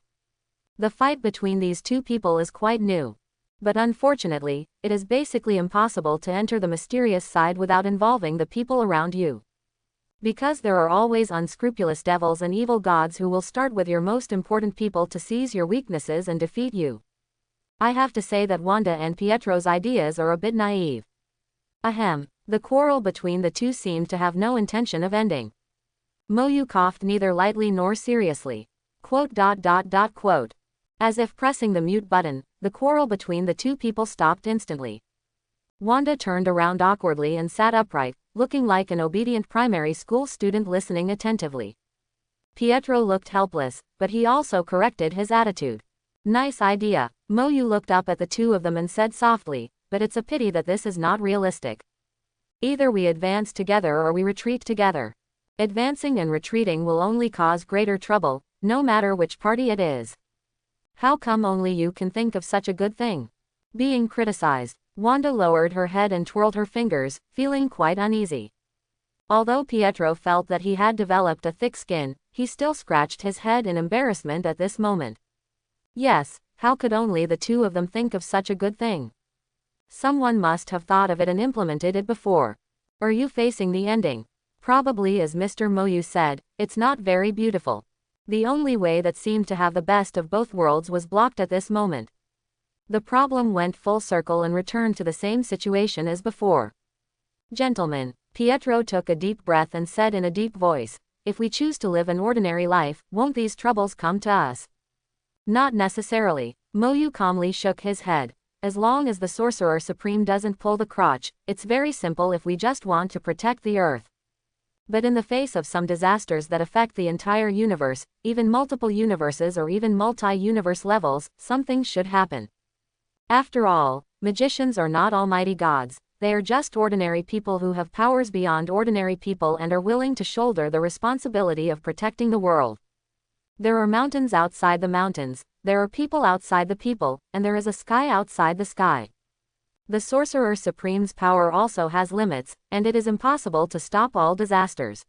The fight between these two people is quite new. But unfortunately, it is basically impossible to enter the mysterious side without involving the people around you. Because there are always unscrupulous devils and evil gods who will start with your most important people to seize your weaknesses and defeat you. I have to say that Wanda and Pietro's ideas are a bit naive. Ahem, the quarrel between the two seemed to have no intention of ending. Moyu coughed neither lightly nor seriously. Quote. As if pressing the mute button, the quarrel between the two people stopped instantly. Wanda turned around awkwardly and sat upright, looking like an obedient primary school student listening attentively. Pietro looked helpless, but he also corrected his attitude. Nice idea. Moyu looked up at the two of them and said softly, but it's a pity that this is not realistic. Either we advance together or we retreat together. Advancing and retreating will only cause greater trouble, no matter which party it is. How come only you can think of such a good thing? Being criticized. Wanda lowered her head and twirled her fingers, feeling quite uneasy. Although Pietro felt that he had developed a thick skin, he still scratched his head in embarrassment at this moment. Yes, how could only the two of them think of such a good thing? Someone must have thought of it and implemented it before. Are you facing the ending? Probably, as Mr. Moyu said, it's not very beautiful. The only way that seemed to have the best of both worlds was blocked at this moment. The problem went full circle and returned to the same situation as before. Gentlemen, Pietro took a deep breath and said in a deep voice, if we choose to live an ordinary life, won't these troubles come to us? Not necessarily. Moyu calmly shook his head. As long as the Sorcerer Supreme doesn't pull the crotch, it's very simple if we just want to protect the Earth. But in the face of some disasters that affect the entire universe, even multiple universes or even multi-universe levels, something should happen. After all, magicians are not almighty gods, they are just ordinary people who have powers beyond ordinary people and are willing to shoulder the responsibility of protecting the world. There are mountains outside the mountains, there are people outside the people, and there is a sky outside the sky. The Sorcerer Supreme's power also has limits, and it is impossible to stop all disasters.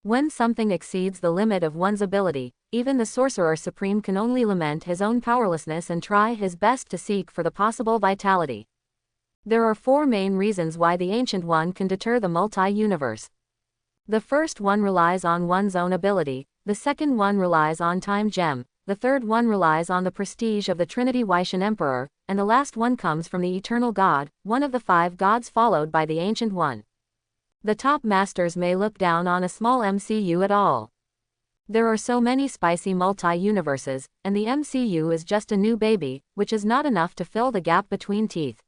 When something exceeds the limit of one's ability, even the Sorcerer Supreme can only lament his own powerlessness and try his best to seek for the possible vitality. There are 4 main reasons why the Ancient One can deter the multi-universe. The first one relies on one's own ability, the second one relies on Time Gem, the third one relies on the prestige of the Trinity Wyshan Emperor, and the last one comes from the Eternal God, one of the 5 gods followed by the Ancient One. The top masters may look down on a small MCU at all. There are so many spicy multi-universes, and the MCU is just a new baby, which is not enough to fill the gap between teeth.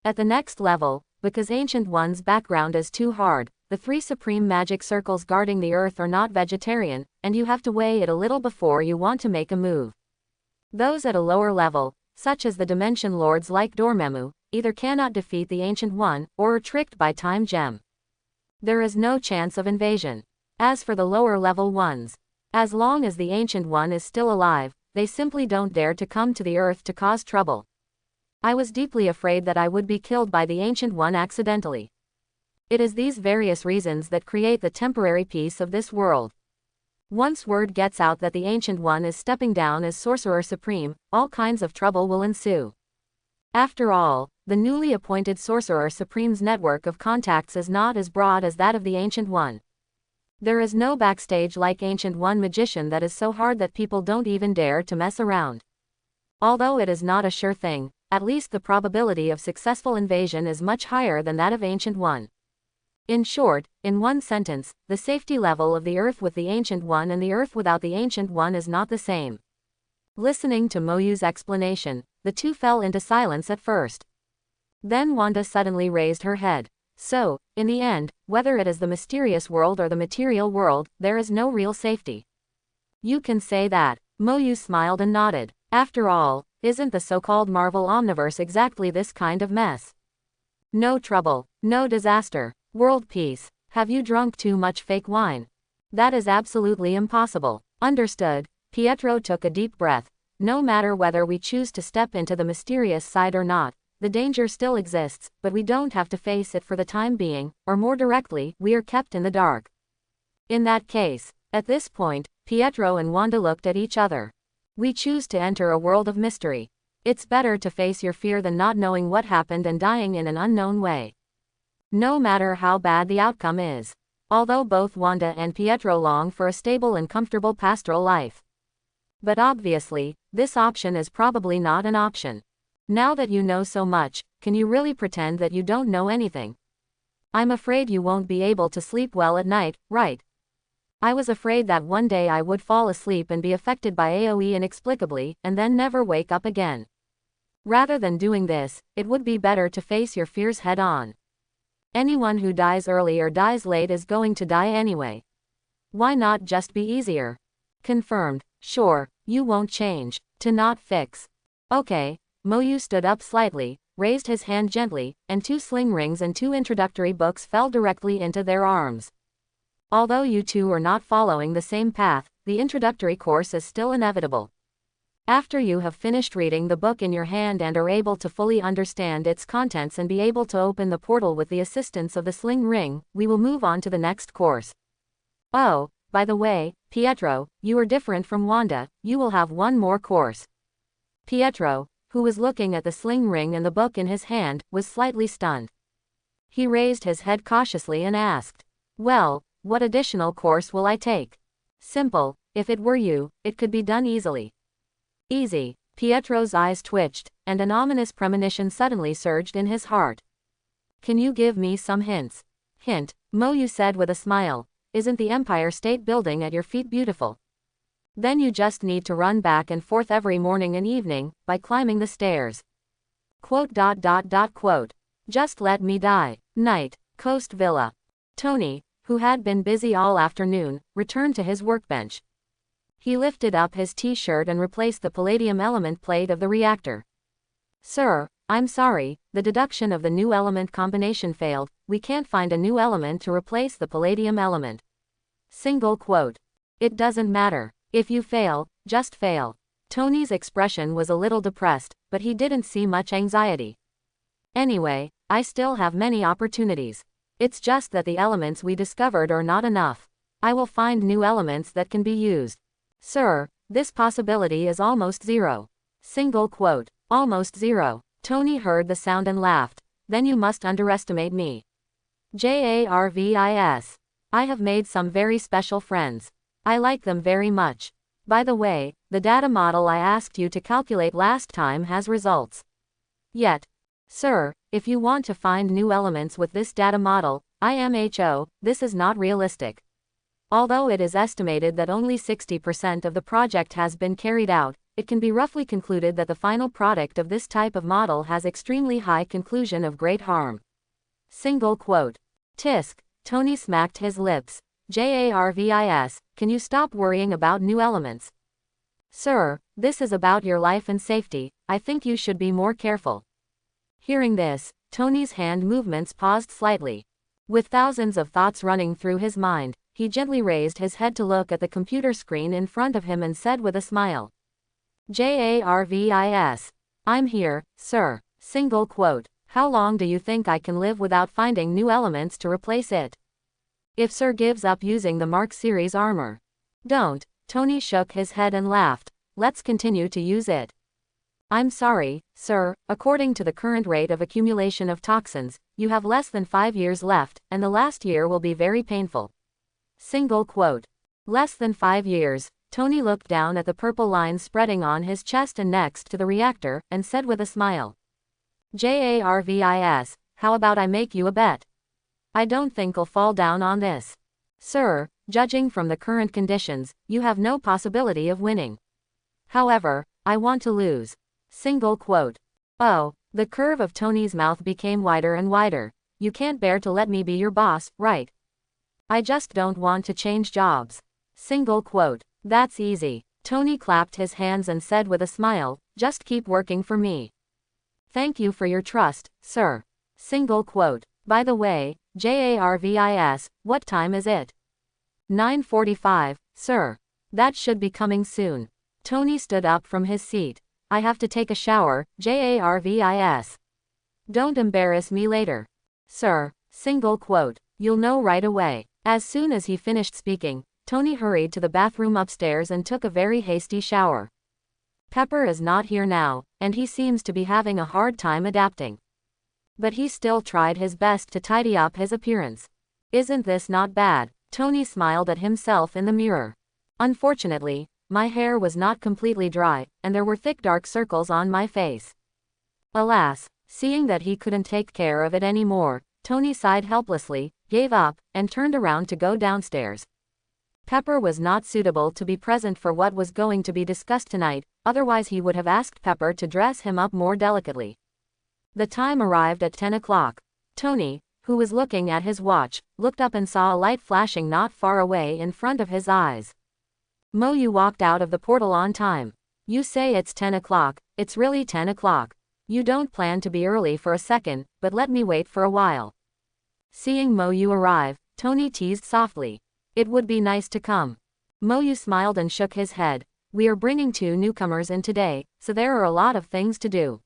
At the next level, because Ancient One's background is too hard, the 3 supreme magic circles guarding the Earth are not vegetarian, and you have to weigh it a little before you want to make a move. Those at a lower level, such as the Dimension Lords like Dormammu, either cannot defeat the Ancient One, or are tricked by Time Gem. There is no chance of invasion. As for the lower level ones, as long as the Ancient One is still alive, they simply don't dare to come to the Earth to cause trouble. I was deeply afraid that I would be killed by the Ancient One accidentally. It is these various reasons that create the temporary peace of this world. Once word gets out that the Ancient One is stepping down as Sorcerer Supreme, all kinds of trouble will ensue. After all, the newly appointed Sorcerer Supreme's network of contacts is not as broad as that of the Ancient One. There is no backstage like Ancient One magician that is so hard that people don't even dare to mess around. Although it is not a sure thing, at least the probability of successful invasion is much higher than that of Ancient One. In short, in one sentence, the safety level of the Earth with the Ancient One and the Earth without the Ancient One is not the same. Listening to Moyu's explanation, the two fell into silence at first. Then Wanda suddenly raised her head. So, in the end, whether it is the mysterious world or the material world, there is no real safety. You can say that. Moyu smiled and nodded. After all, isn't the so-called Marvel Omniverse exactly this kind of mess? No trouble, no disaster, world peace. Have you drunk too much fake wine? That is absolutely impossible. Understood. Pietro took a deep breath. No matter whether we choose to step into the mysterious side or not, the danger still exists, but we don't have to face it for the time being, or more directly, we are kept in the dark. In that case, at this point, Pietro and Wanda looked at each other. We choose to enter a world of mystery. It's better to face your fear than not knowing what happened and dying in an unknown way. No matter how bad the outcome is. Although both Wanda and Pietro long for a stable and comfortable pastoral life. But obviously, this option is probably not an option. Now that you know so much, can you really pretend that you don't know anything? I'm afraid you won't be able to sleep well at night, right? I was afraid that one day I would fall asleep and be affected by AoE inexplicably, and then never wake up again. Rather than doing this, it would be better to face your fears head on. Anyone who dies early or dies late is going to die anyway. Why not just be easier? Confirmed. Sure, you won't change. To not fix. Okay. Moyu stood up slightly, raised his hand gently, and 2 sling rings and 2 introductory books fell directly into their arms. Although you two are not following the same path, the introductory course is still inevitable. After you have finished reading the book in your hand and are able to fully understand its contents and be able to open the portal with the assistance of the sling ring, we will move on to the next course. Oh, by the way, Pietro, you are different from Wanda, you will have one more course. Pietro, who was looking at the sling ring and the book in his hand, was slightly stunned. He raised his head cautiously and asked, "Well, what additional course will I take?" "Simple, if it were you, it could be done easily." "Easy." Pietro's eyes twitched, and an ominous premonition suddenly surged in his heart. "Can you give me some hints?" "Hint," Moyu said with a smile. "Isn't the Empire State Building at your feet beautiful? Then you just need to run back and forth every morning and evening, by climbing the stairs." Quote. Just let me die. Night, Coast Villa. Tony, who had been busy all afternoon, returned to his workbench. He lifted up his t-shirt and replaced the palladium element plate of the reactor. "Sir, I'm sorry, the deduction of the new element combination failed, we can't find a new element to replace the palladium element." Single quote. "It doesn't matter. If you fail, just fail." Tony's expression was a little depressed, but he didn't see much anxiety. "Anyway, I still have many opportunities. It's just that the elements we discovered are not enough. I will find new elements that can be used." "Sir, this possibility is almost zero." Single quote. "Almost zero." Tony heard the sound and laughed. "Then you must underestimate me. Jarvis. I have made some very special friends. I like them very much. By the way, the data model I asked you to calculate last time has results. Yet. Sir, if you want to find new elements with this data model, IMHO, this is not realistic. Although it is estimated that only 60% of the project has been carried out, it can be roughly concluded that the final product of this type of model has extremely high conclusion of great harm." Single quote. "Tisk," Tony smacked his lips. "Jarvis, can you stop worrying about new elements? Sir, this is about your life and safety, I think you should be more careful." Hearing this, Tony's hand movements paused slightly. With thousands of thoughts running through his mind, he gently raised his head to look at the computer screen in front of him and said with a smile, "Jarvis. I'm here, sir." Single quote. "How long do you think I can live without finding new elements to replace it? If Sir gives up using the Mark series armor." "Don't." Tony shook his head and laughed. "Let's continue to use it." "I'm sorry, sir, according to the current rate of accumulation of toxins, you have less than 5 years left, and the last year will be very painful." Single quote. Less than 5 years. Tony looked down at the purple lines spreading on his chest and next to the reactor, and said with a smile, "Jarvis, how about I make you a bet? I don't think I'll fall down on this." "Sir, judging from the current conditions, you have no possibility of winning. However, I want to lose." Single quote. Oh, the curve of Tony's mouth became wider and wider. "You can't bear to let me be your boss, right? I just don't want to change jobs." Single quote. "That's easy." Tony clapped his hands and said with a smile, "Just keep working for me." "Thank you for your trust, sir." Single quote. "By the way, Jarvis, what time is it?" 9:45, sir. "That should be coming soon." Tony stood up from his seat. "I have to take a shower, Jarvis. Don't embarrass me later. Sir." Single quote. "You'll know right away." As soon as he finished speaking, Tony hurried to the bathroom upstairs and took a very hasty shower. Pepper is not here now, and he seems to be having a hard time adapting. But he still tried his best to tidy up his appearance. "Isn't this not bad?" Tony smiled at himself in the mirror. "Unfortunately, my hair was not completely dry, and there were thick dark circles on my face." Alas, seeing that he couldn't take care of it anymore, Tony sighed helplessly, gave up, and turned around to go downstairs. Pepper was not suitable to be present for what was going to be discussed tonight, otherwise he would have asked Pepper to dress him up more delicately. The time arrived at 10 o'clock. Tony, who was looking at his watch, looked up and saw a light flashing not far away in front of his eyes. Moyu walked out of the portal on time. "You say it's 10 o'clock, it's really 10 o'clock. You don't plan to be early for a second, but let me wait for a while." Seeing Moyu arrive, Tony teased softly, "It would be nice to come." Moyu smiled and shook his head. We are bringing 2 newcomers in today, so there are a lot of things to do.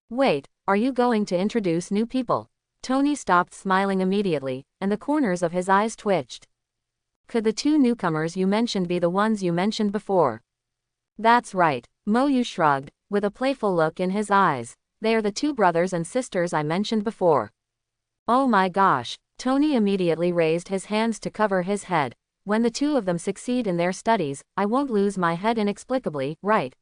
Wait, are you going to introduce new people? Tony stopped smiling immediately, and the corners of his eyes twitched. Could the 2 newcomers you mentioned be the ones you mentioned before? That's right, Mo Yu shrugged, with a playful look in his eyes. They are the 2 brothers and sisters I mentioned before. Oh my gosh, Tony immediately raised his hands to cover his head. When the 2 of them succeed in their studies, I won't lose my head inexplicably, right?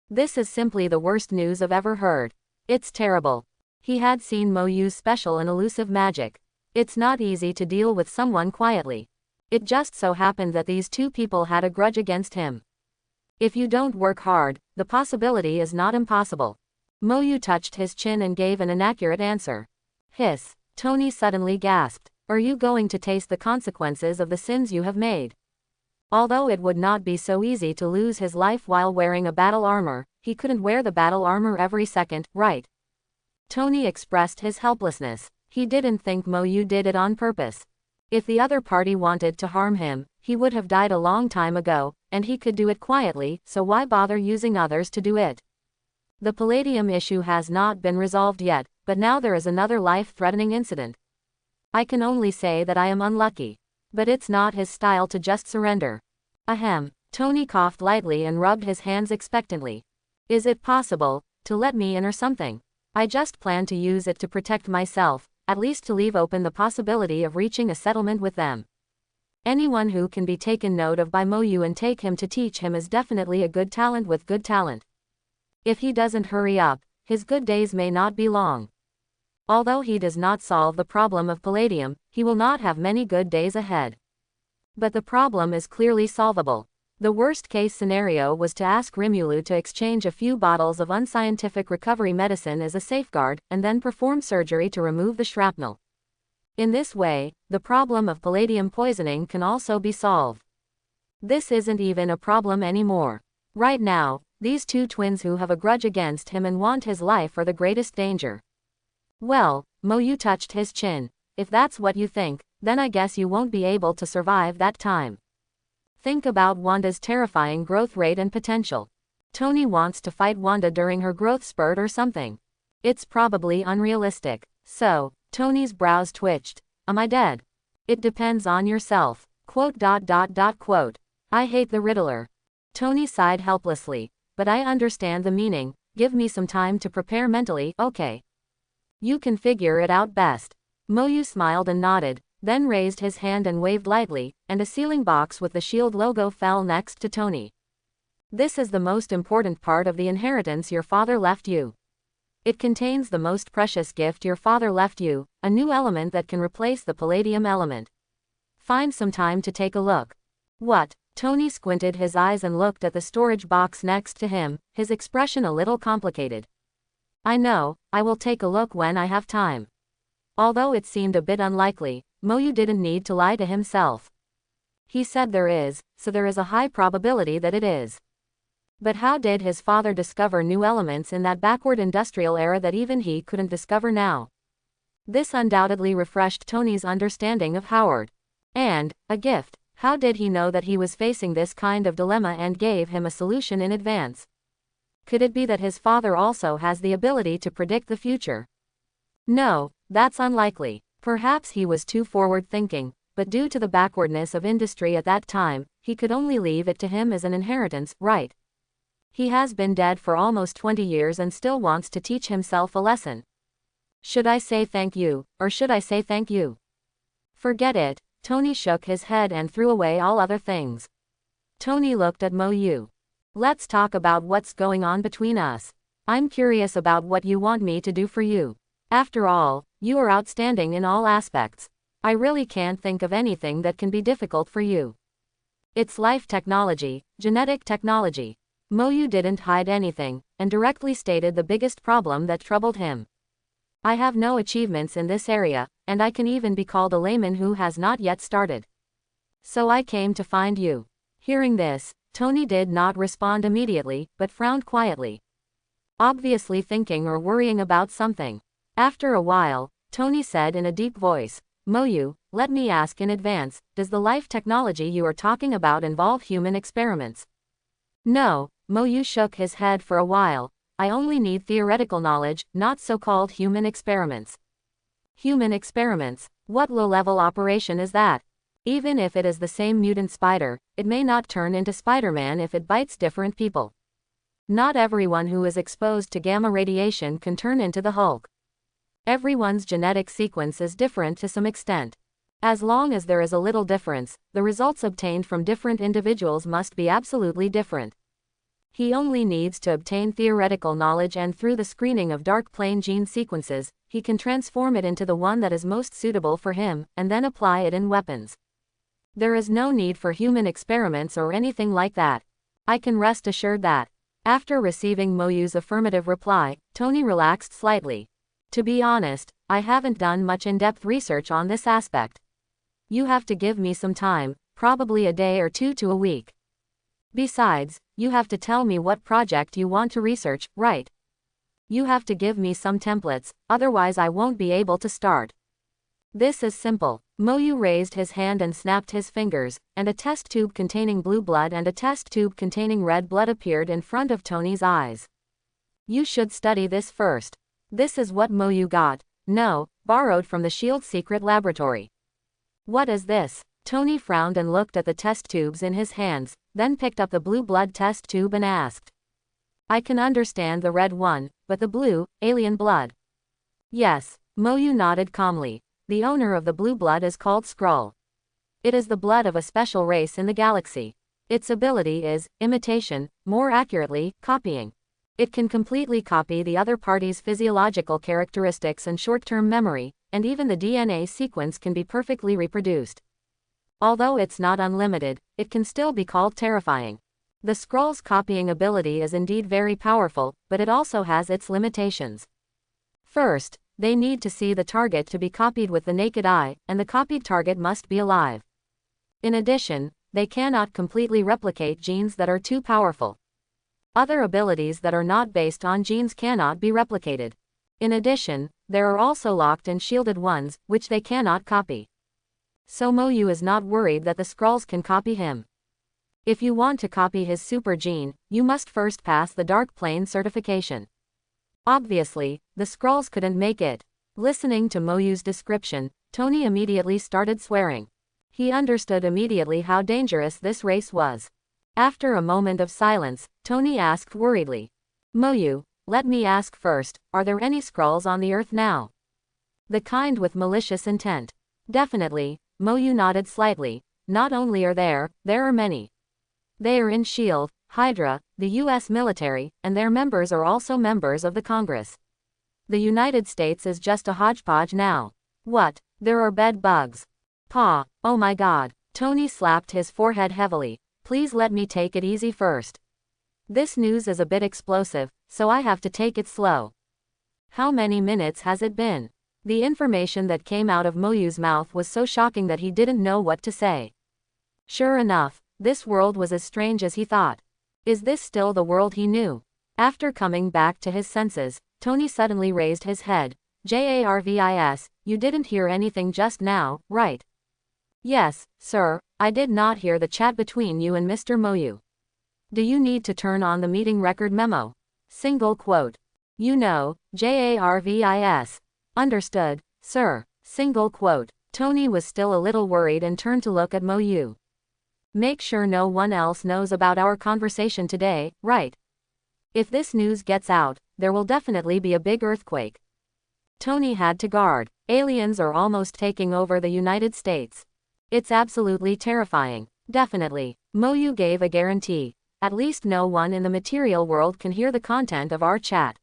This is simply the worst news I've ever heard. It's terrible. He had seen Mo Yu's special and elusive magic. It's not easy to deal with someone quietly. It just so happened that these 2 people had a grudge against him. If you don't work hard, the possibility is not impossible. Mo Yu touched his chin and gave an inaccurate answer. Hiss. Tony suddenly gasped. Are you going to taste the consequences of the sins you have made? Although it would not be so easy to lose his life while wearing a battle armor, he couldn't wear the battle armor every second, right? Tony expressed his helplessness. He didn't think Mo Yu did it on purpose. If the other party wanted to harm him, he would have died a long time ago, and he could do it quietly, so why bother using others to do it? The palladium issue has not been resolved yet, but now there is another life-threatening incident. I can only say that I am unlucky. But it's not his style to just surrender. Ahem. Tony coughed lightly and rubbed his hands expectantly. Is it possible to let me in or something? I just plan to use it to protect myself, at least to leave open the possibility of reaching a settlement with them. Anyone who can be taken note of by Mo Yu and take him to teach him is definitely a good talent with good talent. If he doesn't hurry up, his good days may not be long. Although he does not solve the problem of palladium, he will not have many good days ahead. But the problem is clearly solvable. The worst-case scenario was to ask Rimulu to exchange a few bottles of unscientific recovery medicine as a safeguard, and then perform surgery to remove the shrapnel. In this way, the problem of palladium poisoning can also be solved. This isn't even a problem anymore. Right now, these 2 twins who have a grudge against him and want his life are the greatest danger. Well, Mo Yu touched his chin. If that's what you think, then I guess you won't be able to survive that time. Think about Wanda's terrifying growth rate and potential. Tony wants to fight Wanda during her growth spurt or something. It's probably unrealistic. So, Tony's brows twitched. Am I dead? It depends on yourself. Quote. I hate the Riddler. Tony sighed helplessly. But I understand the meaning. Give me some time to prepare mentally, okay? You can figure it out best. Mo Yu smiled and nodded, then raised his hand and waved lightly, and a sealing box with the shield logo fell next to Tony. This is the most important part of the inheritance your father left you. It contains the most precious gift your father left you, a new element that can replace the palladium element. Find some time to take a look. What? Tony squinted his eyes and looked at the storage box next to him, his expression a little complicated. I know, I will take a look when I have time. Although it seemed a bit unlikely, Mo Yu didn't need to lie to himself. He said there is, so there is a high probability that it is. But how did his father discover new elements in that backward industrial era that even he couldn't discover now? This undoubtedly refreshed Tony's understanding of Howard. And, a gift, how did he know that he was facing this kind of dilemma and gave him a solution in advance? Could it be that his father also has the ability to predict the future? No, that's unlikely. Perhaps he was too forward-thinking, but due to the backwardness of industry at that time, he could only leave it to him as an inheritance, right? He has been dead for almost 20 years and still wants to teach himself a lesson. Should I say thank you, or should I say thank you? Forget it. Tony shook his head and threw away all other things. Tony looked at Mo Yu. Let's talk about what's going on between us. I'm curious about what you want me to do for you. After all, you are outstanding in all aspects. I really can't think of anything that can be difficult for you. It's life technology, genetic technology. Mo Yu didn't hide anything, and directly stated the biggest problem that troubled him. I have no achievements in this area, and I can even be called a layman who has not yet started. So I came to find you. Hearing this, Tony did not respond immediately, but frowned quietly. Obviously thinking or worrying about something. After a while, Tony said in a deep voice, Mo Yu, let me ask in advance, does the life technology you are talking about involve human experiments? No, Moyu shook his head for a while. I only need theoretical knowledge, not so-called human experiments. Human experiments? What low-level operation is that? Even if it is the same mutant spider, it may not turn into Spider-Man if it bites different people. Not everyone who is exposed to gamma radiation can turn into the Hulk. Everyone's genetic sequence is different to some extent. As long as there is a little difference, the results obtained from different individuals must be absolutely different. He only needs to obtain theoretical knowledge, and through the screening of dark plane gene sequences, he can transform it into the one that is most suitable for him, and then apply it in weapons. There is no need for human experiments or anything like that. I can rest assured that. After receiving Moyu's affirmative reply, Tony relaxed slightly. To be honest, I haven't done much in-depth research on this aspect. You have to give me some time, probably a day or two to a week. Besides, you have to tell me what project you want to research, right? You have to give me some templates, otherwise I won't be able to start. This is simple. Moyu raised his hand and snapped his fingers, and a test tube containing blue blood and a test tube containing red blood appeared in front of Tony's eyes. You should study this first. This is what Moyu got. No, borrowed from the S.H.I.E.L.D. secret laboratory. What is this? Tony frowned and looked at the test tubes in his hands, then picked up the blue blood test tube and asked. I can understand the red one, but the blue, alien blood. Yes, Moyu nodded calmly. The owner of the blue blood is called Skrull. It is the blood of a special race in the galaxy. Its ability is imitation, more accurately, copying. It can completely copy the other party's physiological characteristics and short-term memory, and even the DNA sequence can be perfectly reproduced. Although it's not unlimited, it can still be called terrifying. The Skrull's copying ability is indeed very powerful, but it also has its limitations. First, they need to see the target to be copied with the naked eye, and the copied target must be alive. In addition, they cannot completely replicate genes that are too powerful. Other abilities that are not based on genes cannot be replicated. In addition, there are also locked and shielded ones, which they cannot copy. So Moyu is not worried that the Skrulls can copy him. If you want to copy his super gene, you must first pass the Dark Plane certification. Obviously, the Skrulls couldn't make it. Listening to Moyu's description, Tony immediately started swearing. He understood immediately how dangerous this race was. After a moment of silence, Tony asked worriedly. Moyu, let me ask first, are there any Skrulls on the Earth now? The kind with malicious intent. Definitely, Moyu nodded slightly. Not only are there are many. They are in S.H.I.E.L.D., Hydra, the U.S. military, and their members are also members of the Congress. The United States is just a hodgepodge now. What? There are bed bugs. Pa, oh my god. Tony slapped his forehead heavily. Please let me take it easy first. This news is a bit explosive, so I have to take it slow. How many minutes has it been? The information that came out of Moyu's mouth was so shocking that he didn't know what to say. Sure enough, this world was as strange as he thought. Is this still the world he knew? After coming back to his senses, Tony suddenly raised his head. Jarvis, you didn't hear anything just now, right? Yes, sir, I did not hear the chat between you and Mr. Moyu. Do you need to turn on the meeting record memo? Single quote. You know, Jarvis. Understood, sir. Single quote. Tony was still a little worried and turned to look at Moyu. Make sure no one else knows about our conversation today, right? If this news gets out, there will definitely be a big earthquake. Tony had to guard. Aliens are almost taking over the United States. It's absolutely terrifying. Definitely. Moyu gave a guarantee. At least no one in the material world can hear the content of our chat.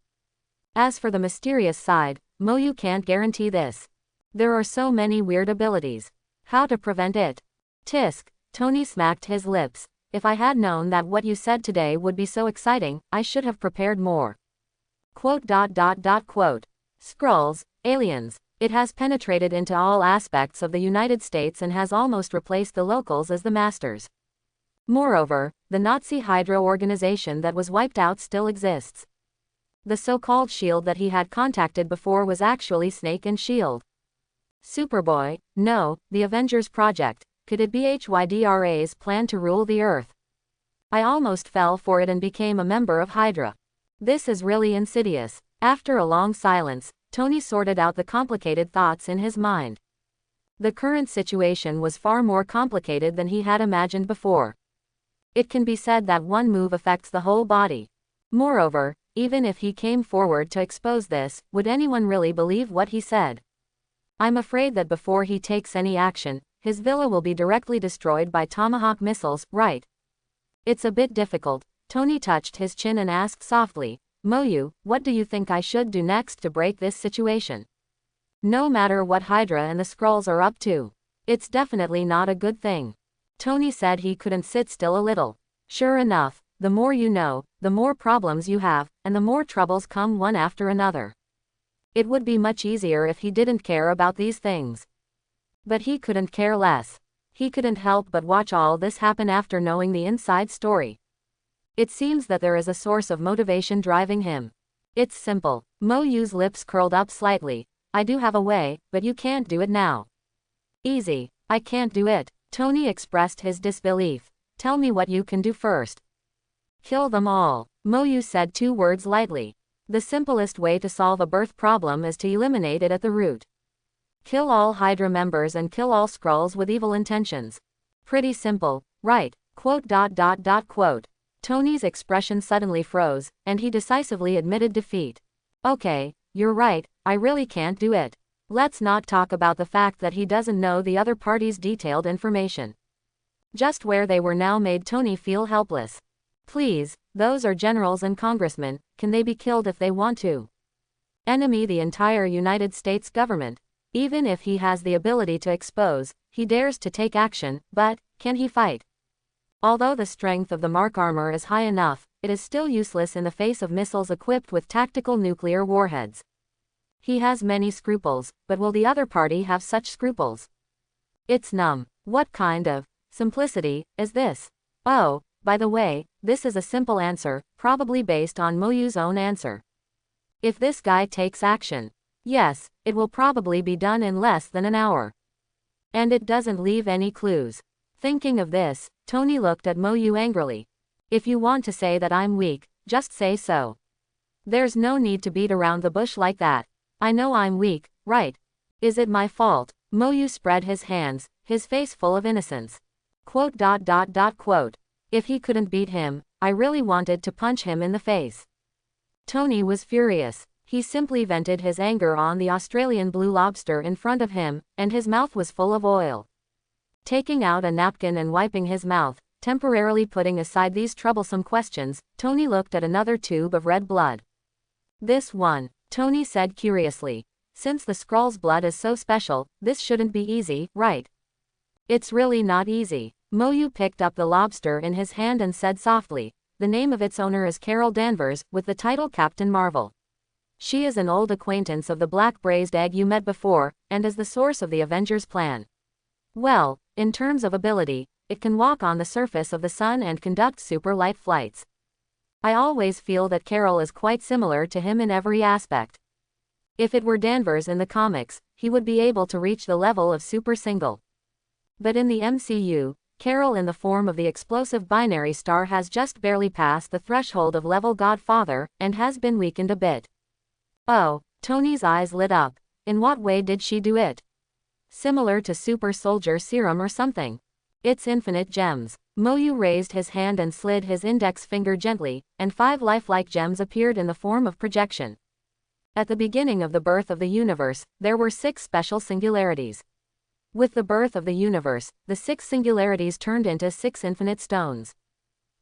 As for the mysterious side, Moyu can't guarantee this. There are so many weird abilities. How to prevent it? Tisk. Tony smacked his lips. If I had known that what you said today would be so exciting, I should have prepared more. Quote. Skrulls, aliens. It has penetrated into all aspects of the United States and has almost replaced the locals as the masters. Moreover, the Nazi Hydra organization that was wiped out still exists. The so-called S.H.I.E.L.D. that he had contacted before was actually Snake and S.H.I.E.L.D. Superboy, no, the Avengers Project. Could it be HYDRA's plan to rule the Earth? I almost fell for it and became a member of Hydra. This is really insidious. After a long silence, Tony sorted out the complicated thoughts in his mind. The current situation was far more complicated than he had imagined before. It can be said that one move affects the whole body. Moreover, even if he came forward to expose this, would anyone really believe what he said? I'm afraid that before he takes any action, his villa will be directly destroyed by Tomahawk missiles, right? It's a bit difficult. Tony touched his chin and asked softly, Moyu, what do you think I should do next to break this situation? No matter what Hydra and the Skrulls are up to, it's definitely not a good thing. Tony said he couldn't sit still a little. Sure enough, the more you know, the more problems you have, and the more troubles come one after another. It would be much easier if he didn't care about these things. But he couldn't care less. He couldn't help but watch all this happen after knowing the inside story. It seems that there is a source of motivation driving him. It's simple. Moyu's lips curled up slightly. I do have a way, but you can't do it now. Easy. I can't do it. Tony expressed his disbelief. Tell me what you can do first. Kill them all. Moyu said 2 words lightly. The simplest way to solve a birth problem is to eliminate it at the root. Kill all Hydra members and kill all Skrulls with evil intentions. Pretty simple, right? Quote. Tony's expression suddenly froze, and he decisively admitted defeat. Okay, you're right, I really can't do it. Let's not talk about the fact that he doesn't know the other party's detailed information. Just where they were now made Tony feel helpless. Please, those are generals and congressmen, can they be killed if they want to? Enemy the entire United States government. Even if he has the ability to expose, he dares to take action, but, can he fight? Although the strength of the Mark armor is high enough, it is still useless in the face of missiles equipped with tactical nuclear warheads. He has many scruples, but will the other party have such scruples? It's numb. What kind of simplicity is this? Oh, by the way, this is a simple answer, probably based on Moyu's own answer. If this guy takes action, yes, it will probably be done in less than an hour. And it doesn't leave any clues. Thinking of this, Tony looked at Moyu angrily. If you want to say that I'm weak, just say so. There's no need to beat around the bush like that. I know I'm weak, right? Is it my fault? Moyu spread his hands, his face full of innocence. Quote. If he couldn't beat him, I really wanted to punch him in the face. Tony was furious. He simply vented his anger on the Australian blue lobster in front of him, and his mouth was full of oil. Taking out a napkin and wiping his mouth, temporarily putting aside these troublesome questions, Tony looked at another tube of red blood. This one, Tony said curiously. Since the Skrull's blood is so special, this shouldn't be easy, right? It's really not easy. Moyu picked up the lobster in his hand and said softly, the name of its owner is Carol Danvers, with the title Captain Marvel. She is an old acquaintance of the black braised egg you met before, and is the source of the Avengers plan. Well, in terms of ability, it can walk on the surface of the sun and conduct super light flights. I always feel that Carol is quite similar to him in every aspect. If it were Danvers in the comics, he would be able to reach the level of super single. But in the MCU, Carol in the form of the explosive binary star has just barely passed the threshold of level Godfather, and has been weakened a bit. Oh, Tony's eyes lit up. In what way did she do it? Similar to super soldier serum or something. It's infinite gems. Moyu raised his hand and slid his index finger gently, and 5 lifelike gems appeared in the form of projection. At the beginning of the birth of the universe, there were 6 special singularities. With the birth of the universe, the 6 singularities turned into 6 infinite stones.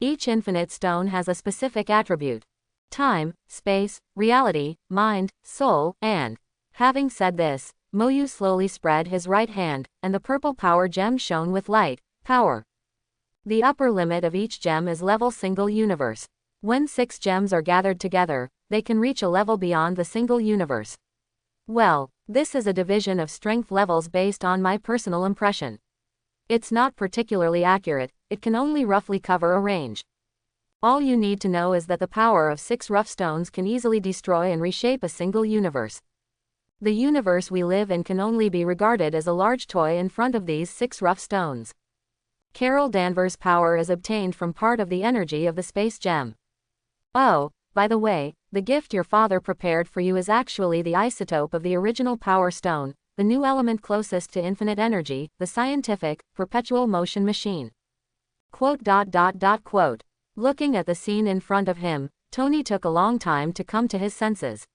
Each infinite stone has a specific attribute. Time, space, reality, mind, soul, and. Having said this, Moyu slowly spread his right hand, and the purple power gem shone with light, power. The upper limit of each gem is level single universe. When 6 gems are gathered together, they can reach a level beyond the single universe. Well, this is a division of strength levels based on my personal impression. It's not particularly accurate, it can only roughly cover a range. All you need to know is that the power of 6 rough stones can easily destroy and reshape a single universe. The universe we live in can only be regarded as a large toy in front of these 6 rough stones. Carol Danvers' power is obtained from part of the energy of the space gem. Oh, by the way, the gift your father prepared for you is actually the isotope of the original Power Stone, the new element closest to infinite energy, the scientific, perpetual motion machine. Quote. Looking at the scene in front of him, Tony took a long time to come to his senses.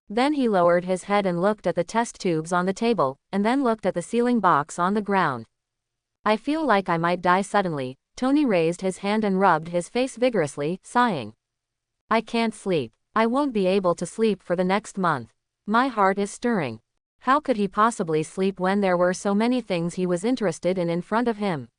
Then he lowered his head and looked at the test tubes on the table, and then looked at the sealing box on the ground. I feel like I might die suddenly. Tony raised his hand and rubbed his face vigorously, sighing. I can't sleep. I won't be able to sleep for the next month. My heart is stirring. How could he possibly sleep when there were so many things he was interested in front of him?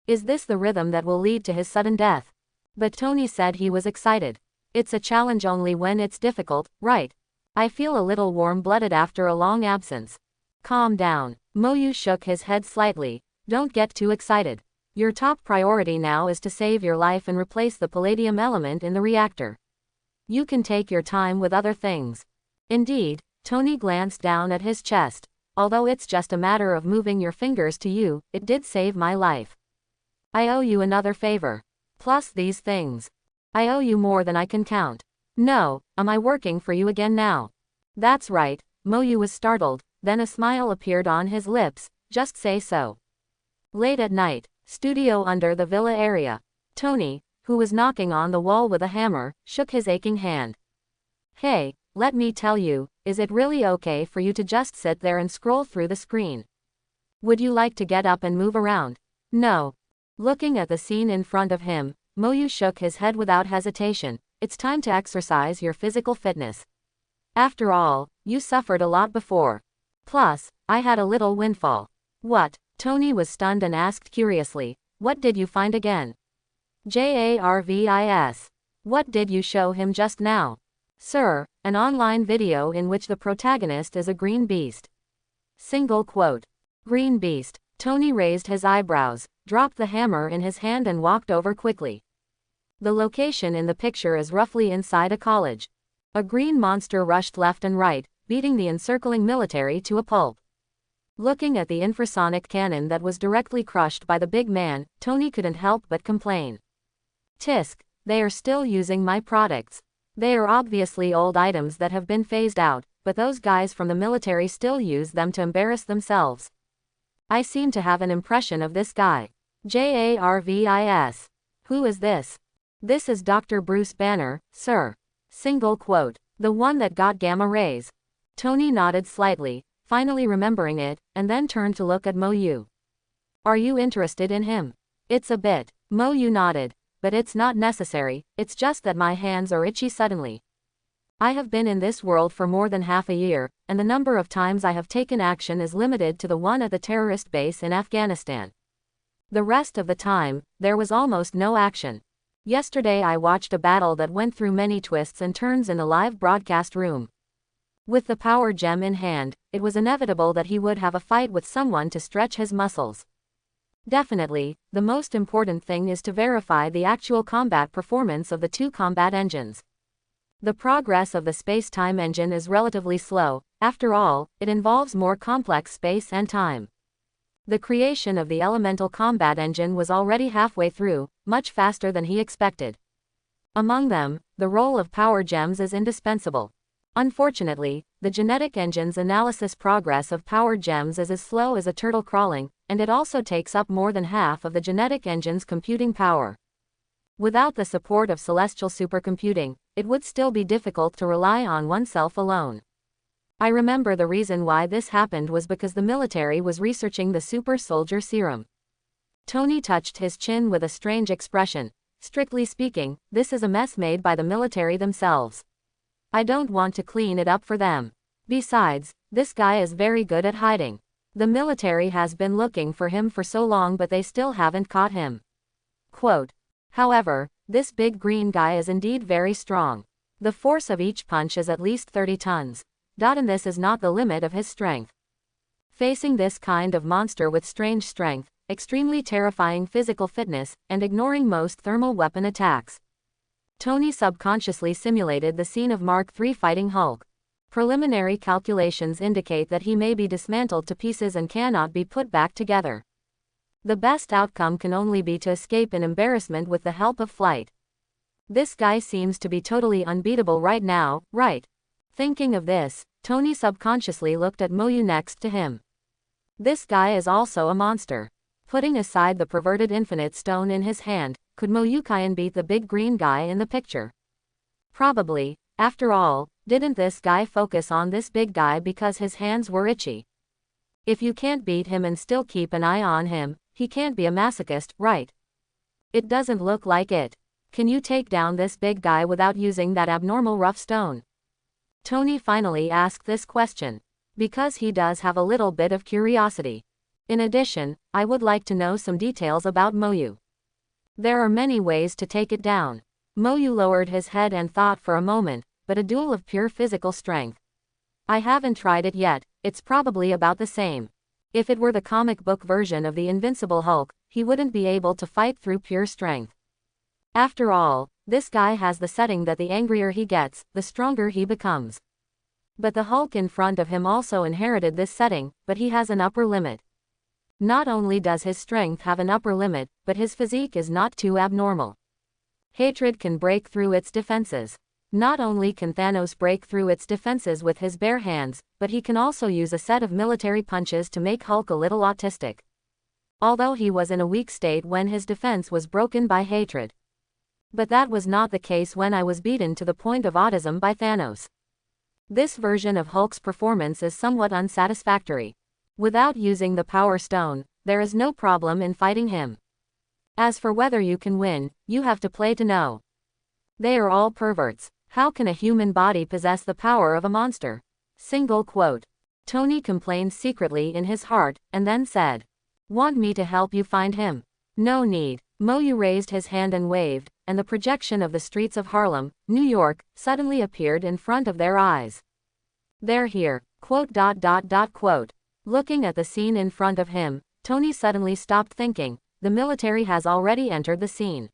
Is this the rhythm that will lead to his sudden death? But Tony said he was excited. It's a challenge only when it's difficult, right? I feel a little warm-blooded after a long absence. Calm down. Moyu shook his head slightly. Don't get too excited. Your top priority now is to save your life and replace the palladium element in the reactor. You can take your time with other things. Indeed, Tony glanced down at his chest. Although it's just a matter of moving your fingers to you, it did save my life. I owe you another favor. Plus these things. I owe you more than I can count. No, am I working for you again now? That's right. Moyu was startled, then a smile appeared on his lips. Just say so. Late at night, studio under the villa area. Tony, who was knocking on the wall with a hammer, shook his aching hand. Hey, let me tell you, is it really okay for you to just sit there and scroll through the screen? Would you like to get up and move around? No. Looking at the scene in front of him, Moyu shook his head without hesitation. It's time to exercise your physical fitness. After all, you suffered a lot before. Plus, I had a little windfall. What? Tony was stunned and asked curiously, what did you find again? Jarvis. What did you show him just now? Sir, an online video in which the protagonist is a green beast. Single quote. Green beast. Tony raised his eyebrows, dropped the hammer in his hand and walked over quickly. The location in the picture is roughly inside a college. A green monster rushed left and right, beating the encircling military to a pulp. Looking at the infrasonic cannon that was directly crushed by the big man, Tony couldn't help but complain. Tisk, they are still using my products. They are obviously old items that have been phased out, but those guys from the military still use them to embarrass themselves. I seem to have an impression of this guy. Jarvis. Who is this? This is Dr. Bruce Banner, sir. Single quote. The one that got gamma rays. Tony nodded slightly, finally remembering it, and then turned to look at Moyu. Are you interested in him? It's a bit. Moyu nodded. But it's not necessary, it's just that my hands are itchy suddenly. I have been in this world for more than half a year, and the number of times I have taken action is limited to the one at the terrorist base in Afghanistan. The rest of the time, there was almost no action. Yesterday I watched a battle that went through many twists and turns in the live broadcast room. With the power gem in hand, it was inevitable that he would have a fight with someone to stretch his muscles. Definitely, the most important thing is to verify the actual combat performance of the two combat engines. The progress of the space-time engine is relatively slow. After all, it involves more complex space and time. The creation of the elemental combat engine was already halfway through, much faster than he expected. Among them, the role of power gems is indispensable. Unfortunately, the genetic engine's analysis progress of power gems is as slow as a turtle crawling, and it also takes up more than half of the genetic engine's computing power. Without the support of celestial supercomputing, it would still be difficult to rely on oneself alone. I remember the reason why this happened was because the military was researching the super soldier serum. Tony touched his chin with a strange expression. Strictly speaking, this is a mess made by the military themselves. I don't want to clean it up for them. Besides, this guy is very good at hiding. The military has been looking for him for so long but they still haven't caught him. Quote. However, this big green guy is indeed very strong. The force of each punch is at least 30 tons. And this is not the limit of his strength. Facing this kind of monster with strange strength, extremely terrifying physical fitness, and ignoring most thermal weapon attacks, Tony subconsciously simulated the scene of Mark III fighting Hulk. Preliminary calculations indicate that he may be dismantled to pieces and cannot be put back together. The best outcome can only be to escape an embarrassment with the help of flight. This guy seems to be totally unbeatable right now, right? Thinking of this, Tony subconsciously looked at Moyu next to him. This guy is also a monster. Putting aside the perverted infinite stone in his hand, could Moyukian beat the big green guy in the picture? Probably. After all, didn't this guy focus on this big guy because his hands were itchy? If you can't beat him and still keep an eye on him, he can't be a masochist, right? It doesn't look like it. Can you take down this big guy without using that abnormal rough stone? Tony finally asked this question, because he does have a little bit of curiosity. In addition, I would like to know some details about Moyu. There are many ways to take it down. Moyu lowered his head and thought for a moment, but a duel of pure physical strength. I haven't tried it yet, it's probably about the same. If it were the comic book version of the Invincible Hulk, he wouldn't be able to fight through pure strength. After all, this guy has the setting that the angrier he gets, the stronger he becomes. But the Hulk in front of him also inherited this setting, but he has an upper limit. Not only does his strength have an upper limit, but his physique is not too abnormal. Hatred can break through its defenses. Not only can Thanos break through its defenses with his bare hands, but he can also use a set of military punches to make Hulk a little autistic. Although he was in a weak state when his defense was broken by hatred. But that was not the case when I was beaten to the point of autism by Thanos. This version of Hulk's performance is somewhat unsatisfactory. Without using the Power Stone, there is no problem in fighting him. As for whether you can win, you have to play to know. They are all perverts. How can a human body possess the power of a monster? Single quote. Tony complained secretly in his heart, and then said, "Want me to help you find him?" "No need." Moyu raised his hand and waved, and the projection of the streets of Harlem, New York, suddenly appeared in front of their eyes. "They're here." Quote. Looking at the scene in front of him, Tony suddenly stopped thinking. The military has already entered the scene.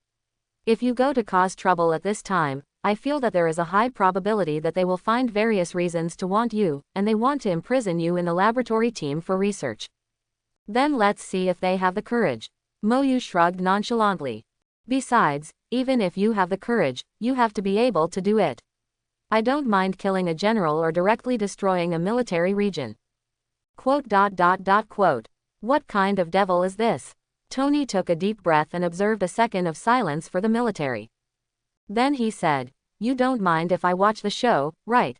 If you go to cause trouble at this time, I feel that there is a high probability that they will find various reasons to want you, and they want to imprison you in the laboratory team for research. Then let's see if they have the courage. Moyu shrugged nonchalantly. Besides, even if you have the courage, you have to be able to do it. I don't mind killing a general or directly destroying a military region. Quote. What kind of devil is this? Tony took a deep breath and observed a second of silence for the military. Then he said, "You don't mind if I watch the show, right?"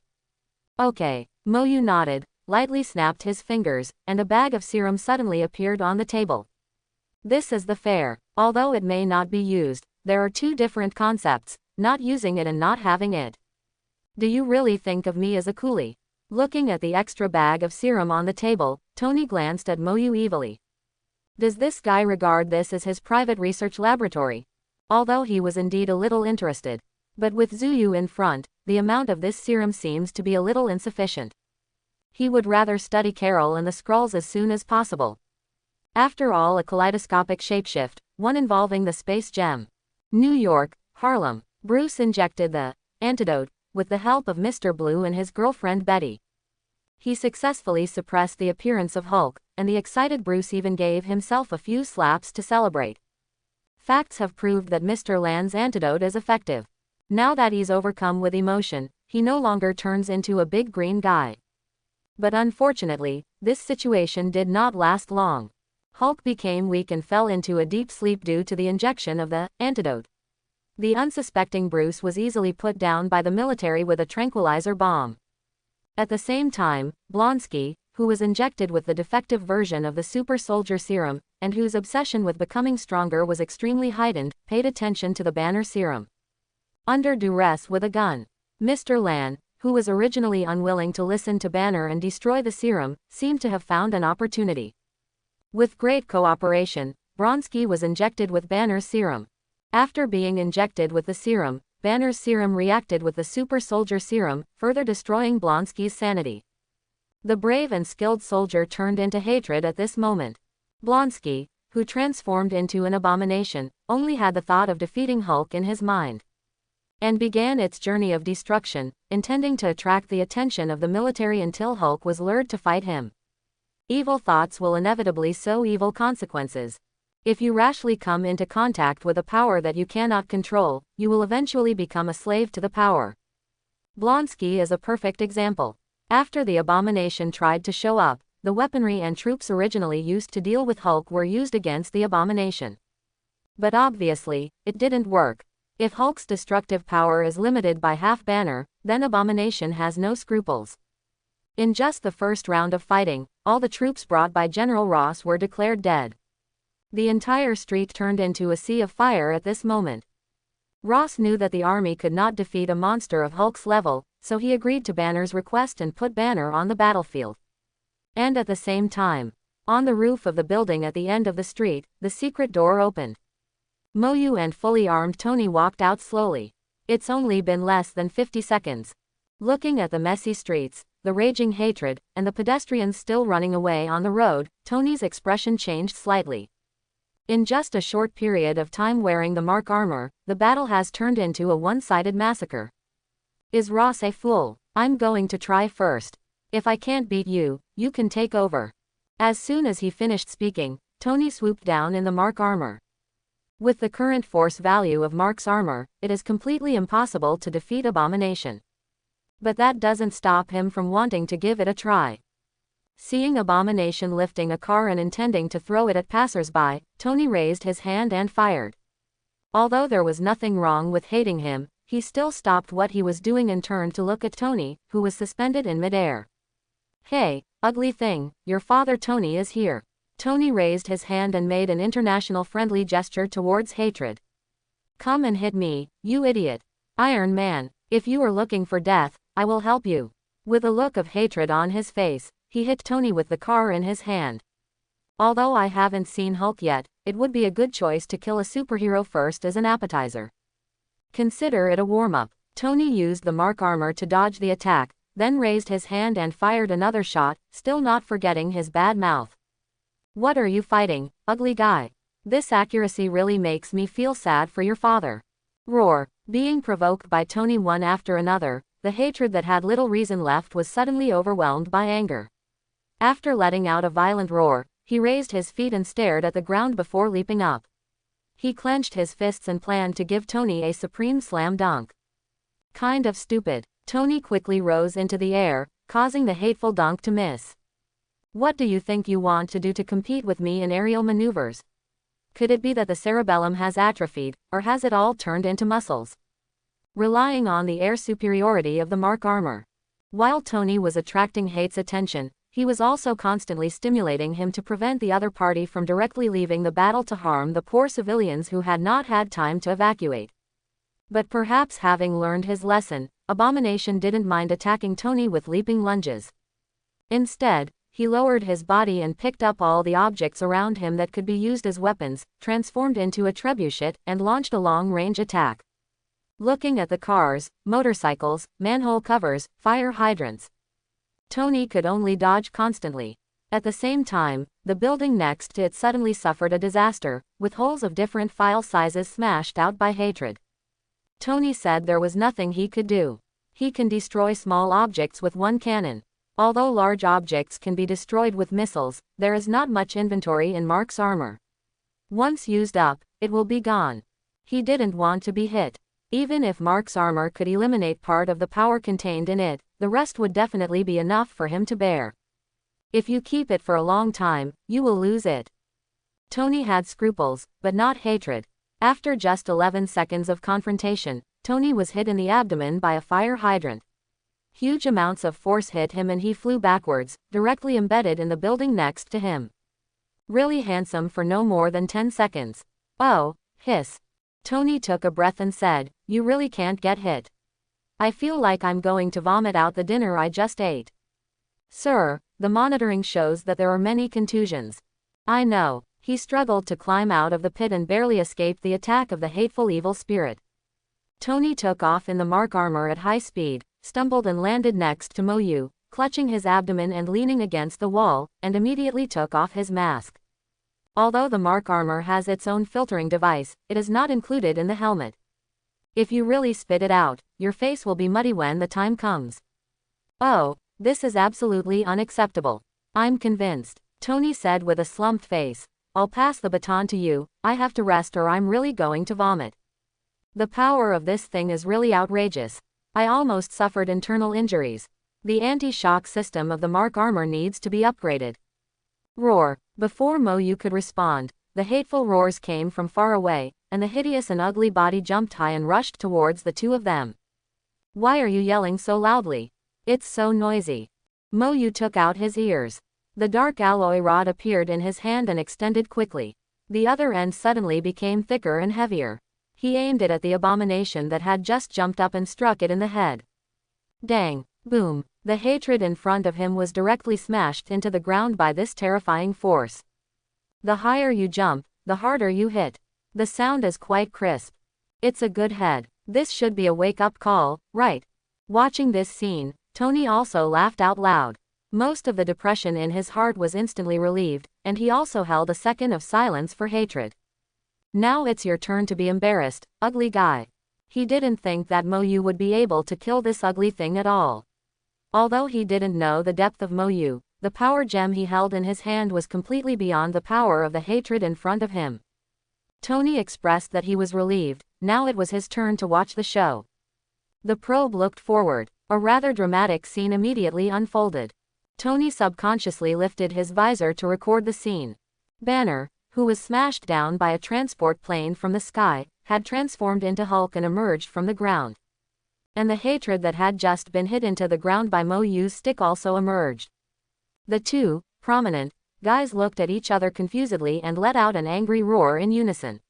"Okay." Moyu nodded, lightly snapped his fingers, and a bag of serum suddenly appeared on the table. This is the fair. Although it may not be used, there are two different concepts, not using it and not having it. Do you really think of me as a coolie? Looking at the extra bag of serum on the table, Tony glanced at Moyu evilly. Does this guy regard this as his private research laboratory? Although he was indeed a little interested. But with Zuyu in front, the amount of this serum seems to be a little insufficient. He would rather study Carol and the Skrulls as soon as possible. After all, a kaleidoscopic shapeshift, one involving the space gem. New York, Harlem. Bruce injected the antidote with the help of Mr. Blue and his girlfriend Betty. He successfully suppressed the appearance of Hulk, and the excited Bruce even gave himself a few slaps to celebrate. Facts have proved that Mr. Land's antidote is effective. Now that he's overcome with emotion, he no longer turns into a big green guy. But unfortunately, this situation did not last long. Hulk became weak and fell into a deep sleep due to the injection of the antidote. The unsuspecting Bruce was easily put down by the military with a tranquilizer bomb. At the same time, Blonsky, who was injected with the defective version of the super soldier serum, and whose obsession with becoming stronger was extremely heightened, paid attention to the Banner serum. Under duress with a gun, Mr. Lan, who was originally unwilling to listen to Banner and destroy the serum, seemed to have found an opportunity. With great cooperation, Blonsky was injected with Banner's serum. After being injected with the serum, Banner's serum reacted with the super soldier serum, further destroying Blonsky's sanity. The brave and skilled soldier turned into hatred at this moment. Blonsky, who transformed into an abomination, only had the thought of defeating Hulk in his mind. And began its journey of destruction, intending to attract the attention of the military until Hulk was lured to fight him. Evil thoughts will inevitably sow evil consequences. If you rashly come into contact with a power that you cannot control, you will eventually become a slave to the power. Blonsky is a perfect example. After the Abomination tried to show up, the weaponry and troops originally used to deal with Hulk were used against the Abomination. But obviously, it didn't work. If Hulk's destructive power is limited by half Banner, then Abomination has no scruples. In just the first round of fighting, all the troops brought by General Ross were declared dead. The entire street turned into a sea of fire at this moment. Ross knew that the army could not defeat a monster of Hulk's level, so he agreed to Banner's request and put Banner on the battlefield. And at the same time, on the roof of the building at the end of the street, the secret door opened. Moyu and fully armed Tony walked out slowly. It's only been less than 50 seconds. Looking at the messy streets, the raging hatred, and the pedestrians still running away on the road, Tony's expression changed slightly. In just a short period of time wearing the Mark armor, the battle has turned into a one-sided massacre. Is Ross a fool? I'm going to try first. If I can't beat you, you can take over. As soon as he finished speaking, Tony swooped down in the Mark armor. With the current force value of Mark's armor, it is completely impossible to defeat Abomination. But that doesn't stop him from wanting to give it a try. Seeing Abomination lifting a car and intending to throw it at passers-by, Tony raised his hand and fired. Although there was nothing wrong with hating him, he still stopped what he was doing and turned to look at Tony, who was suspended in midair. Hey, ugly thing, your father Tony is here. Tony raised his hand and made an international friendly gesture towards Hatred. Come and hit me, you idiot. Iron Man, if you are looking for death, I will help you. With a look of hatred on his face, he hit Tony with the car in his hand. Although I haven't seen Hulk yet, it would be a good choice to kill a superhero first as an appetizer. Consider it a warm-up. Tony used the Mark armor to dodge the attack, then raised his hand and fired another shot, still not forgetting his bad mouth. What are you fighting, ugly guy? This accuracy really makes me feel sad for your father. Roar. Being provoked by Tony one after another, the hatred that had little reason left was suddenly overwhelmed by anger. After letting out a violent roar, he raised his feet and stared at the ground before leaping up. He clenched his fists and planned to give Tony a supreme slam dunk. Kind of stupid. Tony quickly rose into the air, causing the hateful dunk to miss. What do you think you want to do to compete with me in aerial maneuvers? Could it be that the cerebellum has atrophied, or has it all turned into muscles? Relying on the air superiority of the Mark armor. While Tony was attracting Hate's attention, he was also constantly stimulating him to prevent the other party from directly leaving the battle to harm the poor civilians who had not had time to evacuate. But perhaps having learned his lesson, Abomination didn't mind attacking Tony with leaping lunges. Instead, he lowered his body and picked up all the objects around him that could be used as weapons, transformed into a trebuchet, and launched a long-range attack. Looking at the cars, motorcycles, manhole covers, fire hydrants, Tony could only dodge constantly. At the same time, the building next to it suddenly suffered a disaster, with holes of different file sizes smashed out by hatred. Tony said there was nothing he could do. He can destroy small objects with one cannon. Although large objects can be destroyed with missiles, there is not much inventory in Mark's armor. Once used up, it will be gone. He didn't want to be hit. Even if Mark's armor could eliminate part of the power contained in it, the rest would definitely be enough for him to bear. If you keep it for a long time, you will lose it. Tony had scruples, but not hatred. After just 11 seconds of confrontation, Tony was hit in the abdomen by a fire hydrant. Huge amounts of force hit him and he flew backwards, directly embedded in the building next to him. Really handsome for no more than 10 seconds. Oh, hiss. Tony took a breath and said, "You really can't get hit. I feel like I'm going to vomit out the dinner I just ate." Sir, the monitoring shows that there are many contusions. I know. He struggled to climb out of the pit and barely escaped the attack of the hateful evil spirit. Tony took off in the Mark armor at high speed, stumbled and landed next to Moyu, clutching his abdomen and leaning against the wall, and immediately took off his mask. Although the Mark armor has its own filtering device, it is not included in the helmet. If you really spit it out, your face will be muddy when the time comes. Oh, this is absolutely unacceptable. I'm convinced, Tony said with a slumped face. I'll pass the baton to you. I have to rest or I'm really going to vomit. The power of this thing is really outrageous. I almost suffered internal injuries. The anti-shock system of the Mark armor needs to be upgraded. Roar. Before Mo Yu could respond, the hateful roars came from far away, and the hideous and ugly body jumped high and rushed towards the two of them. Why are you yelling so loudly? It's so noisy. Mo Yu took out his ears. The dark alloy rod appeared in his hand and extended quickly. The other end suddenly became thicker and heavier. He aimed it at the abomination that had just jumped up and struck it in the head. Dang. Boom. The hatred in front of him was directly smashed into the ground by this terrifying force. The higher you jump, the harder you hit. The sound is quite crisp. It's a good head. This should be a wake-up call, right? Watching this scene, Tony also laughed out loud. Most of the depression in his heart was instantly relieved, and he also held a second of silence for hatred. Now it's your turn to be embarrassed, ugly guy. He didn't think that Mo Yu would be able to kill this ugly thing at all. Although he didn't know the depth of Mo Yu, the power gem he held in his hand was completely beyond the power of the hatred in front of him. Tony expressed that he was relieved. Now it was his turn to watch the show. The probe looked forward. A rather dramatic scene immediately unfolded. Tony subconsciously lifted his visor to record the scene. Banner, who was smashed down by a transport plane from the sky, had transformed into Hulk and emerged from the ground. And the hatred that had just been hit into the ground by Mo Yu's stick also emerged. The two prominent guys looked at each other confusedly and let out an angry roar in unison.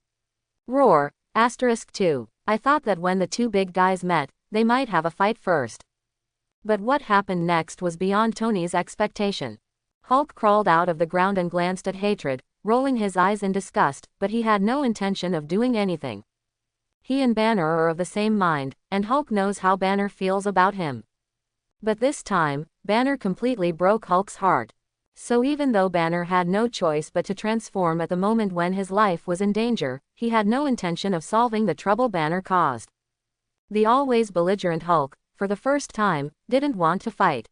Roar, *2. I thought that when the two big guys met, they might have a fight first. But what happened next was beyond Tony's expectation. Hulk crawled out of the ground and glanced at hatred, rolling his eyes in disgust, but he had no intention of doing anything. He and Banner are of the same mind, and Hulk knows how Banner feels about him. But this time, Banner completely broke Hulk's heart. So even though Banner had no choice but to transform at the moment when his life was in danger, he had no intention of solving the trouble Banner caused. The always belligerent Hulk, for the first time, didn't want to fight.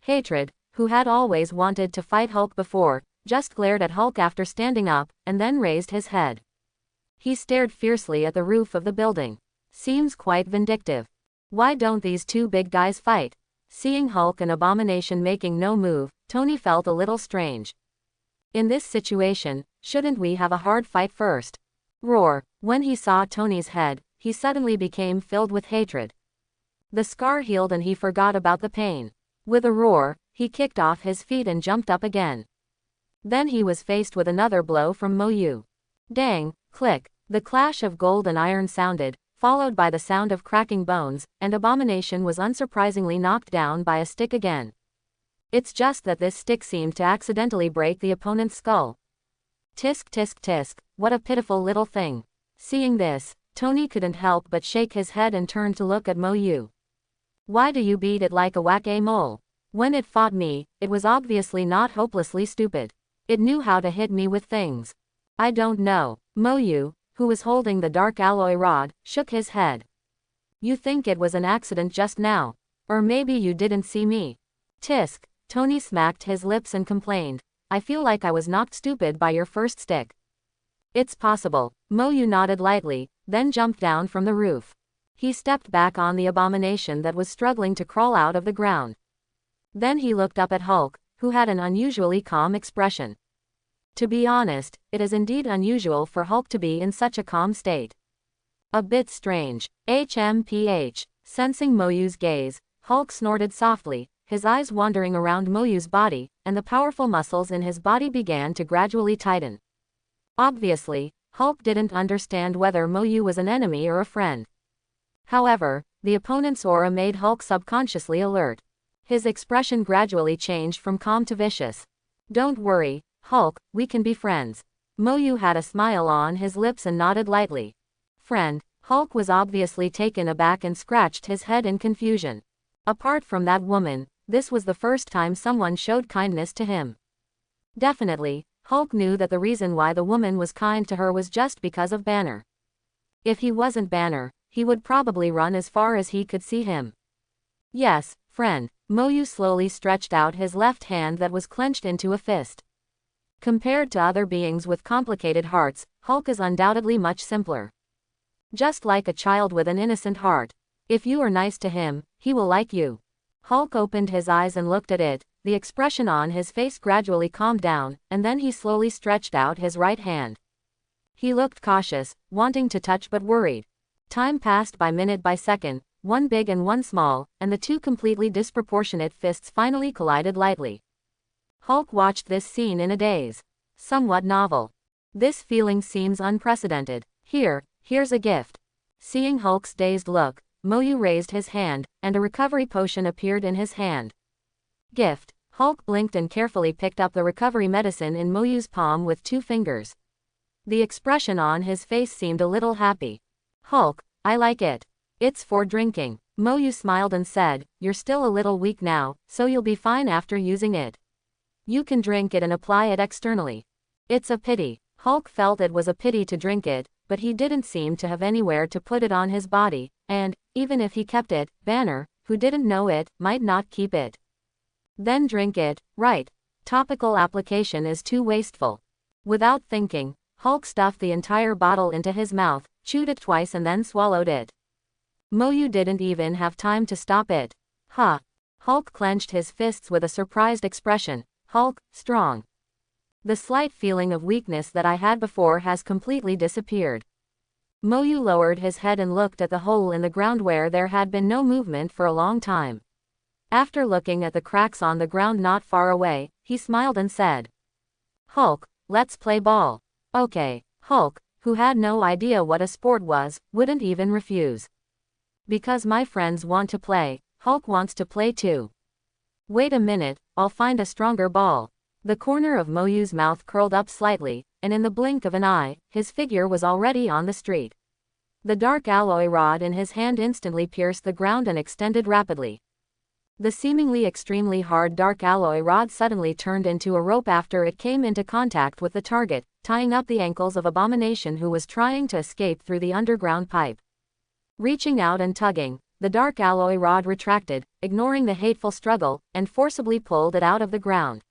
Hatred, who had always wanted to fight Hulk before, just glared at Hulk after standing up, and then raised his head. He stared fiercely at the roof of the building. Seems quite vindictive. Why don't these two big guys fight? Seeing Hulk and Abomination making no move, Tony felt a little strange. In this situation, shouldn't we have a hard fight first? Roar. When he saw Tony's head, he suddenly became filled with hatred. The scar healed and he forgot about the pain. With a roar, he kicked off his feet and jumped up again. Then he was faced with another blow from Mo Yu. Dang, click. The clash of gold and iron sounded, followed by the sound of cracking bones, and Abomination was unsurprisingly knocked down by a stick again. It's just that this stick seemed to accidentally break the opponent's skull. Tisk tisk tisk, what a pitiful little thing. Seeing this, Tony couldn't help but shake his head and turn to look at Mo Yu. Why do you beat it like a whack-a-mole? When it fought me, it was obviously not hopelessly stupid. It knew how to hit me with things. I don't know. Mo Yu, who was holding the dark alloy rod, shook his head. You think it was an accident just now? Or maybe you didn't see me? Tisk. Tony smacked his lips and complained. I feel like I was knocked stupid by your first stick. It's possible. Mo Yu nodded lightly, then jumped down from the roof. He stepped back on the Abomination that was struggling to crawl out of the ground. Then he looked up at Hulk, who had an unusually calm expression. To be honest, it is indeed unusual for Hulk to be in such a calm state. A bit strange. HMPH. Sensing Mo Yu's gaze, Hulk snorted softly, his eyes wandering around Mo Yu's body, and the powerful muscles in his body began to gradually tighten. Obviously, Hulk didn't understand whether Mo Yu was an enemy or a friend. However, the opponent's aura made Hulk subconsciously alert. His expression gradually changed from calm to vicious. Don't worry, Hulk, we can be friends. Mo Yu had a smile on his lips and nodded lightly. Friend. Hulk was obviously taken aback and scratched his head in confusion. Apart from that woman, this was the first time someone showed kindness to him. Definitely, Hulk knew that the reason why the woman was kind to her was just because of Banner. If he wasn't Banner, he would probably run as far as he could see him. Yes, friend. Mo Yu slowly stretched out his left hand that was clenched into a fist. Compared to other beings with complicated hearts, Hulk is undoubtedly much simpler. Just like a child with an innocent heart. If you are nice to him, he will like you. Hulk opened his eyes and looked at it, the expression on his face gradually calmed down, and then he slowly stretched out his right hand. He looked cautious, wanting to touch but worried. Time passed by minute by second, one big and one small, and the two completely disproportionate fists finally collided lightly. Hulk watched this scene in a daze. Somewhat novel. This feeling seems unprecedented. Here's a gift. Seeing Hulk's dazed look, Moyu raised his hand, and a recovery potion appeared in his hand. Gift. Hulk blinked and carefully picked up the recovery medicine in Moyu's palm with 2 fingers. The expression on his face seemed a little happy. Hulk, I like it. It's for drinking. Moyu smiled and said, you're still a little weak now, so you'll be fine after using it. You can drink it and apply it externally. It's a pity. Hulk felt it was a pity to drink it, but he didn't seem to have anywhere to put it on his body, and, even if he kept it, Banner, who didn't know it, might not keep it. Then drink it, right. Topical application is too wasteful. Without thinking, Hulk stuffed the entire bottle into his mouth, chewed it twice and then swallowed it. Moyu didn't even have time to stop it. Ha! Hulk clenched his fists with a surprised expression. Hulk, strong. The slight feeling of weakness that I had before has completely disappeared. Moyu lowered his head and looked at the hole in the ground where there had been no movement for a long time. After looking at the cracks on the ground not far away, he smiled and said, Hulk, let's play ball. Okay. Hulk, who had no idea what a sport was, wouldn't even refuse. Because my friends want to play, Hulk wants to play too. Wait a minute, I'll find a stronger ball. The corner of Moyu's mouth curled up slightly, and in the blink of an eye, his figure was already on the street. The dark alloy rod in his hand instantly pierced the ground and extended rapidly. The seemingly extremely hard dark alloy rod suddenly turned into a rope after it came into contact with the target, tying up the ankles of Abomination, who was trying to escape through the underground pipe. Reaching out and tugging, the dark alloy rod retracted, ignoring the hateful struggle, and forcibly pulled it out of the ground.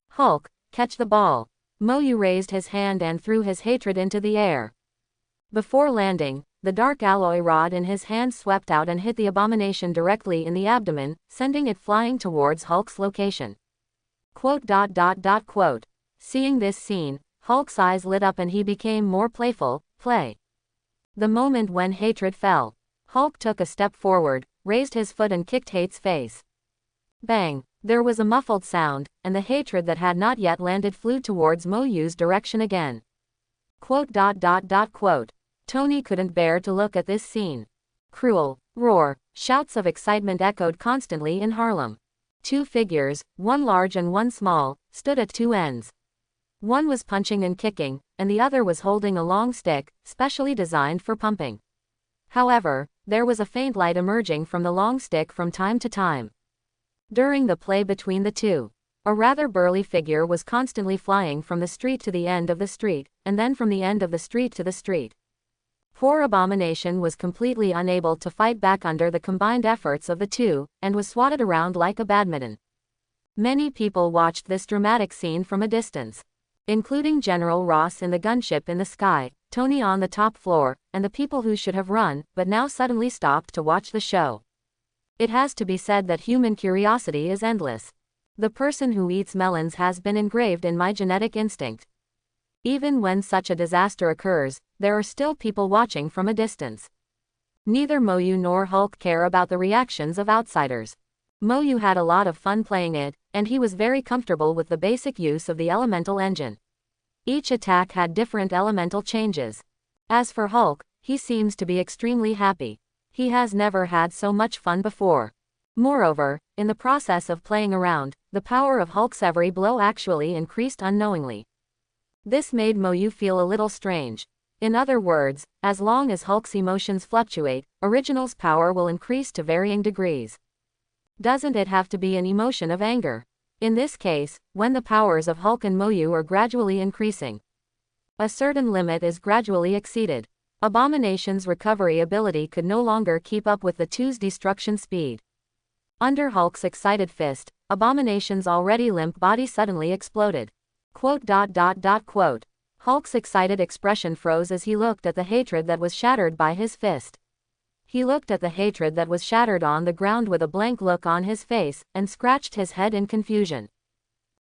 Hulk, catch the ball. Moyu raised his hand and threw his hatred into the air. Before landing, the dark alloy rod in his hand swept out and hit the Abomination directly in the abdomen, sending it flying towards Hulk's location. Quote. Seeing this scene, Hulk's eyes lit up and he became more playful. Play. The moment when hatred fell, Hulk took a step forward, raised his foot and kicked Hate's face. Bang! There was a muffled sound, and the hatred that had not yet landed flew towards Moyu's direction again. Quote. Tony couldn't bear to look at this scene. Cruel. Roar. Shouts of excitement echoed constantly in Harlem. 2 figures, one large and one small, stood at 2 ends. One was punching and kicking, and the other was holding a long stick, specially designed for pumping. However, there was a faint light emerging from the long stick from time to time. During the play between the two, a rather burly figure was constantly flying from the street to the end of the street, and then from the end of the street to the street. Poor Abomination was completely unable to fight back under the combined efforts of the two, and was swatted around like a badminton. Many people watched this dramatic scene from a distance, including General Ross in the gunship in the sky, Tony on the top floor, and the people who should have run, but now suddenly stopped to watch the show. It has to be said that human curiosity is endless. The person who eats melons has been engraved in my genetic instinct. Even when such a disaster occurs, there are still people watching from a distance. Neither Moyu nor Hulk care about the reactions of outsiders. Moyu had a lot of fun playing it, and he was very comfortable with the basic use of the elemental engine. Each attack had different elemental changes. As for Hulk, he seems to be extremely happy. He has never had so much fun before. Moreover, in the process of playing around, the power of Hulk's every blow actually increased unknowingly. This made Moyu feel a little strange. In other words, as long as Hulk's emotions fluctuate, Original's power will increase to varying degrees. Doesn't it have to be an emotion of anger? In this case, when the powers of Hulk and Moyu are gradually increasing, a certain limit is gradually exceeded. Abomination's recovery ability could no longer keep up with the two's destruction speed. Under Hulk's excited fist, Abomination's already limp body suddenly exploded. Quote. Hulk's excited expression froze as he looked at the hatred that was shattered by his fist. He looked at the hatred that was shattered on the ground with a blank look on his face, and scratched his head in confusion.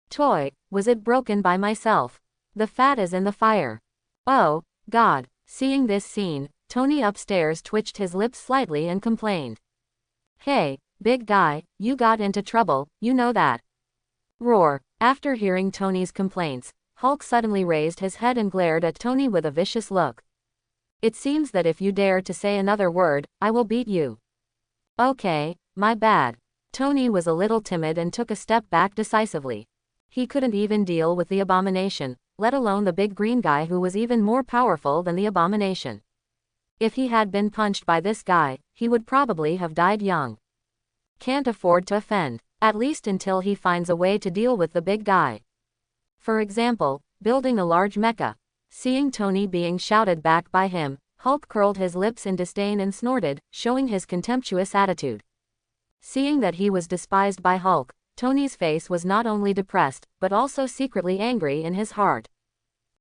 Toy, was it broken by myself? The fat is in the fire. Oh, God. Seeing this scene, Tony upstairs twitched his lips slightly and complained. Hey, big guy, you got into trouble, you know that. Roar. After hearing Tony's complaints, Hulk suddenly raised his head and glared at Tony with a vicious look. It seems that if you dare to say another word, I will beat you. Okay, my bad. Tony was a little timid and took a step back decisively. He couldn't even deal with the abomination, let alone the big green guy who was even more powerful than the abomination. If he had been punched by this guy, he would probably have died young. Can't afford to offend, at least until he finds a way to deal with the big guy. For example, building a large mecha. Seeing Tony being shouted back by him, Hulk curled his lips in disdain and snorted, showing his contemptuous attitude. Seeing that he was despised by Hulk, Tony's face was not only depressed, but also secretly angry in his heart.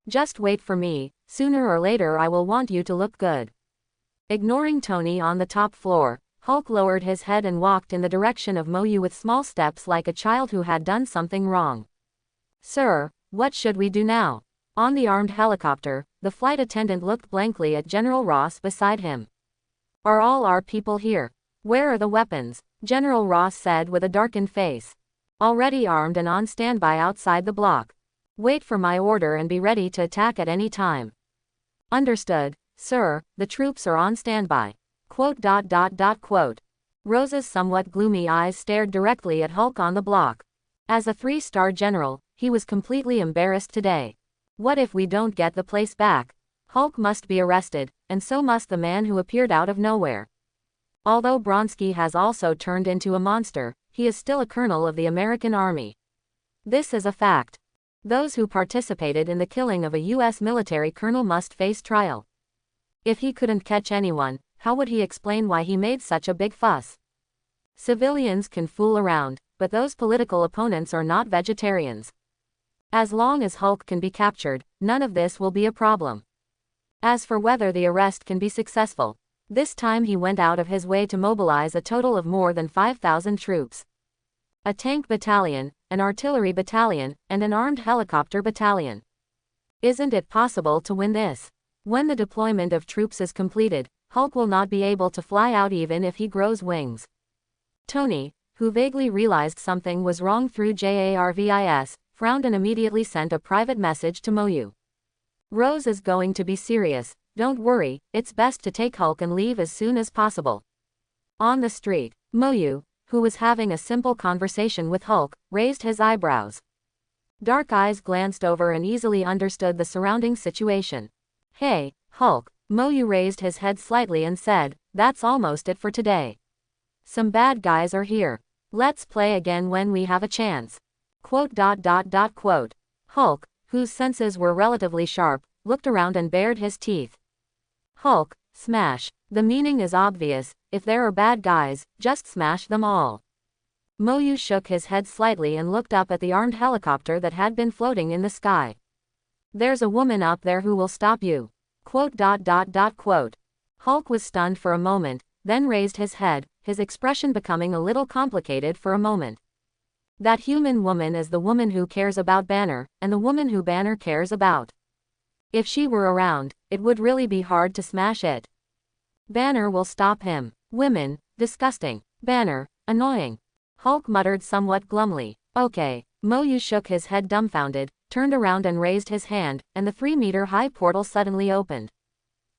Just wait for me, sooner or later I will want you to look good. Ignoring Tony on the top floor, Hulk lowered his head and walked in the direction of Moyu with small steps like a child who had done something wrong. Sir, what should we do now? On the armed helicopter, the flight attendant looked blankly at General Ross beside him. Are all our people here? Where are the weapons? General Ross said with a darkened face. Already armed and on standby outside the block. Wait for my order and be ready to attack at any time. Understood, sir, the troops are on standby. Quote. Rose's somewhat gloomy eyes stared directly at Hulk on the block. As a 3-star general, he was completely embarrassed today. What if we don't get the place back? Hulk must be arrested, and so must the man who appeared out of nowhere. Although Bronsky has also turned into a monster, he is still a colonel of the American Army. This is a fact. Those who participated in the killing of a U.S. military colonel must face trial. If he couldn't catch anyone, how would he explain why he made such a big fuss? Civilians can fool around, but those political opponents are not vegetarians. As long as Hulk can be captured, none of this will be a problem. As for whether the arrest can be successful, this time he went out of his way to mobilize a total of more than 5,000 troops. A tank battalion, an artillery battalion, and an armed helicopter battalion. Isn't it possible to win this? When the deployment of troops is completed, Hulk will not be able to fly out even if he grows wings. Tony, who vaguely realized something was wrong through JARVIS, frowned and immediately sent a private message to Moyu. Rose is going to be serious, don't worry, it's best to take Hulk and leave as soon as possible. On the street, Moyu, who was having a simple conversation with Hulk, raised his eyebrows. Dark eyes glanced over and easily understood the surrounding situation. Hey, Hulk, Moyu raised his head slightly and said, that's almost it for today. Some bad guys are here. Let's play again when we have a chance. Quote. Hulk, whose senses were relatively sharp, looked around and bared his teeth. Hulk, smash. The meaning is obvious, if there are bad guys, just smash them all. Moyu shook his head slightly and looked up at the armed helicopter that had been floating in the sky. There's a woman up there who will stop you. Quote. Hulk was stunned for a moment, then raised his head, his expression becoming a little complicated for a moment. That human woman is the woman who cares about Banner, and the woman who Banner cares about. If she were around, it would really be hard to smash it. Banner will stop him. Women, disgusting. Banner, annoying. Hulk muttered somewhat glumly. Okay. Moyu shook his head dumbfounded, turned around and raised his hand, and the 3-meter-high portal suddenly opened.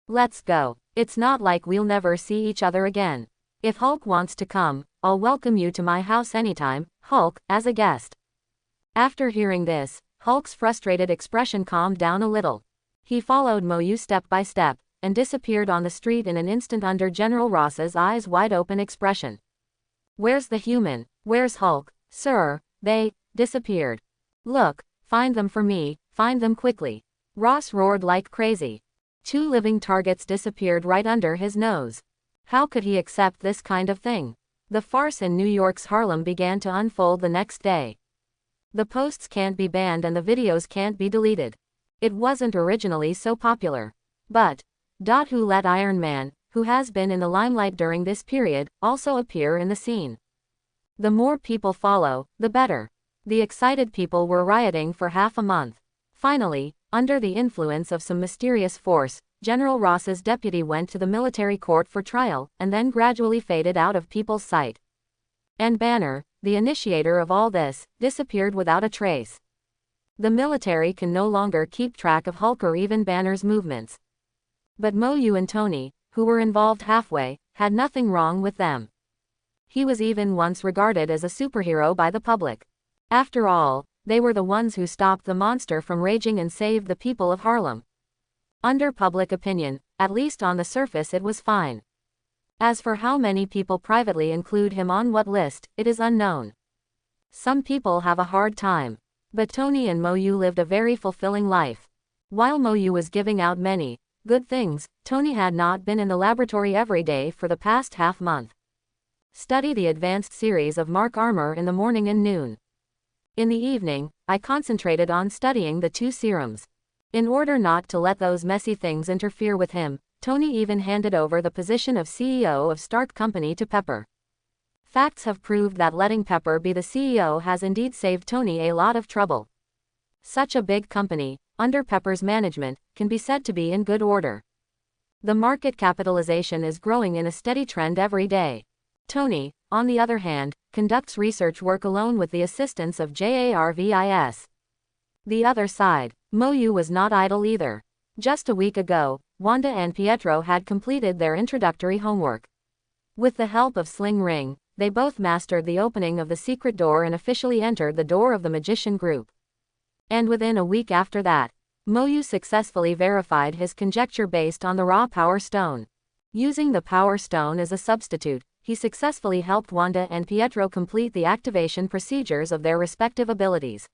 Let's go. It's not like we'll never see each other again. If Hulk wants to come, I'll welcome you to my house anytime, Hulk, as a guest. After hearing this, Hulk's frustrated expression calmed down a little. He followed Moyu step by step, and disappeared on the street in an instant under General Ross's eyes wide-open expression. Where's the human? Where's Hulk? Sir, they disappeared. Look, find them for me, find them quickly. Ross roared like crazy. 2 living targets disappeared right under his nose. How could he accept this kind of thing? The farce in New York's Harlem began to unfold the next day. The posts can't be banned and the videos can't be deleted. It wasn't originally so popular. But, who let Iron Man, who has been in the limelight during this period, also appear in the scene? The more people follow, the better. The excited people were rioting for half a month. Finally, under the influence of some mysterious force, General Ross's deputy went to the military court for trial, and then gradually faded out of people's sight. And Banner, the initiator of all this, disappeared without a trace. The military can no longer keep track of Hulk or even Banner's movements. But Mo Yu and Tony, who were involved halfway, had nothing wrong with them. He was even once regarded as a superhero by the public. After all, they were the ones who stopped the monster from raging and saved the people of Harlem. Under public opinion, at least on the surface it was fine. As for how many people privately include him on what list, it is unknown. Some people have a hard time. But Tony and Mo Yu lived a very fulfilling life. While Mo Yu was giving out many good things, Tony had not been in the laboratory every day for the past half month. Study the advanced series of Mark Armour in the morning and noon. In the evening, I concentrated on studying the 2 serums. In order not to let those messy things interfere with him, Tony even handed over the position of CEO of Stark Company to Pepper. Facts have proved that letting Pepper be the CEO has indeed saved Tony a lot of trouble. Such a big company, under Pepper's management, can be said to be in good order. The market capitalization is growing in a steady trend every day. Tony, on the other hand, conducts research work alone with the assistance of JARVIS. The other side, Mo Yu was not idle either. Just a week ago, Wanda and Pietro had completed their introductory homework. With the help of Sling Ring, they both mastered the opening of the secret door and officially entered the door of the magician group. And within a week after that, Mo Yu successfully verified his conjecture based on the raw Power Stone. Using the Power Stone as a substitute, he successfully helped Wanda and Pietro complete the activation procedures of their respective abilities.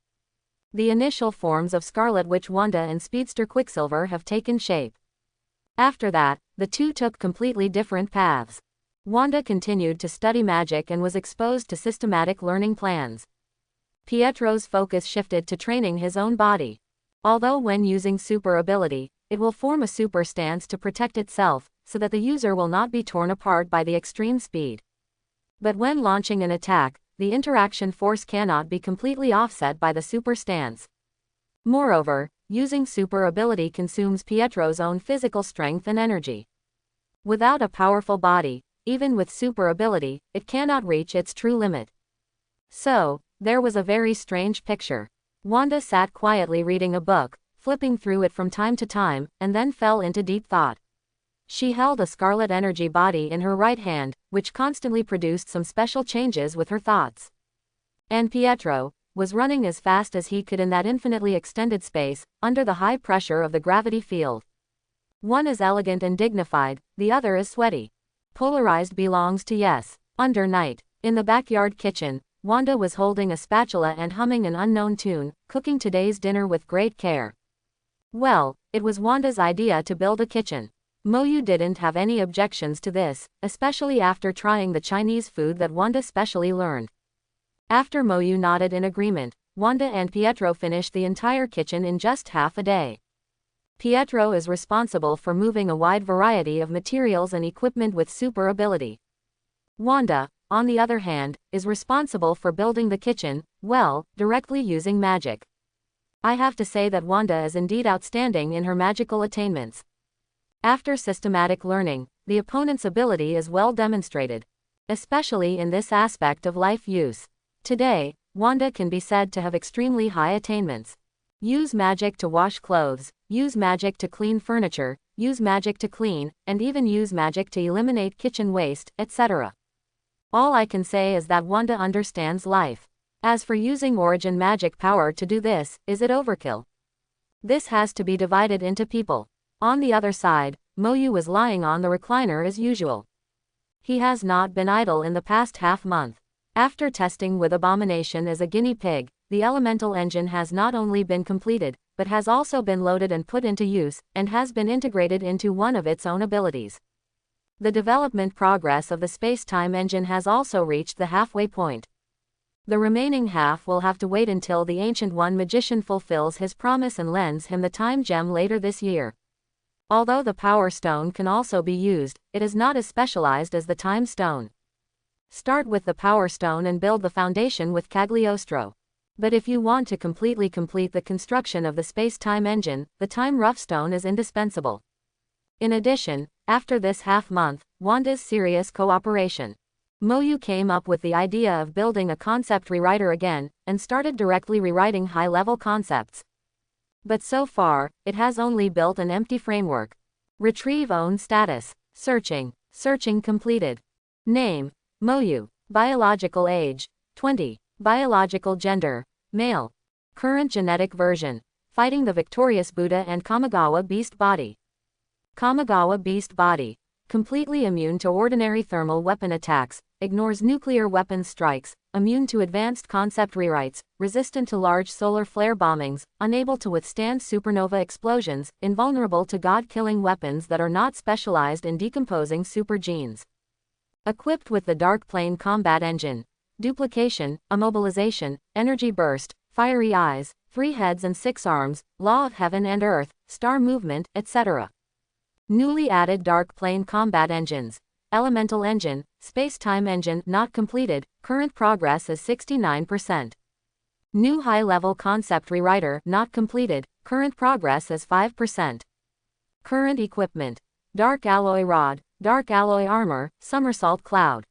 The initial forms of Scarlet Witch Wanda and Speedster Quicksilver have taken shape. After that, the two took completely different paths. Wanda continued to study magic and was exposed to systematic learning plans. Pietro's focus shifted to training his own body. Although when using super ability, it will form a super stance to protect itself, so that the user will not be torn apart by the extreme speed. But when launching an attack, the interaction force cannot be completely offset by the super stance. Moreover, using super ability consumes Pietro's own physical strength and energy. Without a powerful body, even with super ability, it cannot reach its true limit. So, there was a very strange picture. Wanda sat quietly reading a book, flipping through it from time to time, and then fell into deep thought. She held a scarlet energy body in her right hand, which constantly produced some special changes with her thoughts. And Pietro was running as fast as he could in that infinitely extended space, under the high pressure of the gravity field. One is elegant and dignified, the other is sweaty. Polarized belongs to yes. Under night, in the backyard kitchen, Wanda was holding a spatula and humming an unknown tune, cooking today's dinner with great care. Well, it was Wanda's idea to build a kitchen. Mo Yu didn't have any objections to this, especially after trying the Chinese food that Wanda specially learned. After Mo Yu nodded in agreement, Wanda and Pietro finished the entire kitchen in just half a day. Pietro is responsible for moving a wide variety of materials and equipment with super ability. Wanda, on the other hand, is responsible for building the kitchen, well, directly using magic. I have to say that Wanda is indeed outstanding in her magical attainments. After systematic learning, the opponent's ability is well demonstrated, especially in this aspect of life use. Today, Wanda can be said to have extremely high attainments. Use magic to wash clothes, use magic to clean furniture, use magic to clean, and even use magic to eliminate kitchen waste, etc. All I can say is that Wanda understands life. As for using origin magic power to do this, is it overkill? This has to be divided into people. On the other side, Mo Yu was lying on the recliner as usual. He has not been idle in the past half month. After testing with Abomination as a guinea pig, the elemental engine has not only been completed, but has also been loaded and put into use, and has been integrated into one of its own abilities. The development progress of the space-time engine has also reached the halfway point. The remaining half will have to wait until the Ancient One magician fulfills his promise and lends him the time gem later this year. Although the Power Stone can also be used, it is not as specialized as the Time Stone. Start with the Power Stone and build the foundation with Cagliostro. But if you want to completely complete the construction of the space-time engine, the Time Rough Stone is indispensable. In addition, after this half-month, Wanda's serious cooperation, Moyu came up with the idea of building a concept rewriter again, and started directly rewriting high-level concepts. But so far, it has only built an empty framework. Retrieve own status. Searching. Searching completed. Name: Moyu. Biological age: 20. Biological gender: male. Current genetic version: fighting the victorious Buddha and Kamigawa beast body. Kamigawa beast body: completely immune to ordinary thermal weapon attacks, ignores nuclear weapon strikes, immune to advanced concept rewrites, resistant to large solar flare bombings, unable to withstand supernova explosions, invulnerable to god-killing weapons that are not specialized in decomposing super genes. Equipped with the Dark Plane Combat Engine, duplication, immobilization, energy burst, fiery eyes, 3 heads and 6 arms, law of heaven and earth, star movement, etc. Newly added Dark Plane Combat Engines. Elemental Engine, Space-Time Engine not completed, current progress is 69%. New High-Level Concept Rewriter not completed, current progress is 5%. Current equipment: Dark Alloy Rod, Dark Alloy Armor, Somersault Cloud.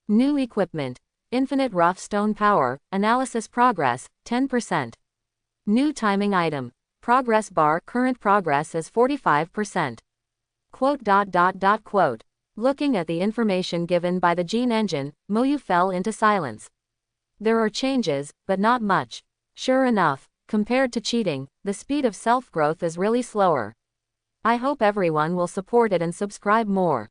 New equipment: Infinite Rough Stone Power, Analysis Progress, 10%. New Timing Item: Progress Bar, current progress is 45%. Quote. Looking at the information given by the Gene Engine, Moyu fell into silence. There are changes, but not much. Sure enough, compared to cheating, the speed of self-growth is really slower. I hope everyone will support it and subscribe more.